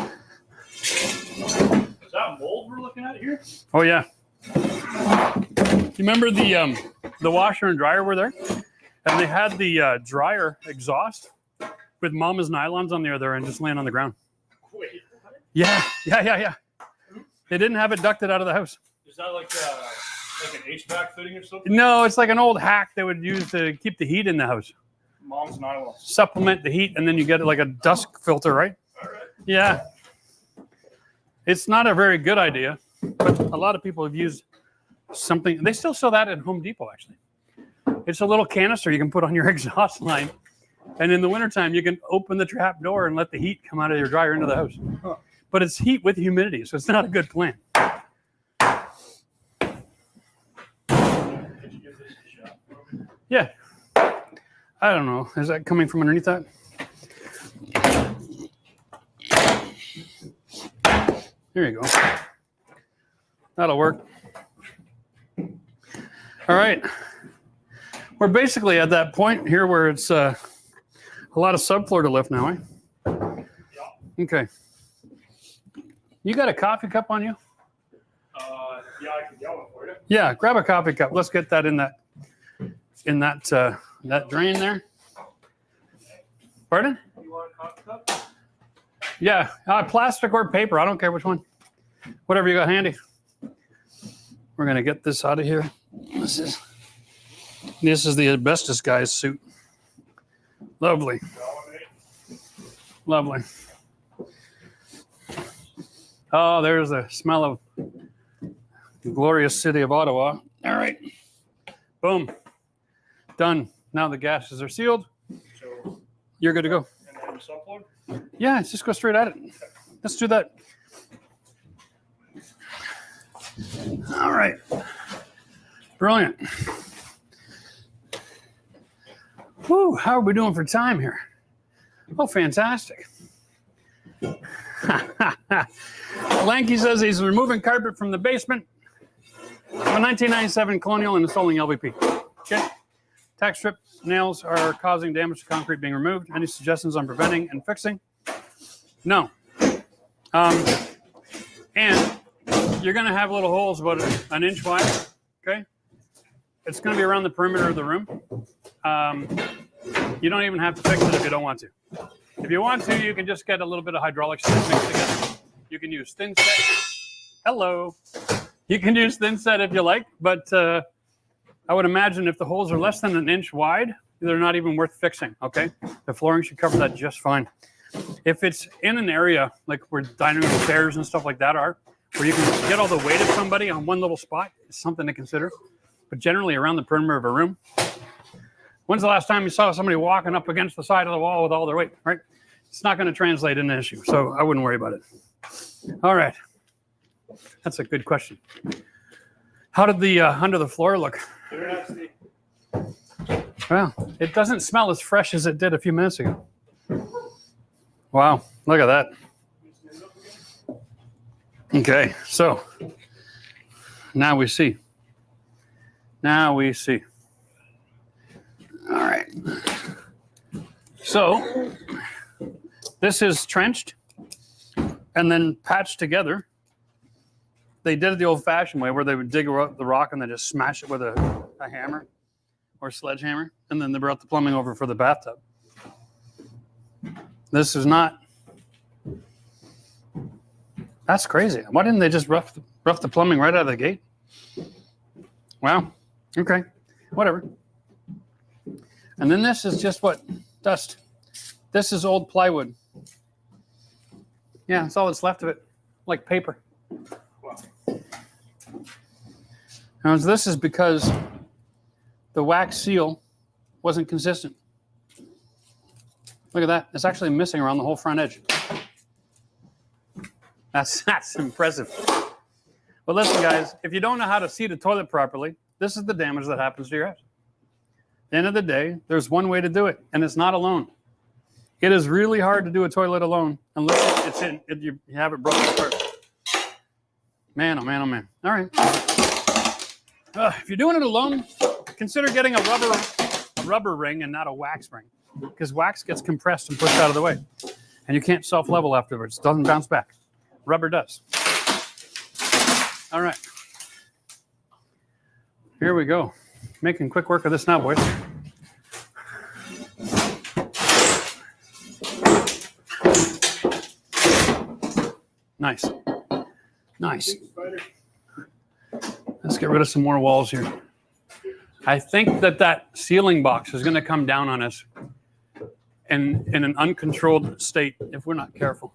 that mold we're looking at here? Oh yeah. You remember the washer and dryer were there, and they had the dryer exhaust with Mama's nylons on the other end, just laying on the ground. Wait, what? Yeah. They didn't have it ducted out of the house. Is that like an HVAC fitting or something? No, it's like an old hack they would use to keep the heat in the house. Mom's nylon. Supplement the heat, and then you get like a dust filter, right? All right. Yeah. It's not a very good idea, but a lot of people have used something. They still sell that at Home Depot, actually. It's a little canister you can put on your exhaust line, and in the wintertime, you can open the trap door and let the heat come out of your dryer into the house. Huh. But it's heat with humidity, so it's not a good plan. Could you give this a shot? Yeah. I don't know. Is that coming from underneath that? There you go. That'll work. All right. We're basically at that point here where it's a lot of subfloor to lift now, eh? Yeah. Okay. You got a coffee cup on you? Yeah, I can get one for you. Yeah, grab a coffee cup. Let's get that in that drain there. Pardon? You want a coffee cup? Yeah, plastic or paper. I don't care which one. Whatever you got handy. We're gonna get this out of here. This is the asbestos guy's suit. Lovely. Lovely. Oh, there's the smell of the glorious city of Ottawa. All right. Boom. Done. Now the gases are sealed. So, You're good to go. and then the subfloor? Yeah, let's just go straight at it. Let's do that. All right. Brilliant. Whew, how are we doing for time here? Oh, fantastic. Lanky says he's removing carpet from the basement of a 1997 Colonial and installing LVP. Okay. Tack strip nails are causing damage to concrete being removed. Any suggestions on preventing and fixing? No. And you're going to have little holes about an inch wide. Okay. It's going to be around the perimeter of the room. You don't even have to fix it if you don't want to. If you want to, you can just get a little bit of hydraulic set mixed together. You can use thin set. Hello. You can use thin set if you like, but I would imagine if the holes are less than an inch wide, they're not even worth fixing, okay? The flooring should cover that just fine. If it's in an area like where dining room chairs and stuff like that are, where you can get all the weight of somebody on one little spot, it's something to consider. But generally around the perimeter of a room, when's the last time you saw somebody walking up against the side of the wall with all their weight, right? It's not going to translate into an issue, so I wouldn't worry about it. All right. That's a good question. How did the under the floor look? Well, it doesn't smell as fresh as it did a few minutes ago. Wow, look at that. Okay, so now we see. Now we see. All right. So this is trenched and then patched together. They did it the old-fashioned way where they would dig the rock and then just smash it with a hammer or sledgehammer, and then they brought the plumbing over for the bathtub. This is not. That's crazy. Why didn't they just rough the plumbing right out of the gate? Wow. Okay. Whatever. And then this is just what? Dust. This is old plywood. Yeah, that's all that's left of it. Like paper. Wow. Now, this is because the wax seal wasn't consistent. Look at that. It's actually missing around the whole front edge. That's impressive. But listen, guys, if you don't know how to seat a toilet properly, this is the damage that happens to your house. At the end of the day, there's one way to do it, and it's not alone. It is really hard to do a toilet alone unless you have it broken apart. Man, oh man, oh man. All right. If you're doing it alone, consider getting a rubber ring and not a wax ring, because wax gets compressed and pushed out of the way, and you can't self-level afterwards. It doesn't bounce back. Rubber does. All right. Here we go. Making quick work of this now, boys. Nice. Nice. Let's get rid of some more walls here. I think that ceiling box is going to come down on us in an uncontrolled state if we're not careful.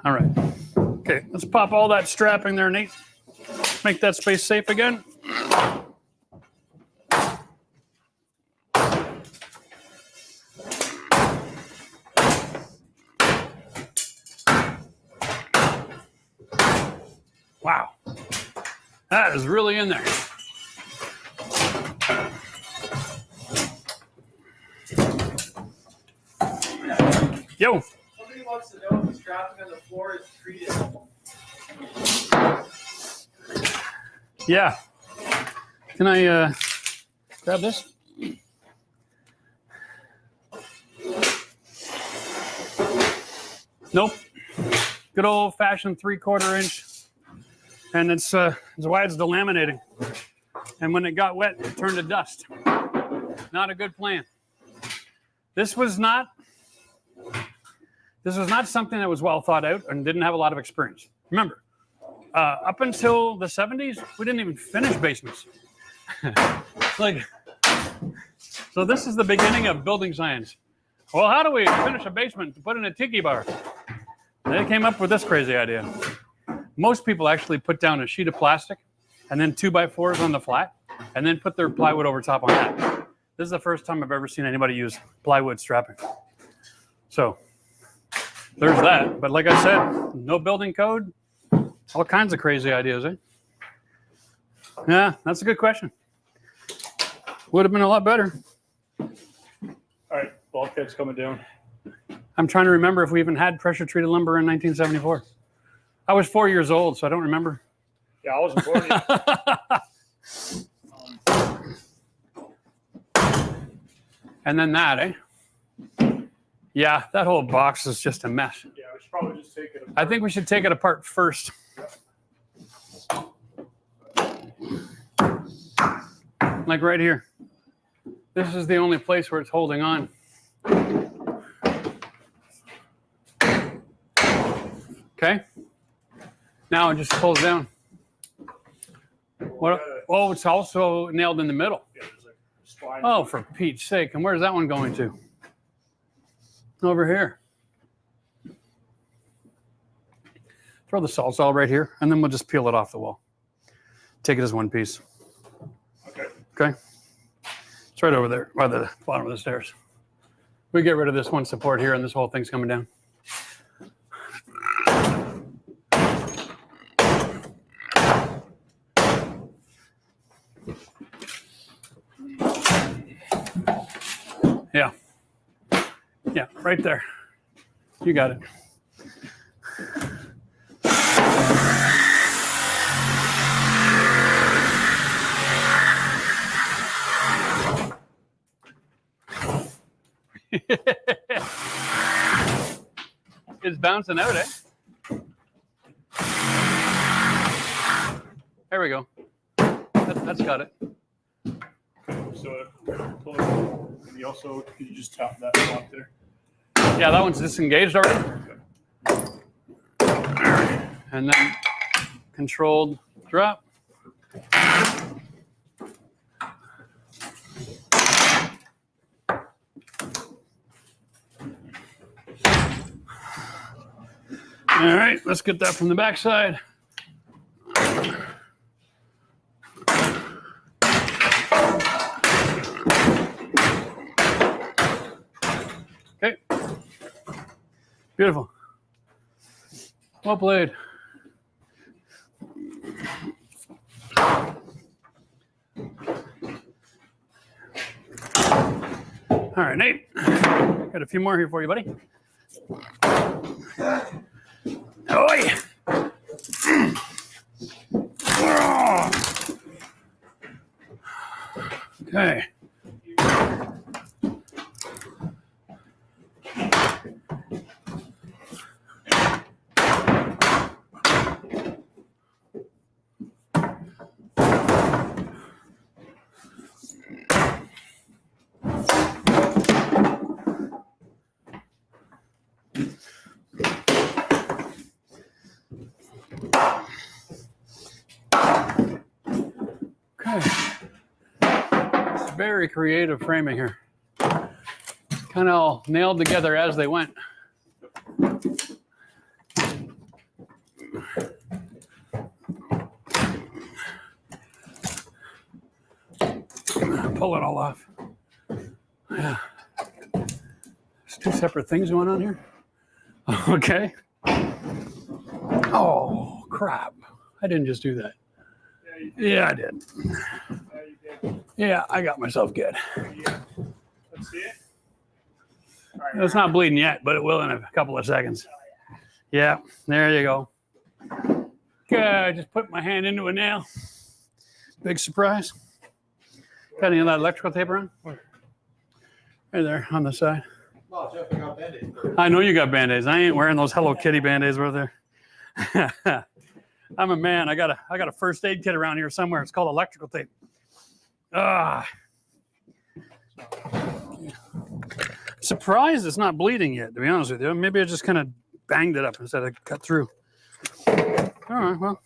All right. Okay, let's pop all that strapping there, Nate. Make that space safe again. Wow. That is really in there. Yo. Somebody wants to know if the strapping on the floor is treated. Yeah. Can I grab this? Nope. Good old-fashioned 3/4 inch. And it's why it's delaminating. And when it got wet, it turned to dust. Not a good plan. This was not something that was well thought out and didn't have a lot of experience. Remember, up until the 70s, we didn't even finish basements. So this is the beginning of building science. Well, how do we finish a basement to put in a tiki bar? They came up with this crazy idea. Most people actually put down a sheet of plastic and then 2x4s on the flat and then put their plywood over top on that. This is the first time I've ever seen anybody use plywood strapping. So there's that. But like I said, no building code, all kinds of crazy ideas, eh? Yeah, that's a good question. Would have been a lot better. All right, bulkhead's coming down. I'm trying to remember if we even had pressure treated lumber in 1974. I was 4 years old, so I don't remember. Yeah, I wasn't born yet. And then that, eh? Yeah, that whole box is just a mess. Yeah, we should probably just take it apart. I think we should take it apart first. Like right here. This is the only place where it's holding on. Okay. Now it just pulls down. What? Oh, it's also nailed in the middle. Yeah, there's like a spline. Oh, for Pete's sake. And where's that one going to? Over here. Throw the Sawzall right here, and then we'll just peel it off the wall. Take it as one piece. Okay. Okay? It's right over there by the bottom of the stairs. We get rid of this one support here, and this whole thing's coming down. Yeah. Yeah, right there. You got it. It's bouncing out, eh? There we go. That's got it. So pull it. And you also, could you just tap that lock there? Yeah, that one's disengaged already. And then controlled drop. All right, let's get that from the back side. Okay. Beautiful. Well played. All right, Nate. Got a few more here for you, buddy. Oh, yeah. Okay. Okay. It's very creative framing here. Kind of all nailed together as they went. Pull it all off. Yeah. There's two separate things going on here. Okay. Oh, crap. I didn't just do that. Yeah, I did. Yeah, I got myself good. Yeah. Let's see it. All right. It's not bleeding yet, but it will in a couple of seconds. Yeah, there you go. Okay, I just put my hand into a nail. Big surprise. Got any of that electrical tape around? Right there on the side. Well, Jeff, I got Band-Aids. I know you got Band-Aids. I ain't wearing those Hello Kitty Band-Aids over there. I'm a man. I got a first aid kit around here somewhere. It's called electrical tape. Surprised it's not bleeding yet, to be honest with you. Maybe I just kind of banged it up instead of cut through. All right, well.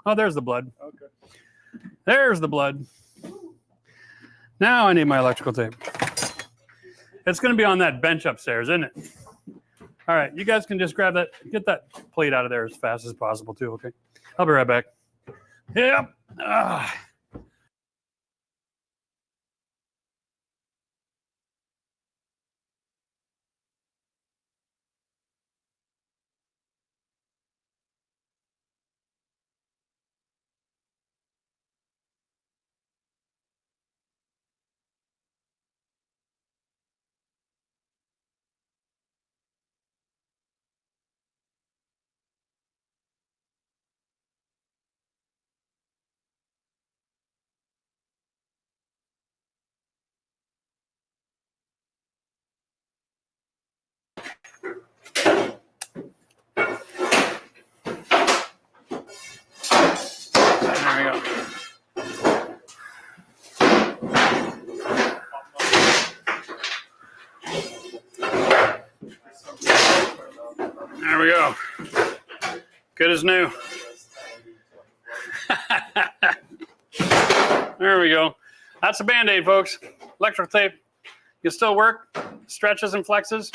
Oh, there's the blood. Okay. There's the blood. Now I need my electrical tape. It's going to be on that bench upstairs, isn't it? All right, you guys can just grab that, get that plate out of there as fast as possible too, okay? I'll be right back. Yep. There we go. Good as new. There we go. That's a Band-Aid, folks. Electrical tape. You still work, stretches and flexes.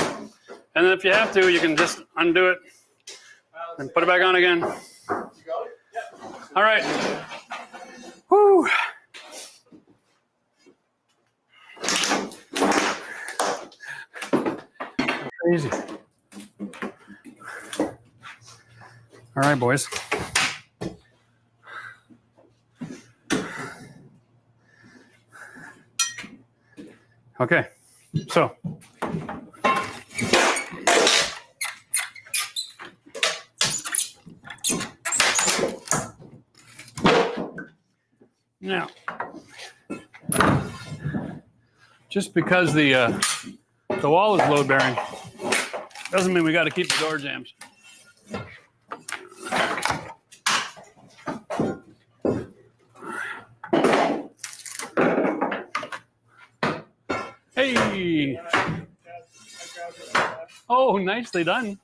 And then if you have to, you can just undo it and put it back on again. You got it? Yeah. All right. Woo. Crazy. All right, boys. Okay, so now, just because the wall is load bearing doesn't mean we got to keep the door jams. Hey! Oh, nicely done.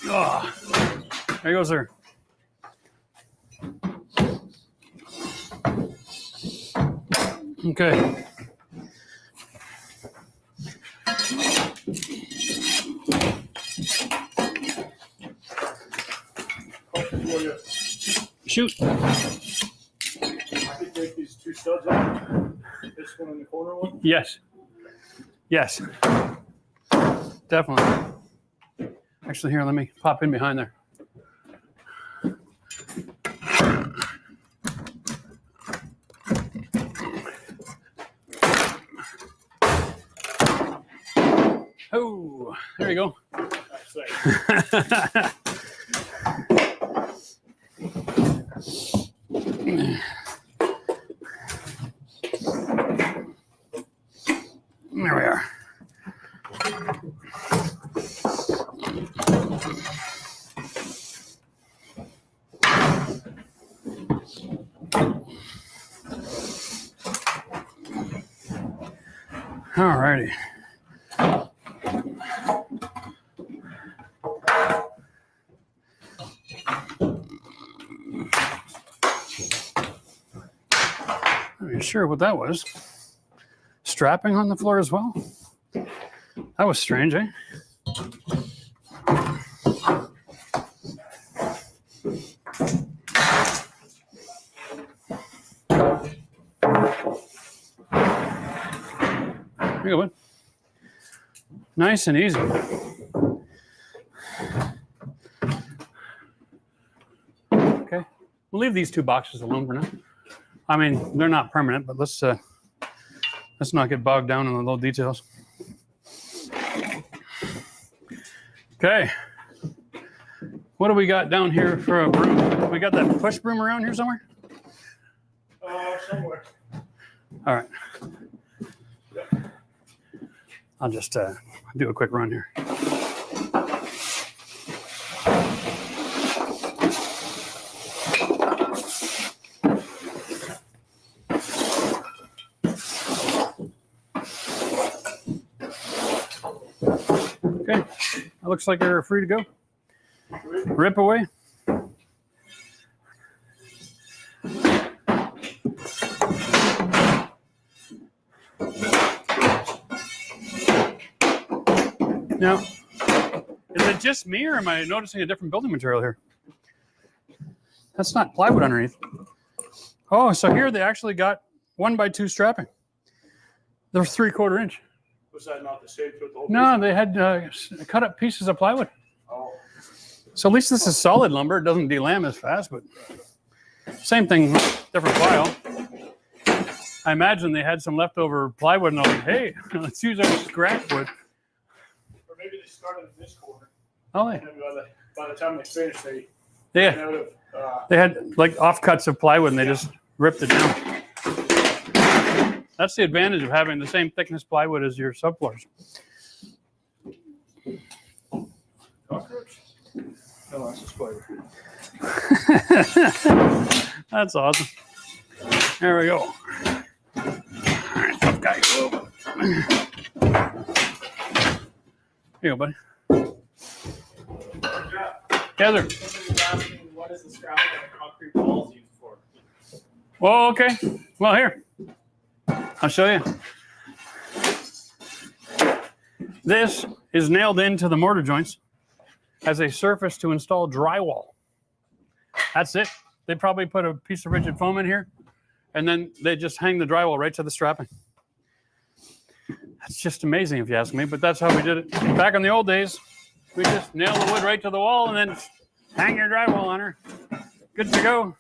Oh, there you go, sir. Okay. Shoot. I could take these two studs out. This one and the corner one. Yes. Yes. Definitely. Actually, here, let me pop in behind there. Oh, there you go. There we are. All righty. Not really sure what that was. Strapping on the floor as well? That was strange, eh? There you go, bud. Nice and easy. Okay, we'll leave these two boxes alone for now. I mean, they're not permanent, but let's not get bogged down in the little details. Okay. What do we got down here for a broom? We got that push broom around here somewhere? Somewhere. All right. I'll just do a quick run here. Okay, that looks like you're free to go. Rip away. Now, is it just me or am I noticing a different building material here? That's not plywood underneath. Oh, so here they actually got 1x2 strapping. They're 3/4 inch. Was that not the same with the whole No, they had cut up pieces of plywood. Oh. So at least this is solid lumber. It doesn't delam as fast, but same thing, different file. I imagine they had some leftover plywood and they're like, hey, let's use our scrap wood. Or maybe they started in this corner. Oh, And by the time they finished, they yeah. ran out of, They had like offcuts of plywood and they just ripped it down. That's the advantage of having the same thickness plywood as your subfloors. cockroach? No, that's a spider. That's awesome. There we go. tough guy. Here you go, buddy. Heather. Somebody's asking, what is the scrapping of concrete walls used for? Oh, okay. Well, here. I'll show you. This is nailed into the mortar joints as a surface to install drywall. That's it. They probably put a piece of rigid foam in here, and then they just hang the drywall right to the strapping. That's just amazing if you ask me, but that's how we did it. Back in the old days, we just nail the wood right to the wall and then hang your drywall on her. Good to go.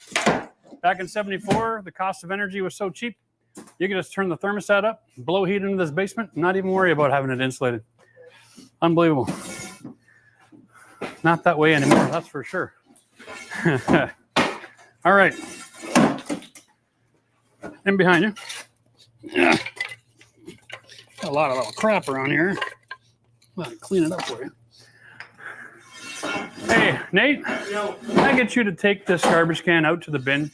Back in 74, the cost of energy was so cheap, you could just turn the thermostat up, blow heat into this basement, and not even worry about having it insulated. Unbelievable. Not that way anymore, that's for sure. All right. In behind you. Yeah. Got a lot of little crap around here. I'll clean it up for you. Hey, Nate, can I get you to take this garbage can out to the bin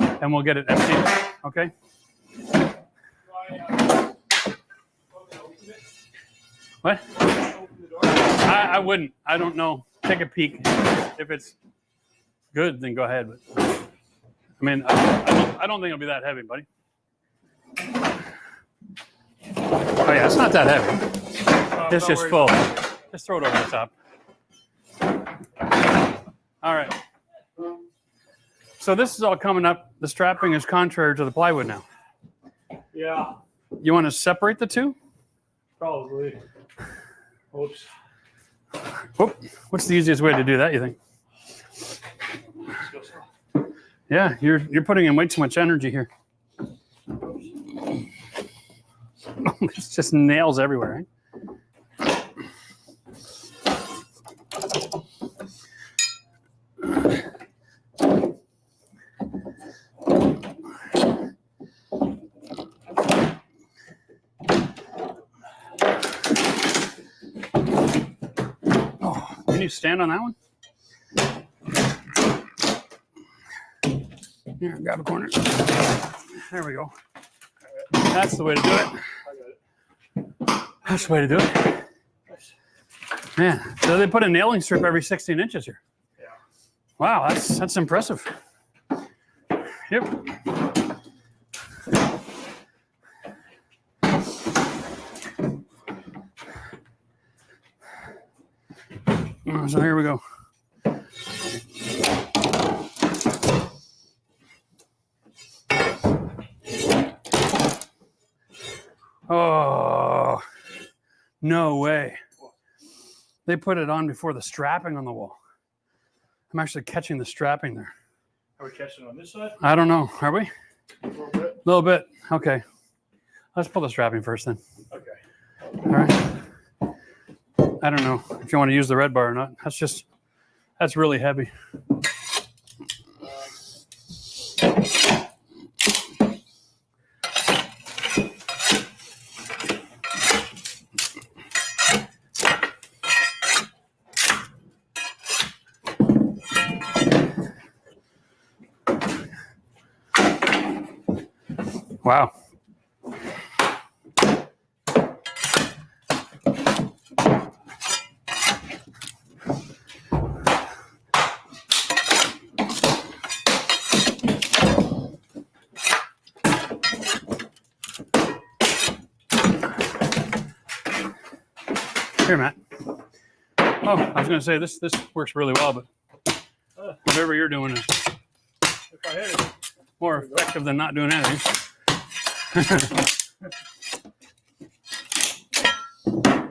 and we'll get it emptied, okay? What? I wouldn't. I don't know. Take a peek. If it's good, then go ahead. But I mean, I don't think it'll be that heavy, buddy. Oh yeah, it's not that heavy. It's just full. Just throw it over the top. All right. So this is all coming up. The strapping is contrary to the plywood now. Yeah, You want to separate the two? probably. Oops. Whoop. What's the easiest way to do that, you think? Yeah, you're putting in way too much energy here. It's just nails everywhere, right? Oh, can you stand on that one? Here, grab a corner. There we go. That's the way to do it. That's the way to do it. Man, so they put a nailing strip every 16 inches here. Yeah. Wow, that's impressive. Yep. So here we go. Oh, no way. They put it on before the strapping on the wall. I'm actually catching the strapping there. Are we catching on this side? I don't know. Are we? A little bit. A little bit. Okay. Let's pull the strapping first then. Okay. All right. I don't know if you want to use the red bar or not. That's really heavy. Wow. Here, Matt. Oh, I was going to say this works really well, but whatever you're doing is If I hit it. more effective than not doing anything.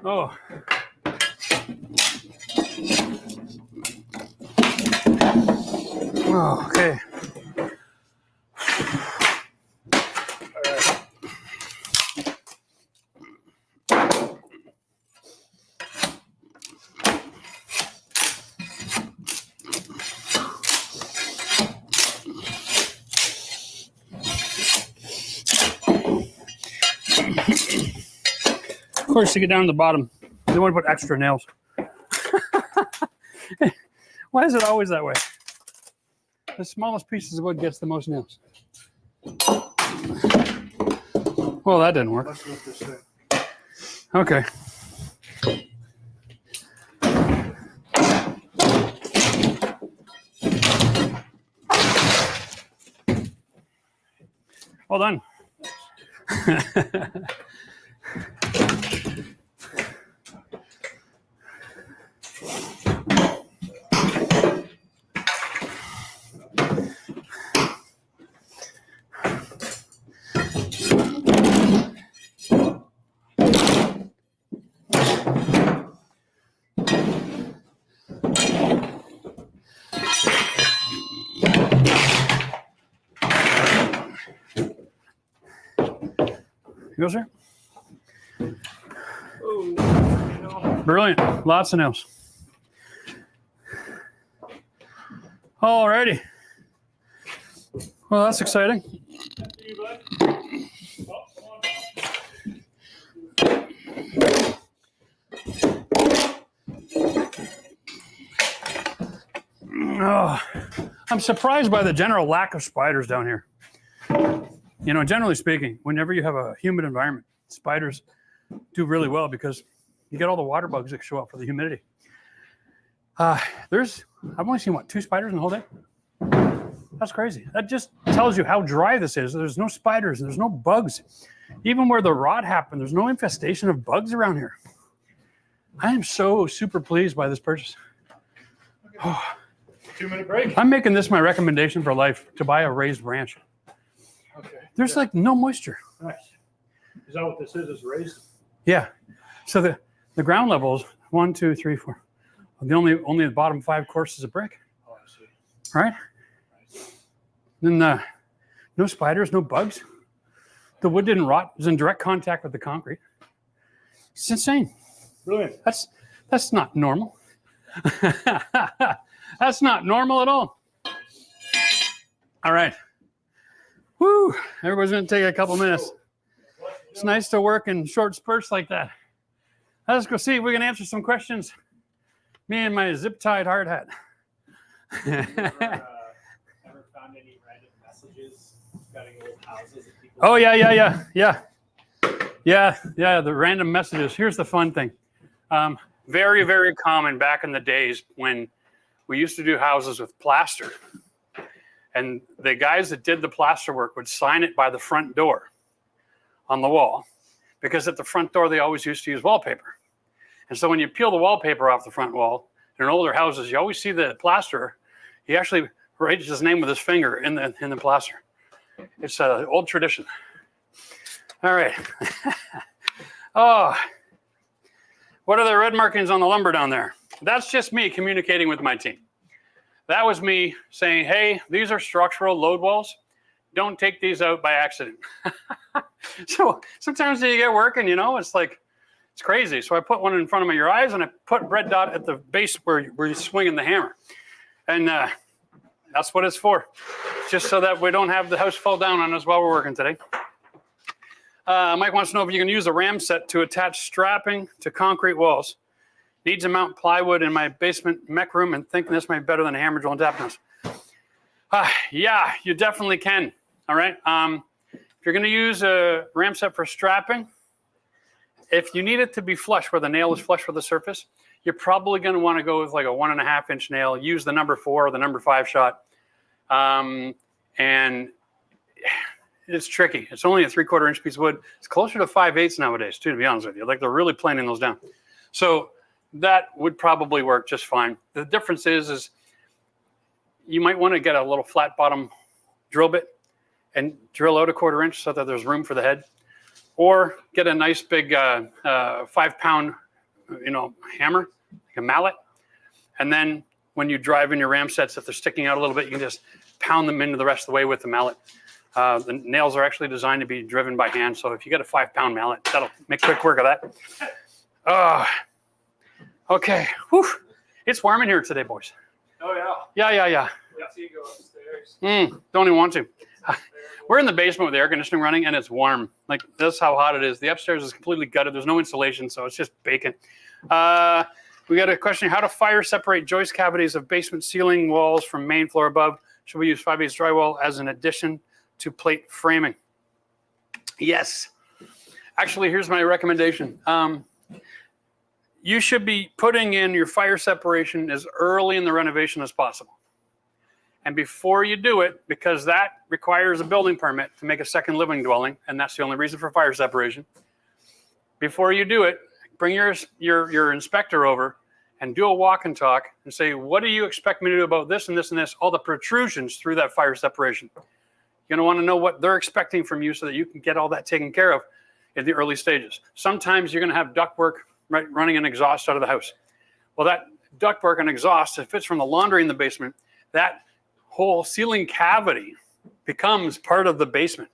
Oh. Oh, okay. Of course, to get down to the bottom, they want to put extra nails. Why is it always that way? The smallest pieces of wood gets the most nails. Well, that didn't work. Let's lift this thing. Okay. Well done. You go, sir. Oh, Brilliant. Lots of nails. Alrighty. Well, that's exciting. you, bud. Oh, come on. Oh, I'm surprised by the general lack of spiders down here. You know, generally speaking, whenever you have a humid environment, spiders do really well because you get all the water bugs that show up for the humidity. I've only seen, what, 2 spiders in the whole day? That's crazy. That just tells you how dry this is. There's no spiders, there's no bugs. Even where the rot happened, there's no infestation of bugs around here. I am so super pleased by this purchase. Oh, 2-minute break. I'm making this my recommendation for life, to buy a raised ranch. Okay. There's like no moisture. Nice. Is that what this is? Is raised? Yeah. So the ground levels, 1, 2, 3, 4. Only the bottom 5 courses of brick. Oh, I see. Right? Then no spiders, no bugs. The wood didn't rot. It was in direct contact with the concrete. It's insane. Brilliant. That's not normal. That's not normal at all. All right. Woo! Everybody's going to take a couple minutes. It's nice to work in short spurts like that. Let's go see if we can answer some questions. Me and my zip-tied hard hat. Ever found any random messages regarding old houses that people? Oh, yeah, the random messages. Here's the fun thing. Very, very common back in the days when we used to do houses with plaster. And the guys that did the plaster work would sign it by the front door on the wall, because at the front door, they always used to use wallpaper. And so when you peel the wallpaper off the front wall, in older houses, you always see the plasterer. He actually writes his name with his finger in the plaster. It's an old tradition. All right. Oh, what are the red markings on the lumber down there? That's just me communicating with my team. That was me saying, hey, these are structural load walls. Don't take these out by accident. So sometimes you get working, you know, it's like, it's crazy. So I put one in front of your eyes and I put red dot at the base where you're swinging the hammer. And that's what it's for. Just so that we don't have the house fall down on us while we're working today. Mike wants to know if you can use a ram set to attach strapping to concrete walls. Need to mount plywood in my basement mech room and think this might be better than a hammer drill and tap nose. Yeah, you definitely can. All right. If you're going to use a ram set for strapping, if you need it to be flush, where the nail is flush with the surface, you're probably going to want to go with like a 1.5 inch nail. Use the number 4 or the number 5 shot. And it's tricky. It's only a 3/4 inch piece of wood. It's closer to 5/8 nowadays, too, to be honest with you. Like, they're really planing those down. So that would probably work just fine. The difference is you might want to get a little flat bottom drill bit and drill out a 1/4 inch so that there's room for the head, or get a nice big 5-pound, hammer, like a mallet. And then when you drive in your ram sets, if they're sticking out a little bit, you can just pound them into the rest of the way with the mallet. The nails are actually designed to be driven by hand. So if you get a 5-pound mallet, that'll make quick work of that. Okay. Whew. It's warm in here today, boys. Oh, yeah. Yeah. Let's see you go upstairs. Don't even want to. We're in the basement with the air conditioning running, and it's warm. Like, that's how hot it is. The upstairs is completely gutted. There's no insulation, so it's just bacon. We got a question: how to fire separate joist cavities of basement ceiling walls from main floor above? Should we use 5/8 drywall as an addition to plate framing? Yes. Actually, here's my recommendation. You should be putting in your fire separation as early in the renovation as possible. And before you do it, because that requires a building permit to make a second living dwelling, and that's the only reason for fire separation. Before you do it, bring your inspector over and do a walk and talk and say, what do you expect me to do about this and this and this, all the protrusions through that fire separation. You're gonna wanna know what they're expecting from you so that you can get all that taken care of in the early stages. Sometimes you're gonna have ductwork running an exhaust out of the house. Well, that ductwork and exhaust, if it's from the laundry in the basement, that whole ceiling cavity becomes part of the basement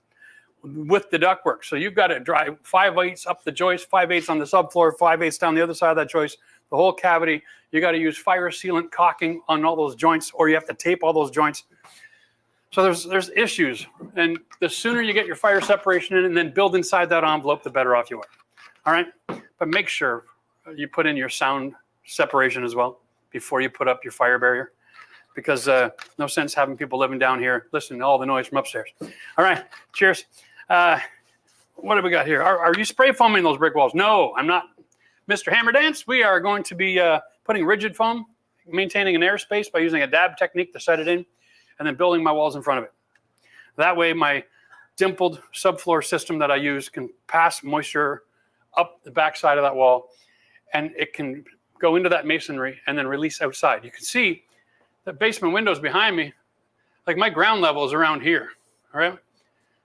with the ductwork. So you've got to drive 5/8 up the joist, 5/8 on the subfloor, 5/8 down the other side of that joist, the whole cavity. You got to use fire sealant caulking on all those joints, or you have to tape all those joints. So there's issues. And the sooner you get your fire separation in and then build inside that envelope, the better off you are. All right? But make sure you put in your sound separation as well before you put up your fire barrier. Because no sense having people living down here listening to all the noise from upstairs. All right, cheers. What do we got here? Are you spray foaming those brick walls? No, I'm not. Mr. Hammer Dance, we are going to be putting rigid foam, maintaining an airspace by using a dab technique to set it in, and then building my walls in front of it. That way my dimpled subfloor system that I use can pass moisture up the backside of that wall, and it can go into that masonry and then release outside. You can see the basement windows behind me, like my ground level is around here, all right?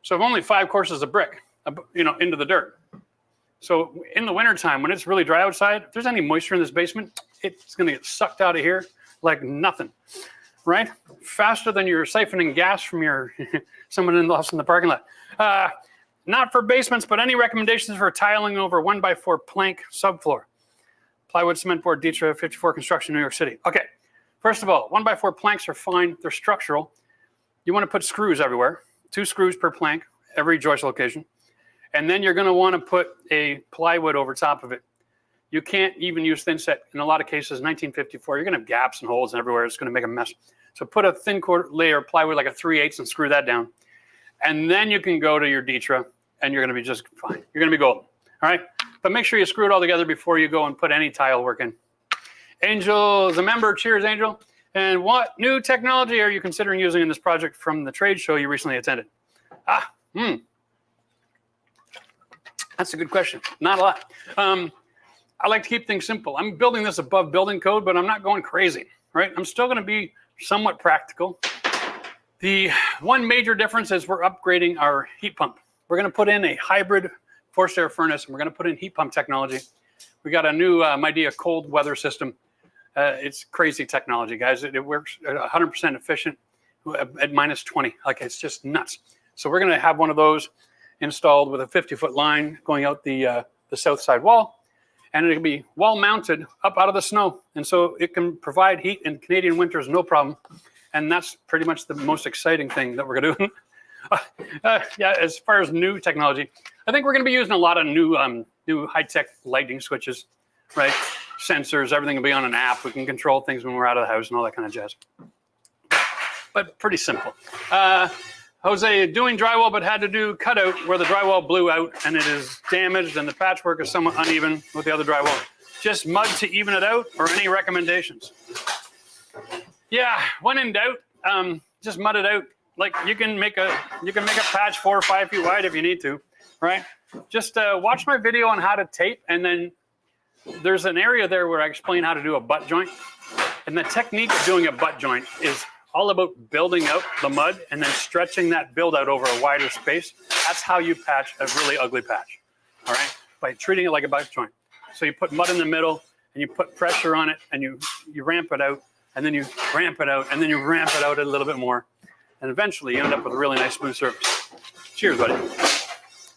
So I've only 5 courses of brick, into the dirt. So in the wintertime, when it's really dry outside, if there's any moisture in this basement, it's gonna get sucked out of here like nothing, right? Faster than you're siphoning gas from your someone else in the parking lot. Not for basements, but any recommendations for tiling over 1x4 plank subfloor? Plywood, cement board, Dietra, 54 construction, New York City. Okay. First of all, 1x4 planks are fine. They're structural. You want to put screws everywhere, 2 screws per plank, every joist location. And then you're going to want to put a plywood over top of it. You can't even use thin set. In a lot of cases, 1954, you're going to have gaps and holes everywhere. It's going to make a mess. So put a thin layer of plywood, like a 3/8, and screw that down. And then you can go to your Dietra, and you're going to be just fine. You're going to be golden. All right? But make sure you screw it all together before you go and put any tile work in. Angel is a member. Cheers, Angel. And what new technology are you considering using in this project from the trade show you recently attended? That's a good question. Not a lot. I like to keep things simple. I'm building this above building code, but I'm not going crazy, right? I'm still going to be somewhat practical. The one major difference is we're upgrading our heat pump. We're going to put in a hybrid forced air furnace, and we're going to put in heat pump technology. We got a new Midea cold weather system. It's crazy technology, guys. It works at 100% efficient at -20. Like, it's just nuts. So we're going to have one of those installed with a 50-foot line going out the south side wall. And it'll be wall mounted up out of the snow. And so it can provide heat in Canadian winters, no problem. And that's pretty much the most exciting thing that we're going to do. Yeah, as far as new technology, I think we're going to be using a lot of new high-tech lighting switches, right? Sensors, everything will be on an app. We can control things when we're out of the house and all that kind of jazz. But pretty simple. Jose, doing drywall, but had to do cutout where the drywall blew out and it is damaged and the patchwork is somewhat uneven with the other drywall. Just mud to even it out, or any recommendations? Yeah, when in doubt, just mud it out. Like, you can make a patch 4 or 5 feet wide if you need to, right? Just watch my video on how to tape, and then there's an area there where I explain how to do a butt joint. And the technique of doing a butt joint is all about building out the mud and then stretching that build out over a wider space. That's how you patch a really ugly patch, all right? By treating it like a butt joint. So you put mud in the middle and you put pressure on it and you ramp it out, and then you ramp it out, and then you ramp it out a little bit more. And eventually you end up with a really nice smooth surface. Cheers, buddy.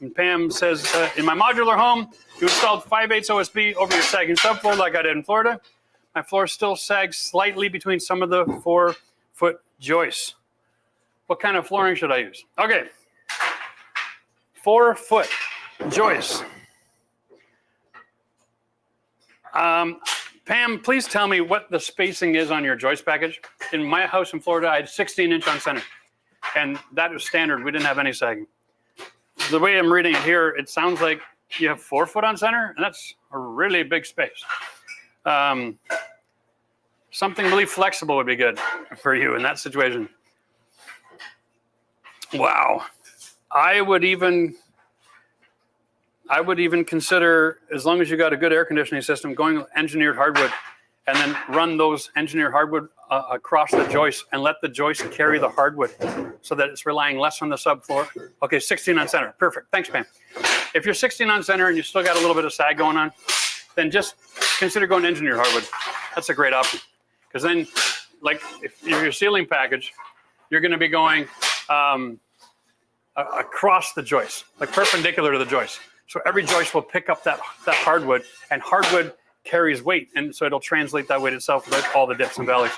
And Pam says, in my modular home, you installed 5/8 OSB over your sagging subfloor like I did in Florida. My floor still sags slightly between some of the 4-foot joists. What kind of flooring should I use? Okay. 4-foot joists. Pam, please tell me what the spacing is on your joist package. In my house in Florida, I had 16-inch on center. And that was standard. We didn't have any sagging. The way I'm reading it here, it sounds like you have 4 foot on center, and that's a really big space. Something really flexible would be good for you in that situation. Wow. I would even consider, as long as you got a good air conditioning system, going engineered hardwood and then run those engineered hardwood across the joist and let the joist carry the hardwood so that it's relying less on the subfloor. Okay, 16 on center. Perfect. Thanks, Pam. If you're 16 on center and you still got a little bit of sag going on, then just consider going engineered hardwood. That's a great option. Because then, like, if your ceiling package, you're going to be going across the joist, like perpendicular to the joist. So every joist will pick up that hardwood, and hardwood carries weight, and so it'll translate that weight itself without all the dips and valleys.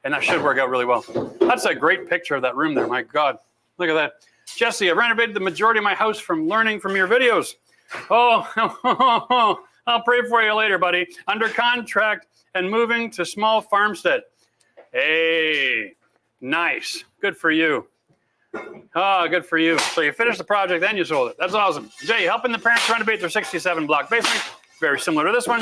And that should work out really well. That's a great picture of that room there. My God, look at that. Jesse, I renovated the majority of my house from learning from your videos. Oh, I'll pray for you later, buddy. Under contract and moving to small farmstead. Hey, nice. Good for you. Oh, good for you. So you finished the project, then you sold it. That's awesome. Jay, helping the parents renovate their 67 block basement. Very similar to this one.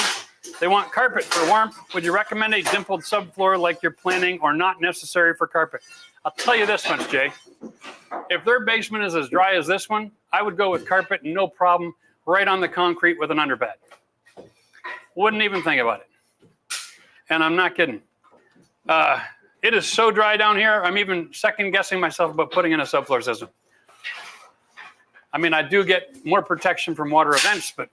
They want carpet for warmth. Would you recommend a dimpled subfloor like you're planning, or not necessary for carpet? I'll tell you this much, Jay. If their basement is as dry as this one, I would go with carpet, no problem, right on the concrete with an underbed. Wouldn't even think about it. And I'm not kidding. It is so dry down here, I'm even second guessing myself about putting in a subfloor system. I mean, I do get more protection from water events, but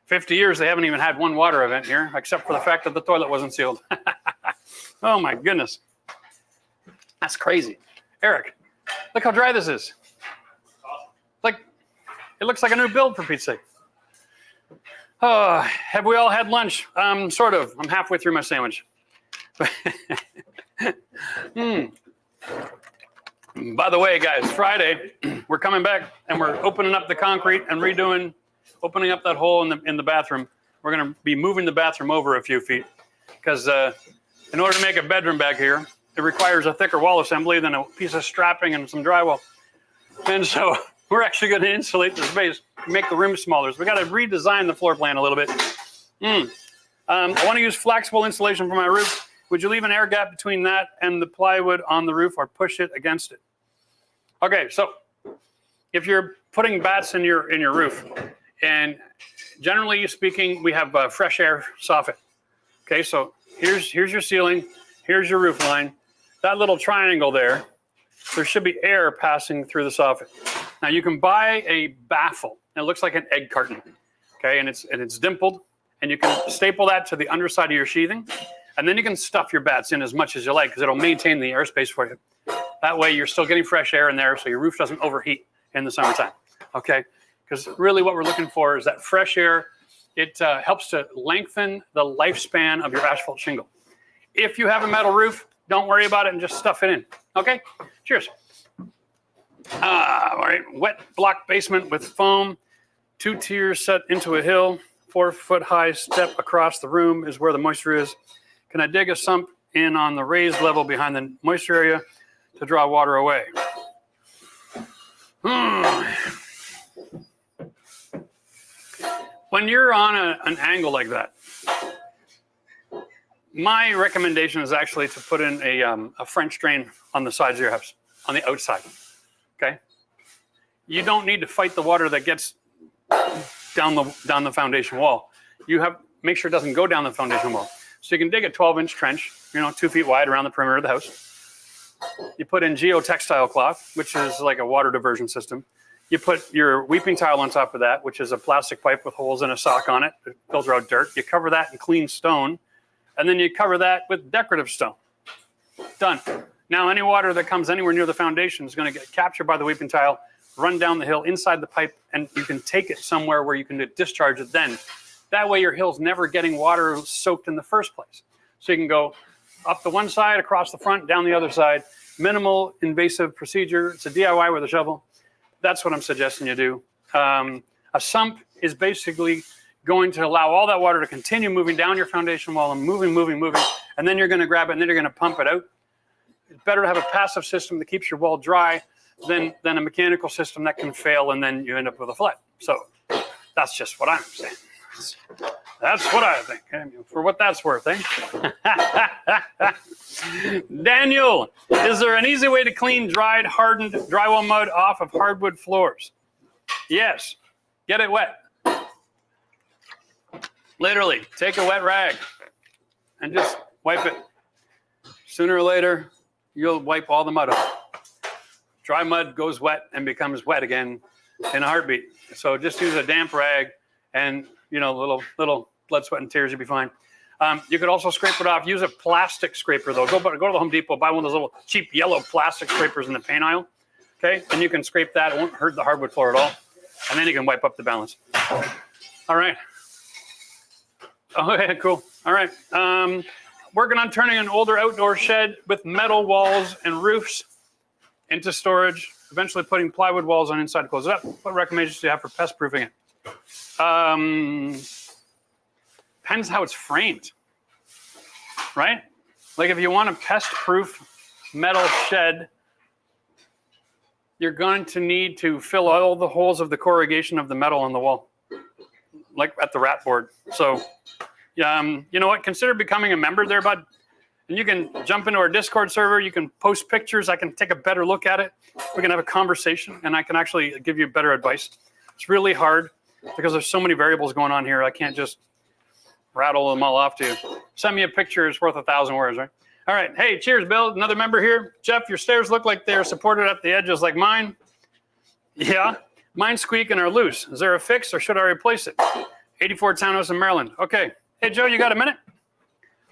50 years, they haven't even had one water event here, except for the fact that the toilet wasn't sealed. Oh my goodness. That's crazy. Eric, look how dry this is. Like, it looks like a new build, for Pete's sake. Have we all had lunch? Sort of. I'm halfway through my sandwich. By the way, guys, Friday, we're coming back and we're opening up the concrete and opening up that hole in the bathroom. We're going to be moving the bathroom over a few feet because in order to make a bedroom back here, it requires a thicker wall assembly than a piece of strapping and some drywall. And so we're actually going to insulate the space, make the room smaller. So we got to redesign the floor plan a little bit. I want to use flexible insulation for my roof. Would you leave an air gap between that and the plywood on the roof, or push it against it? Okay, so if you're putting bats in your roof, and generally speaking, we have fresh air soffit. Okay, so here's your ceiling, here's your roof line. That little triangle there should be air passing through the soffit. Now you can buy a baffle. It looks like an egg carton. Okay, and it's dimpled, and you can staple that to the underside of your sheathing. And then you can stuff your bats in as much as you like, because it'll maintain the airspace for you. That way you're still getting fresh air in there, so your roof doesn't overheat in the summertime, okay? Because really what we're looking for is that fresh air. It helps to lengthen the lifespan of your asphalt shingle. If you have a metal roof, don't worry about it and just stuff it in, okay? Cheers. All right, wet block basement with foam, 2 tiers set into a hill, 4 foot high step across the room is where the moisture is. Can I dig a sump in on the raised level behind the moisture area to draw water away? When you're on an angle like that, my recommendation is actually to put in a French drain on the sides of your house, on the outside, okay? You don't need to fight the water that gets down the foundation wall. Make sure it doesn't go down the foundation wall. So you can dig a 12-inch trench, 2 feet wide around the perimeter of the house. You put in geotextile cloth, which is like a water diversion system. You put your weeping tile on top of that, which is a plastic pipe with holes and a sock on it to filter out dirt. You cover that in clean stone, and then you cover that with decorative stone. Done. Now, any water that comes anywhere near the foundation is going to get captured by the weeping tile, run down the hill inside the pipe, and you can take it somewhere where you can discharge it then. That way your hill's never getting water soaked in the first place. So you can go up the one side, across the front, down the other side. Minimal invasive procedure. It's a DIY with a shovel. That's what I'm suggesting you do. A sump is basically going to allow all that water to continue moving down your foundation wall and moving, and then you're going to grab it and then you're going to pump it out. It's better to have a passive system that keeps your wall dry than a mechanical system that can fail and then you end up with a flood. So That's just what I'm saying. That's what I think. For what that's worth, eh? Daniel, is there an easy way to clean dried, hardened drywall mud off of hardwood floors? Yes. Get it wet. Literally, take a wet rag and just wipe it. Sooner or later, you'll wipe all the mud off. Dry mud goes wet and becomes wet again in a heartbeat. So just use a damp rag and, you know, little blood, sweat, and tears, you'll be fine. You could also scrape it off. Use a plastic scraper, though. Go to the Home Depot, buy one of those little cheap yellow plastic scrapers in the paint aisle. Okay, and you can scrape that. It won't hurt the hardwood floor at all. And then you can wipe up the balance. All right. Okay, cool. All right. Working on turning an older outdoor shed with metal walls and roofs into storage, eventually putting plywood walls on inside to close it up. What recommendations do you have for pest proofing it? Depends how it's framed, right? Like if you want a pest-proof metal shed, you're going to need to fill all the holes of the corrugation of the metal on the wall, like at the rat board. So, you know what? Consider becoming a member there, bud. And you can jump into our Discord server. You can post pictures. I can take a better look at it. We can have a conversation, and I can actually give you better advice. It's really hard because there's so many variables going on here. I can't just rattle them all off to you. Send me a picture. It's worth 1,000 words, right? All right. Hey, cheers, Bill. Another member here. Jeff, your stairs look like they're supported at the edges like mine. Yeah. Mine squeak and are loose. Is there a fix or should I replace it? 84 townhouse in Maryland. Okay. Hey, Joe, you got a minute?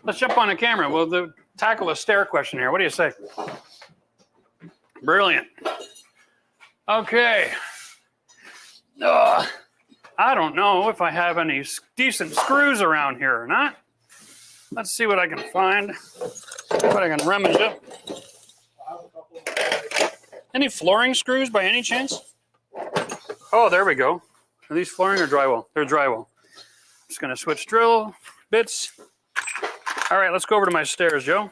Let's jump on the camera. We'll tackle a stair question here. What do you say? Brilliant. Okay. I don't know if I have any decent screws around here or not. Let's see what I can find. What I can rummage up. Any flooring screws by any chance? Oh, there we go. Are these flooring or drywall? They're drywall. Just going to switch drill bits. All right, let's go over to my stairs, Joe.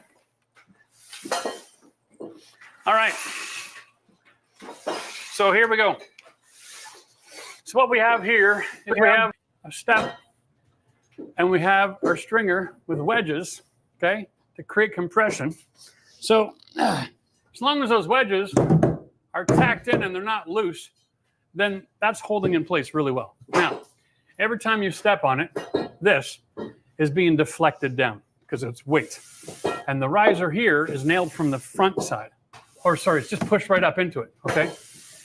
All right. So here we go. So what we have here is we have a step and we have our stringer with wedges, okay, to create compression. So as long as those wedges are tacked in and they're not loose, then that's holding in place really well. Now, every time you step on it, this is being deflected down because it's weight. And the riser here is nailed from the front side. Or sorry, it's just pushed right up into it, okay?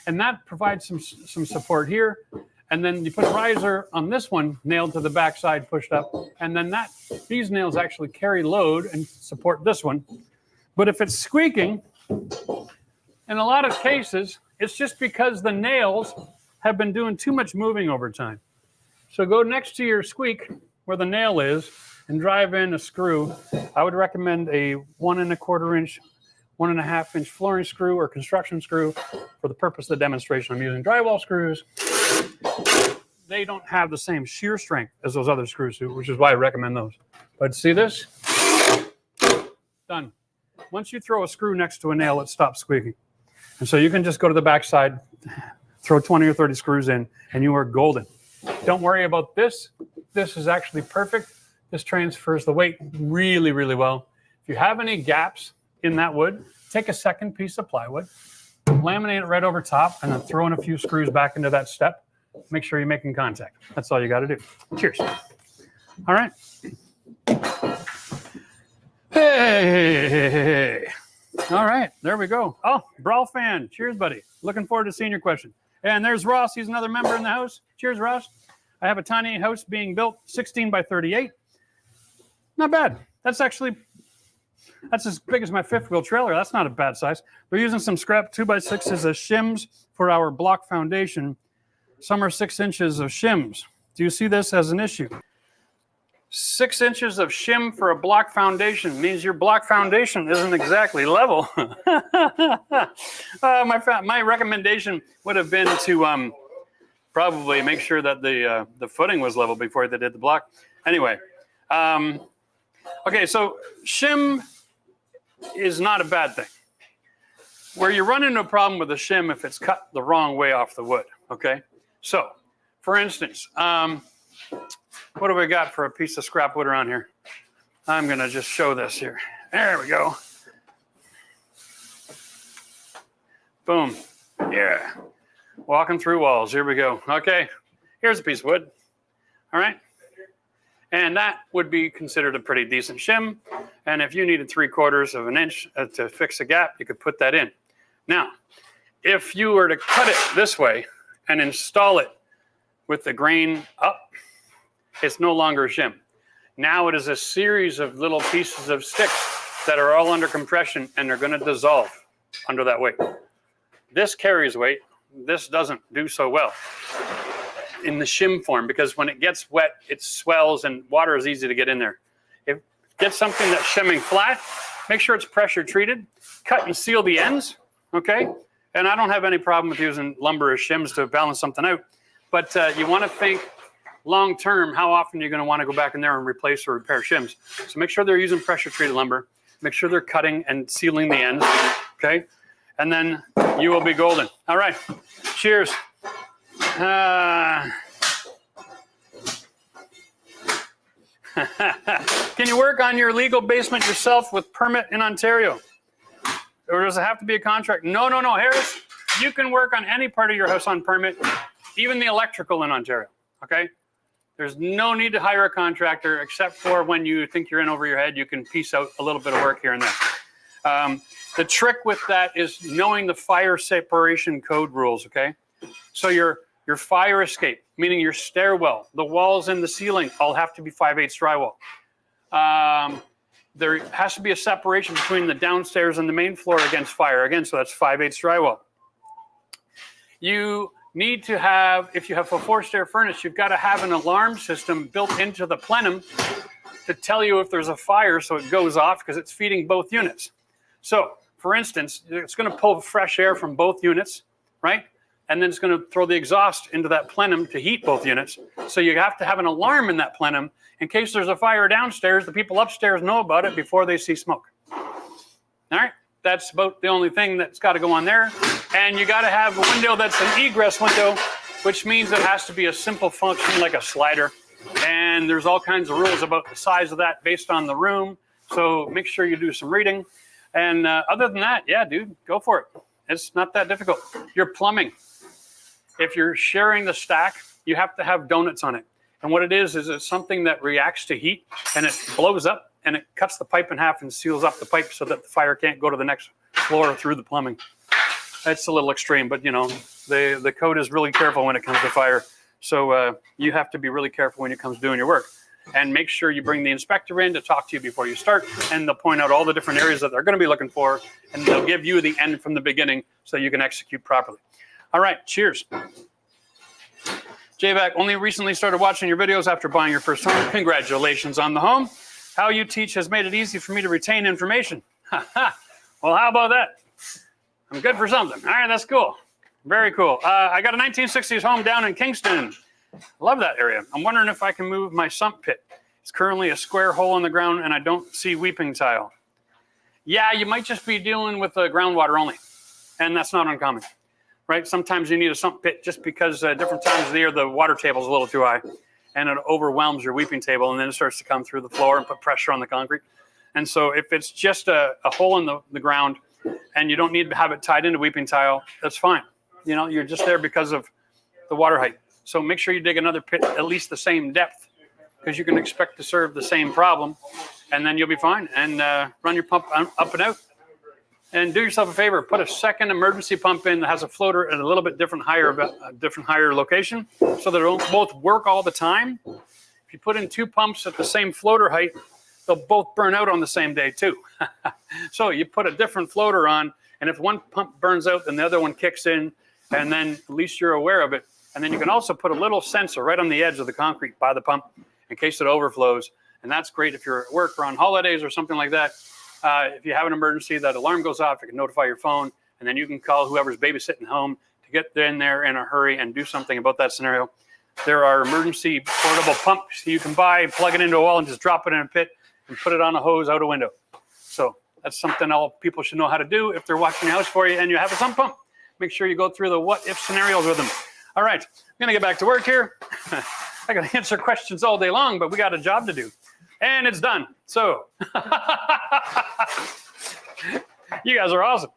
And that provides some support here. And then you put a riser on this one, nailed to the back side, pushed up. And then these nails actually carry load and support this one. But if it's squeaking, in a lot of cases, it's just because the nails have been doing too much moving over time. So go next to your squeak where the nail is and drive in a screw. I would recommend a 1 1/4 inch, 1 1/2 inch flooring screw or construction screw for the purpose of the demonstration. I'm using drywall screws. They don't have the same shear strength as those other screws do, which is why I recommend those. But see this? Done. Once you throw a screw next to a nail, it stops squeaking. And so you can just go to the backside, throw 20 or 30 screws in, and you are golden. Don't worry about this. This is actually perfect. This transfers the weight really, really well. If you have any gaps in that wood, take a second piece of plywood, laminate it right over top, and then throw in a few screws back into that step. Make sure you're making contact. That's all you got to do. Cheers. All right. Hey. All right. There we go. Oh, Brawl fan. Cheers, buddy. Looking forward to seeing your question. And there's Ross. He's another member in the house. Cheers, Ross. I have a tiny house being built, 16 by 38. Not bad. That's as big as my 5th wheel trailer. That's not a bad size. We're using some scrap 2x6s as shims for our block foundation. Some are 6 inches of shims. Do you see this as an issue? 6 inches of shim for a block foundation means your block foundation isn't exactly level. My recommendation would have been to probably make sure that the footing was level before they did the block. Anyway, okay, so shim is not a bad thing. Where you run into a problem with the shim if it's cut the wrong way off the wood, okay? So for instance, what do we got for a piece of scrap wood around here? I'm going to just show this here. There we go. Boom. Yeah. Walking through walls. Here we go. Okay. Here's a piece of wood. All right. And that would be considered a pretty decent shim. And if you needed 3/4 of an inch to fix a gap, you could put that in. Now, if you were to cut it this way and install it with the grain up, it's no longer a shim. Now it is a series of little pieces of sticks that are all under compression, and they're going to dissolve under that weight. This carries weight. This doesn't do so well in the shim form, because when it gets wet, it swells and water is easy to get in there. If get something that's shimming flat, make sure it's pressure treated, cut and seal the ends, okay? And I don't have any problem with using lumber or shims to balance something out, but you want to think long term how often you're going to want to go back in there and replace or repair shims. So make sure they're using pressure treated lumber, make sure they're cutting and sealing the ends, okay? And then you will be golden. All right, cheers. Can you work on your legal basement yourself with permit in Ontario? Or does it have to be a contract? No, Harris. You can work on any part of your house on permit, even the electrical in Ontario, okay? There's no need to hire a contractor, except for when you think you're in over your head, you can piece out a little bit of work here and there. The trick with that is knowing the fire separation code rules, okay? So your fire escape, meaning your stairwell, the walls and the ceiling all have to be 5/8 drywall. There has to be a separation between the downstairs and the main floor against fire. Again, so that's 5/8 drywall. You need to have, if you have a 4-stair furnace, you've got to have an alarm system built into the plenum to tell you if there's a fire, so it goes off because it's feeding both units. So, for instance, it's going to pull fresh air from both units, right? And then it's going to throw the exhaust into that plenum to heat both units. So you have to have an alarm in that plenum in case there's a fire downstairs. The people upstairs know about it before they see smoke. All right, that's about the only thing that's got to go on there. And you got to have a window that's an egress window, which means it has to be a simple function like a slider. And there's all kinds of rules about the size of that based on the room. So make sure you do some reading. And other than that, yeah, dude, go for it. It's not that difficult. Your plumbing. If you're sharing the stack, you have to have donuts on it. And what it is it's something that reacts to heat, and it blows up, and it cuts the pipe in half and seals up the pipe so that the fire can't go to the next floor through the plumbing. That's a little extreme, but, you know, the code is really careful when it comes to fire. So you have to be really careful when it comes to doing your work. And make sure you bring the inspector in to talk to you before you start, and they'll point out all the different areas that they're going to be looking for, and they'll give you the end from the beginning so you can execute properly. All right, cheers. Jayback, only recently started watching your videos after buying your first home. Congratulations on the home. How you teach has made it easy for me to retain information. Well, how about that? I'm good for something. All right, that's cool. Very cool. I got a 1960s home down in Kingston. Love that area. I'm wondering if I can move my sump pit. It's currently a square hole in the ground, and I don't see weeping tile. Yeah, you might just be dealing with groundwater only, and that's not uncommon, right? Sometimes you need a sump pit just because different times of the year the water table is a little too high, and it overwhelms your weeping table, and then it starts to come through the floor and put pressure on the concrete. And so if it's just a hole in the ground, and you don't need to have it tied into weeping tile, that's fine. You know, you're just there because of the water height. So make sure you dig another pit at least the same depth, because you can expect to serve the same problem, and then you'll be fine. And run your pump up and out. And do yourself a favor, put a second emergency pump in that has a floater at a little bit different higher location, so that it'll both work all the time. If you put in 2 pumps at the same floater height, they'll both burn out on the same day too. So you put a different floater on, and if one pump burns out, then the other one kicks in, and then at least you're aware of it. And then you can also put a little sensor right on the edge of the concrete by the pump in case it overflows. And that's great if you're at work or on holidays or something like that. If you have an emergency, that alarm goes off, it can notify your phone, and then you can call whoever's babysitting home to get in there in a hurry and do something about that scenario. There are emergency portable pumps you can buy, plug it into a wall, and just drop it in a pit and put it on a hose out a window. So that's something all people should know how to do if they're watching your house for you and you have a sump pump. Make sure you go through the what-if scenarios with them. All right, I'm gonna get back to work here. I gotta answer questions all day long, but we got a job to do. And it's done. So, you guys are awesome.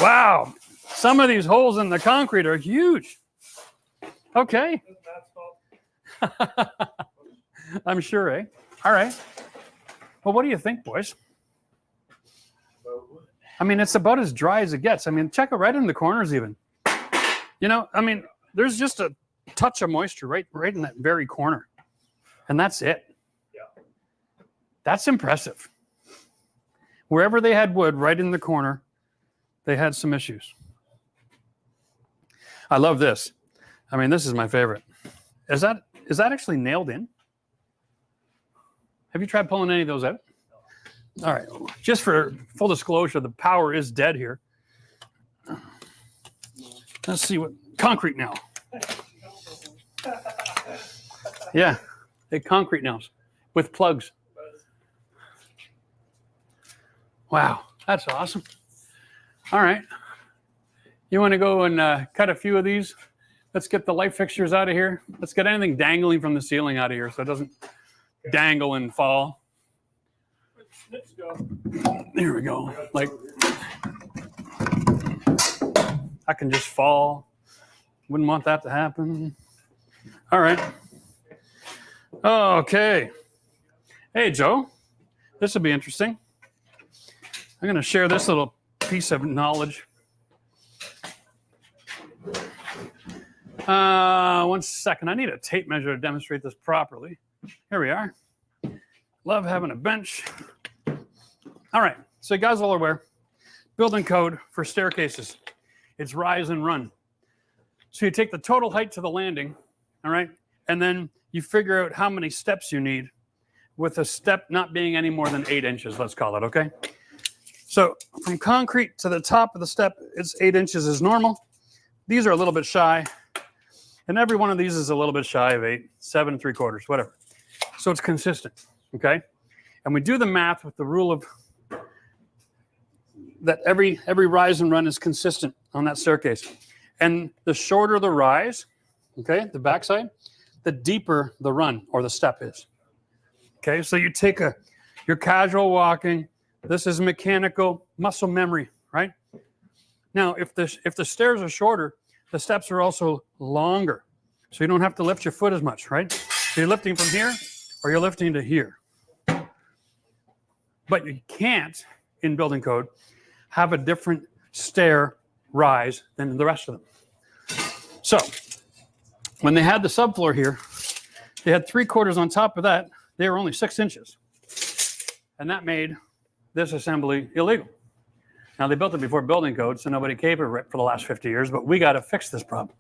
Wow, some of these holes in the concrete are huge. Okay. I'm sure, eh? All right. Well, what do you think, boys? I mean, it's about as dry as it gets. I mean, check it right in the corners even. You know, I mean, there's just a touch of moisture right in that very corner. And that's it. Yeah. That's impressive. Wherever they had wood right in the corner, they had some issues. I love this. I mean, this is my favorite. Is that actually nailed in? Have you tried pulling any of those out? All right. Just for full disclosure, the power is dead here. Let's see what concrete now. Yeah, they concrete nails with plugs. Wow, that's awesome. All right. You want to go and cut a few of these? Let's get the light fixtures out of here. Let's get anything dangling from the ceiling out of here so it doesn't dangle and fall. Let's go. There we go. Like, I can just fall. Wouldn't want that to happen. All right. Okay. Hey, Joe. This will be interesting. I'm going to share this little piece of knowledge. 1 second. I need a tape measure to demonstrate this properly. Here we are. Love having a bench. All right. So you guys all are aware. Building code for staircases. It's rise and run. So you take the total height to the landing, all right? And then you figure out how many steps you need with a step not being any more than 8 inches, let's call it, okay? So from concrete to the top of the step, it's 8 inches is normal. These are a little bit shy. And every one of these is a little bit shy of 8, 7 3/4, whatever. So it's consistent, okay? And we do the math with the rule of that every rise and run is consistent on that staircase. And the shorter the rise, okay, the backside, the deeper the run or the step is. Okay, so you take your casual walking, this is mechanical muscle memory, right? Now, if the stairs are shorter, the steps are also longer. So you don't have to lift your foot as much, right? So you're lifting from here or you're lifting to here. But you can't, in building code, have a different stair rise than the rest of them. So when they had the subfloor here, they had 3/4 on top of that. They were only 6 inches. And that made this assembly illegal. Now, they built it before building code, so nobody came for it for the last 50 years, but we got to fix this problem.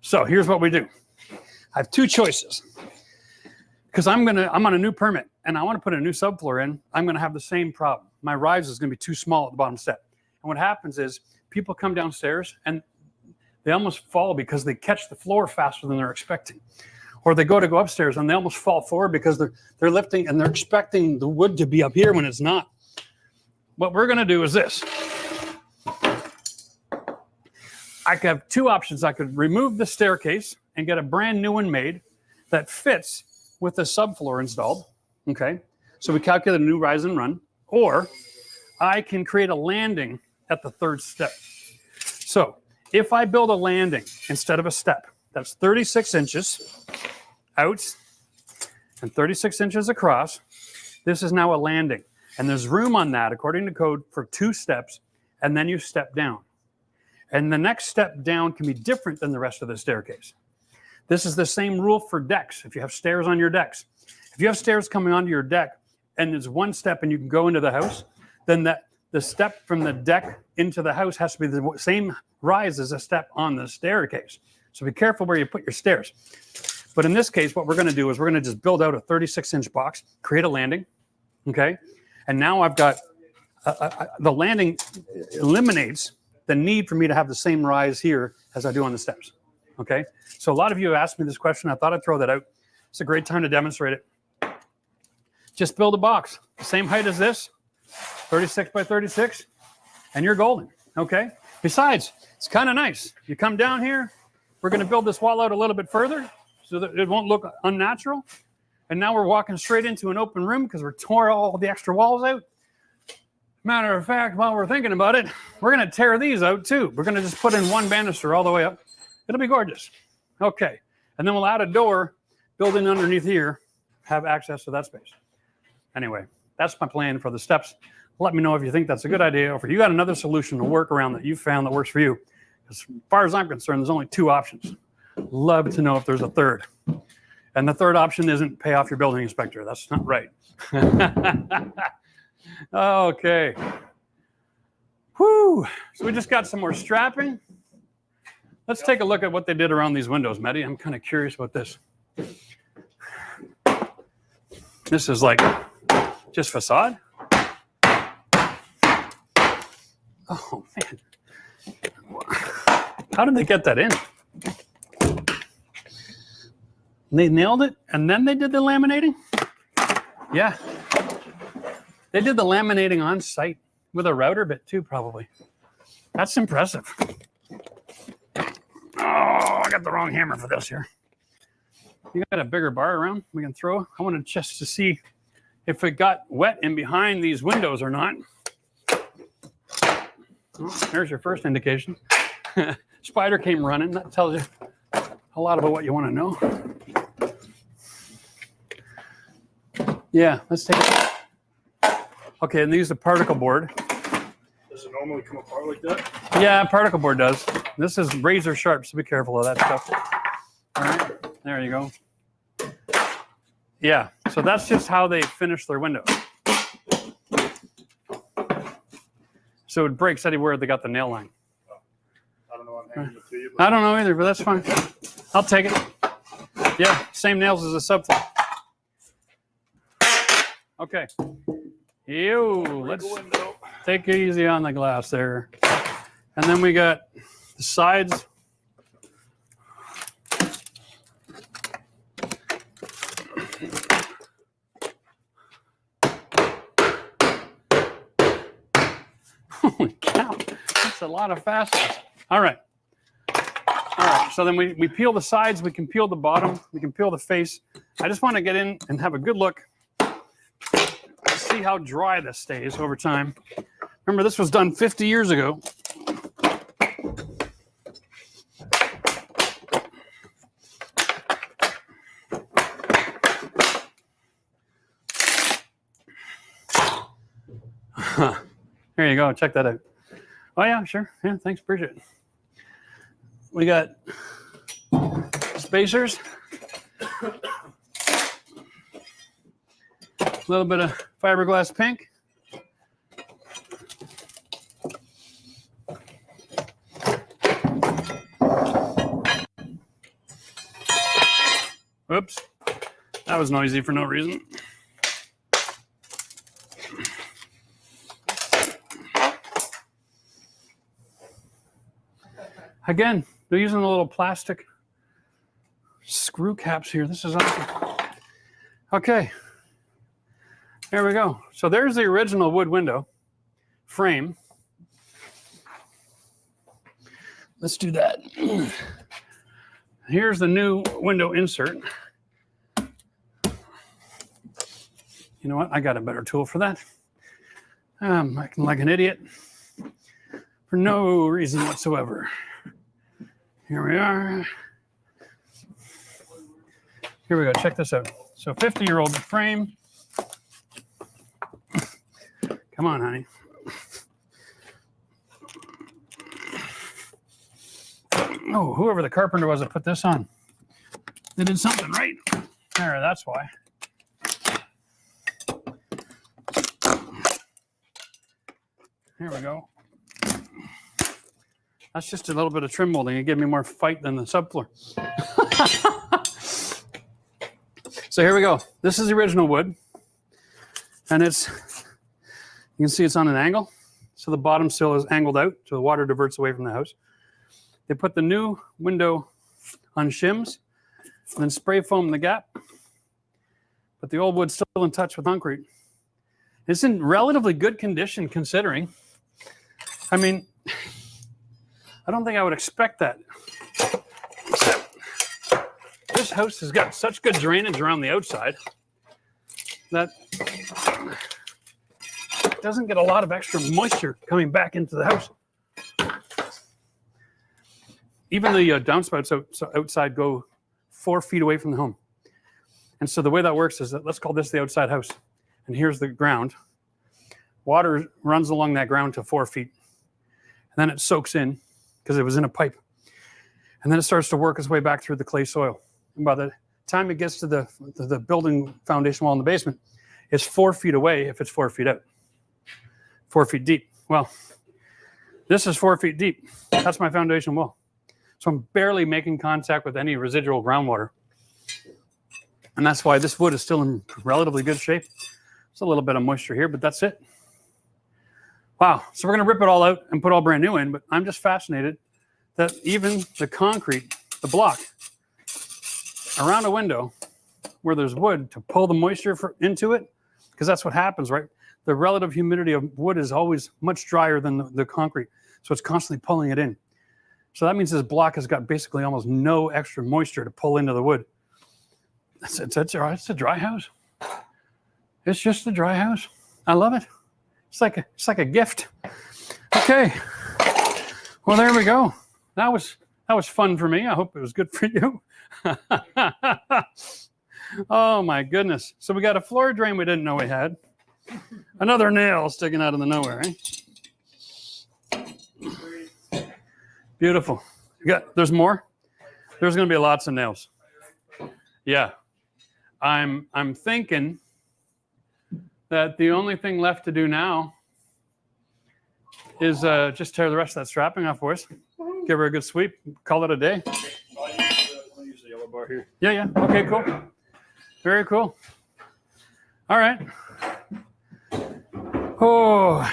So here's what we do. I have 2 choices. Because I'm on a new permit, and I want to put a new subfloor in. I'm going to have the same problem. My rise is going to be too small at the bottom step. And what happens is people come downstairs, and they almost fall because they catch the floor faster than they're expecting. Or they go upstairs, and they almost fall forward because they're lifting, and they're expecting the wood to be up here when it's not. What we're going to do is this. I could have 2 options. I could remove the staircase and get a brand new one made that fits with the subfloor installed, okay? So we calculate a new rise and run, or I can create a landing at the 3rd step. So if I build a landing instead of a step, that's 36 inches out and 36 inches across. This is now a landing, and there's room on that, according to code, for 2 steps, and then you step down. And the next step down can be different than the rest of the staircase. This is the same rule for decks. If you have stairs on your decks, if you have stairs coming onto your deck and there's 1 step and you can go into the house, then the step from the deck into the house has to be the same rise as a step on the staircase. So be careful where you put your stairs. But in this case, what we're going to do is we're going to just build out a 36-inch box, create a landing, okay? And now I've got the landing eliminates the need for me to have the same rise here as I do on the steps, okay? So a lot of you have asked me this question. I thought I'd throw that out. It's a great time to demonstrate it. Just build a box, the same height as this, 36 by 36, and you're golden, okay? Besides, it's kind of nice. You come down here, we're going to build this wall out a little bit further so that it won't look unnatural. And now we're walking straight into an open room because we tore all the extra walls out. Matter of fact, while we're thinking about it, we're going to tear these out too. We're going to just put in one banister all the way up. It'll be gorgeous. Okay. And then we'll add a door built in underneath here, have access to that space. Anyway, that's my plan for the steps. Let me know if you think that's a good idea or if you got another solution to work around that you found that works for you. As far as I'm concerned, there's only 2 options. Love to know if there's a third. And the third option isn't pay off your building inspector. That's not right. Okay. Whew. So we just got some more strapping. Let's take a look at what they did around these windows, Maddie. I'm kind of curious about this. This is like just facade. Oh, man. How did they get that in? They nailed it, and then they did the laminating? Yeah. They did the laminating on site with a router bit too, probably. That's impressive. Oh, I got the wrong hammer for this here. You got a bigger bar around we can throw? I wanted just to see if it got wet in behind these windows or not. Oh, there's your first indication. Spider came running. That tells you a lot about what you want to know. Yeah, let's take it. Okay, and these are particle board. Does it normally come apart like that? Yeah, particle board does. This is razor sharp, so be careful of that stuff. All right, there you go. Yeah, so that's just how they finish their windows. So it breaks anywhere they got the nail line. I don't know what I'm handing it to you. I don't know either, but that's fine. I'll take it. Yeah, same nails as a subfloor. Okay. Ew, let's take it easy on the glass there. And then we got the sides. Holy cow, that's a lot of fasteners. All right. All right, so then we peel the sides, we can peel the bottom, we can peel the face. I just want to get in and have a good look. See how dry this stays over time. Remember, this was done 50 years ago. There you go. Check that out. Oh, yeah, sure. Yeah, thanks. Appreciate it. We got spacers. A little bit of fiberglass pink. Oops. That was noisy for no reason. Again, they're using the little plastic screw caps here. This is awesome. Okay. There we go. So there's the original wood window frame. Let's do that. Here's the new window insert. You know what? I got a better tool for that. I'm acting like an idiot for no reason whatsoever. Here we are. Here we go. Check this out. So 50-year-old frame. Come on, honey. Oh, whoever the carpenter was that put this on, they did something right. There, that's why. Here we go. That's just a little bit of trim molding. It gave me more fight than the subfloor. So here we go. This is the original wood. And it's, you can see it's on an angle. So the bottom sill is angled out, so the water diverts away from the house. They put the new window on shims, and then spray foam the gap. But the old wood's still in touch with concrete. It's in relatively good condition considering. I mean, I don't think I would expect that. This house has got such good drainage around the outside that it doesn't get a lot of extra moisture coming back into the house. Even the downspouts outside go 4 feet away from the home. And so the way that works is that, let's call this the outside house. And here's the ground. Water runs along that ground to 4 feet. And then it soaks in because it was in a pipe. And then it starts to work its way back through the clay soil. And by the time it gets to the building foundation wall in the basement, it's 4 feet away if it's 4 feet out. 4 feet deep. Well, this is 4 feet deep. That's my foundation wall. So I'm barely making contact with any residual groundwater. And that's why this wood is still in relatively good shape. There's a little bit of moisture here, but that's it. Wow. So we're going to rip it all out and put all brand new in, but I'm just fascinated that even the concrete, the block, around a window where there's wood to pull the moisture into it, because that's what happens, right? The relative humidity of wood is always much drier than the concrete. So it's constantly pulling it in. So that means this block has got basically almost no extra moisture to pull into the wood. It's a dry house. It's just a dry house. I love it. It's like a gift. Okay. Well, there we go. That was fun for me. I hope it was good for you. Oh my goodness. So we got a floor drain we didn't know we had. Another nail sticking out of the nowhere, eh? Beautiful. There's more? There's going to be lots of nails. Yeah. I'm thinking that the only thing left to do now is just tear the rest of that strapping off, boys. Give her a good sweep. Call it a day. I'll use the yellow bar here. Yeah. Okay, cool. Very cool. All right. Oh,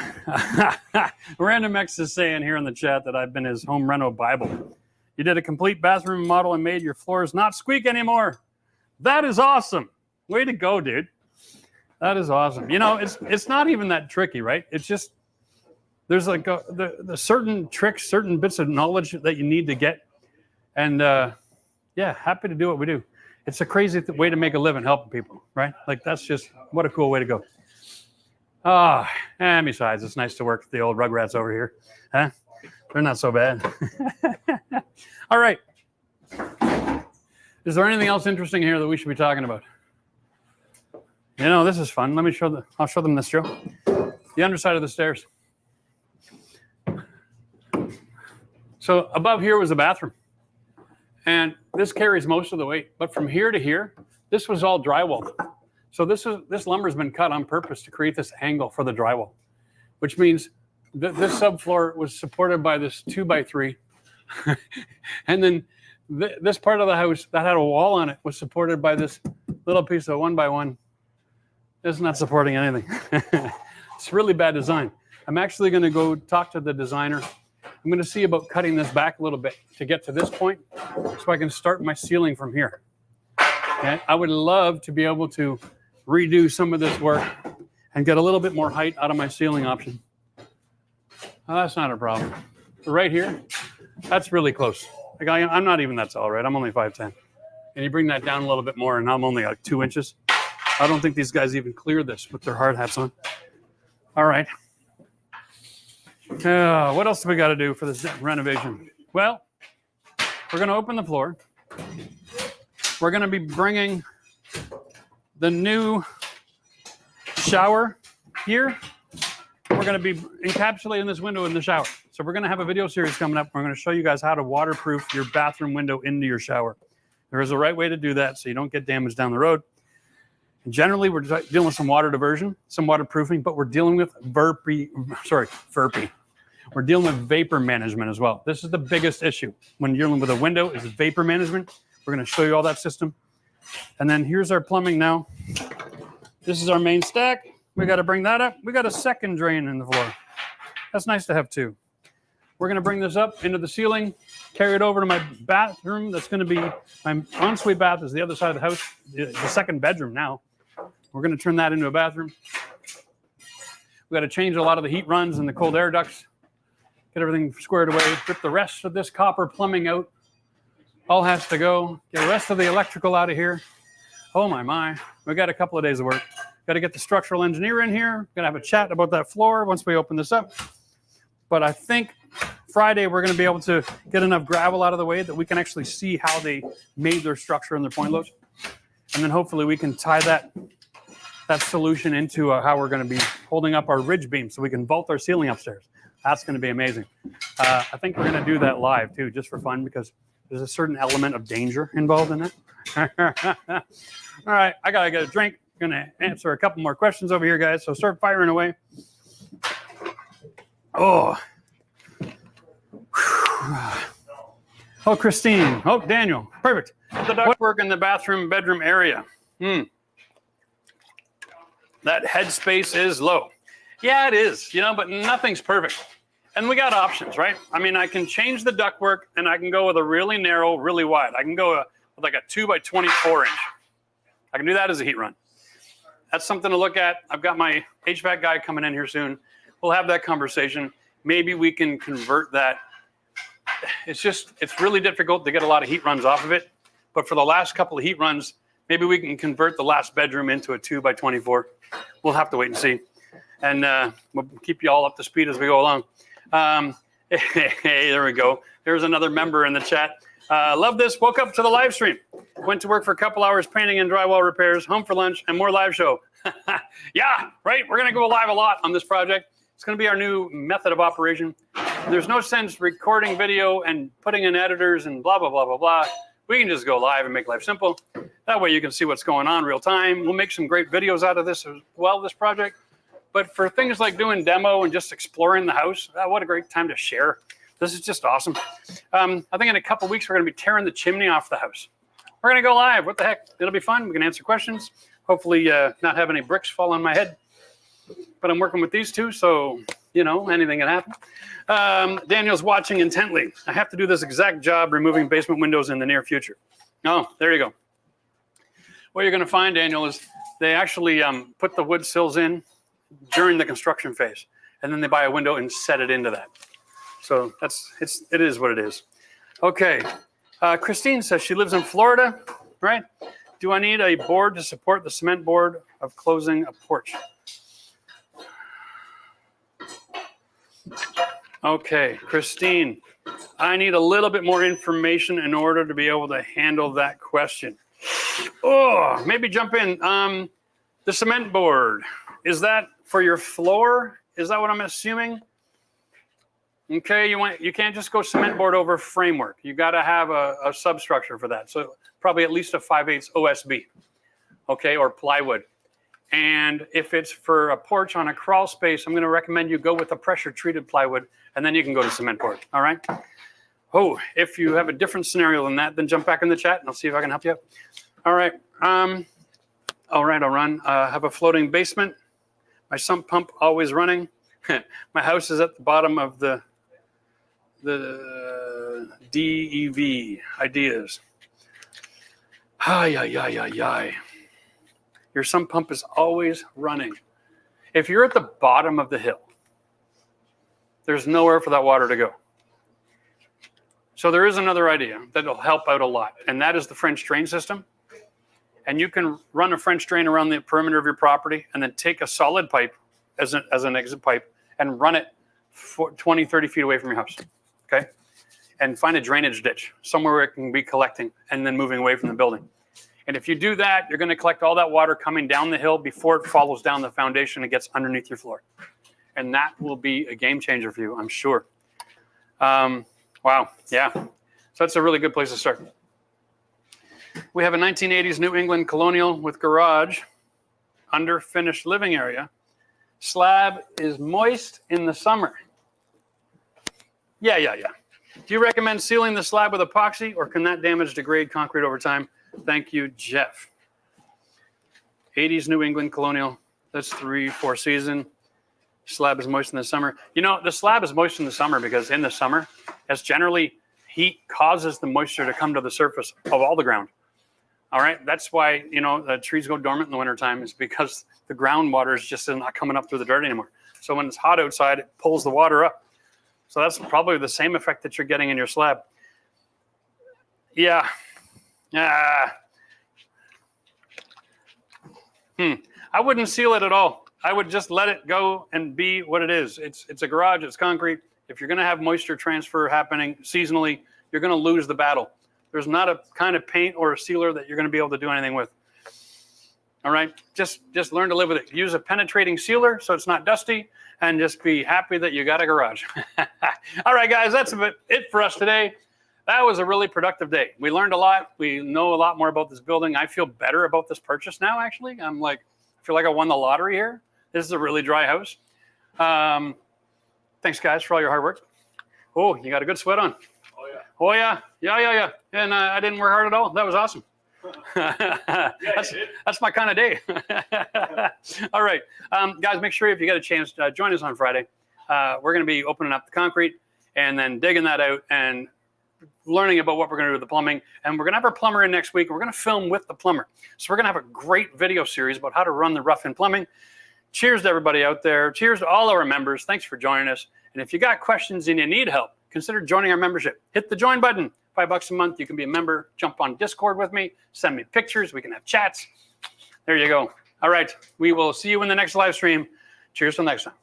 Random X is saying here in the chat that I've been his home reno Bible. You did a complete bathroom remodel and made your floors not squeak anymore. That is awesome. Way to go, dude. That is awesome. You know, it's not even that tricky, right? It's just there's like the certain tricks, certain bits of knowledge that you need to get. And yeah, happy to do what we do. It's a crazy way to make a living helping people, right? Like that's just, what a cool way to go. And besides, it's nice to work with the old rugrats over here. Huh? They're not so bad. All right. Is there anything else interesting here that we should be talking about? You know, this is fun. I'll show them this, Joe. The underside of the stairs. So above here was a bathroom. And this carries most of the weight. But from here to here, this was all drywall. So this lumber has been cut on purpose to create this angle for the drywall, which means this subfloor was supported by this 2x3. And then this part of the house that had a wall on it was supported by this little piece of 1x1. It's not supporting anything. It's really bad design. I'm actually going to go talk to the designer. I'm going to see about cutting this back a little bit to get to this point so I can start my ceiling from here. Okay? I would love to be able to redo some of this work and get a little bit more height out of my ceiling option. That's not a problem. But right here, that's really close. Like I'm not even that tall, right? I'm only 5'10". And you bring that down a little bit more and I'm only like 2 inches. I don't think these guys even clear this with their hard hats on. All right. What else do we got to do for this renovation? Well, we're going to open the floor. We're going to be bringing the new shower here. We're going to be encapsulating this window in the shower. So we're going to have a video series coming up. We're going to show you guys how to waterproof your bathroom window into your shower. There is a right way to do that so you don't get damage down the road. And generally, we're dealing with some water diversion, some waterproofing, but we're dealing with VRP. We're dealing with vapor management as well. This is the biggest issue when you're dealing with a window is vapor management. We're going to show you all that system. And then here's our plumbing now. This is our main stack. We got to bring that up. We got a second drain in the floor. That's nice to have two. We're going to bring this up into the ceiling, carry it over to my bathroom. That's going to be my ensuite bath is the other side of the house, the second bedroom now. We're going to turn that into a bathroom. We got to change a lot of the heat runs and the cold air ducts, get everything squared away, rip the rest of this copper plumbing out, all has to go. Get the rest of the electrical out of here. Oh my. We got a couple of days of work. Got to get the structural engineer in here. Gonna have a chat about that floor once we open this up. But I think Friday we're gonna be able to get enough gravel out of the way that we can actually see how they made their structure and their point loads. And then hopefully we can tie that solution into how we're going to be holding up our ridge beam so we can vault our ceiling upstairs. That's going to be amazing. I think we're going to do that live too, just for fun, because there's a certain element of danger involved in it. All right, I got to get a drink. I'm going to answer a couple more questions over here, guys. So start firing away. Oh, Christine. Oh, Daniel. Perfect. The ductwork in the bathroom, bedroom area. That headspace is low. Yeah, it is, but nothing's perfect. And we got options, right? I mean, I can change the ductwork and I can go with a really narrow, really wide. I can go with like a 2 by 24 inch. I can do that as a heat run. That's something to look at. I've got my HVAC guy coming in here soon. We'll have that conversation. Maybe we can convert that. It's really difficult to get a lot of heat runs off of it. But for the last couple of heat runs, maybe we can convert the last bedroom into a 2 by 24. We'll have to wait and see. And we'll keep you all up to speed as we go along. Hey, there we go. There's another member in the chat. Love this. Woke up to the live stream. Went to work for a couple hours painting and drywall repairs. Home for lunch and more live show. Yeah, right. We're going to go live a lot on this project. It's going to be our new method of operation. There's no sense recording video and putting in editors and blah, blah, blah, blah, blah. We can just go live and make life simple. That way you can see what's going on real time. We'll make some great videos out of this as well, this project. But for things like doing demo and just exploring the house, what a great time to share. This is just awesome. I think in a couple weeks, we're going to be tearing the chimney off the house. We're going to go live. What the heck? It'll be fun. We can answer questions. Hopefully not have any bricks fall on my head. But I'm working with these two, so, anything can happen. Daniel's watching intently. I have to do this exact job removing basement windows in the near future. Oh, there you go. What you're going to find, Daniel, is they actually put the wood sills in during the construction phase, and then they buy a window and set it into that. So it is what it is. Okay. Christine says she lives in Florida, right? Do I need a board to support the cement board of closing a porch? Okay, Christine, I need a little bit more information in order to be able to handle that question. Oh, maybe jump in. The cement board, is that for your floor? Is that what I'm assuming? Okay, you can't just go cement board over framework. You got to have a substructure for that. So probably at least a 5/8 OSB, okay, or plywood. And if it's for a porch on a crawl space, I'm going to recommend you go with a pressure treated plywood, and then you can go to cement board. All right. Oh, if you have a different scenario than that, then jump back in the chat and I'll see if I can help you out. All right. All right, I'll run. Have a floating basement. My sump pump always running. My house is at the bottom of the DEV ideas. Your sump pump is always running. If you're at the bottom of the hill, there's nowhere for that water to go. So there is another idea that'll help out a lot, and that is the French drain system. And you can run a French drain around the perimeter of your property and then take a solid pipe as an exit pipe and run it 20, 30 feet away from your house, okay? And find a drainage ditch, somewhere where it can be collecting and then moving away from the building. And if you do that, you're going to collect all that water coming down the hill before it follows down the foundation and gets underneath your floor. And that will be a game changer for you, I'm sure. Wow, yeah. So that's a really good place to start. We have a 1980s New England colonial with garage, under finished living area. Slab is moist in the summer. Yeah. Do you recommend sealing the slab with epoxy, or can that damage degrade concrete over time? Thank you, Jeff. 80s New England colonial. That's 3-4 season. Slab is moist in the summer. The slab is moist in the summer because in the summer, as generally heat causes the moisture to come to the surface of all the ground. All right. That's why, the trees go dormant in the wintertime, is because the groundwater is just not coming up through the dirt anymore. So when it's hot outside, it pulls the water up. So that's probably the same effect that you're getting in your slab. Yeah. I wouldn't seal it at all. I would just let it go and be what it is. It's a garage, it's concrete. If you're going to have moisture transfer happening seasonally, you're going to lose the battle. There's not a kind of paint or a sealer that you're going to be able to do anything with. All right, just learn to live with it. Use a penetrating sealer so it's not dusty, and just be happy that you got a garage. All right, guys, that's about it for us today. That was a really productive day. We learned a lot. We know a lot more about this building. I feel better about this purchase now, actually. I feel like I won the lottery here. This is a really dry house. Thanks, guys, for all your hard work. Oh, you got a good sweat on. Oh, yeah. Oh, yeah. Yeah. And I didn't work hard at all. That was awesome. That's my kind of day. All right. Guys, make sure if you get a chance, join us on Friday. We're going to be opening up the concrete and then digging that out and learning about what we're going to do with the plumbing. And we're going to have our plumber in next week. We're going to film with the plumber. So we're going to have a great video series about how to run the rough-in plumbing. Cheers to everybody out there. Cheers to all our members. Thanks for joining us. And if you got questions and you need help, consider joining our membership. Hit the join button. $5 a month. You can be a member. Jump on Discord with me. Send me pictures. We can have chats. There you go. All right. We will see you in the next live stream. Cheers till next time.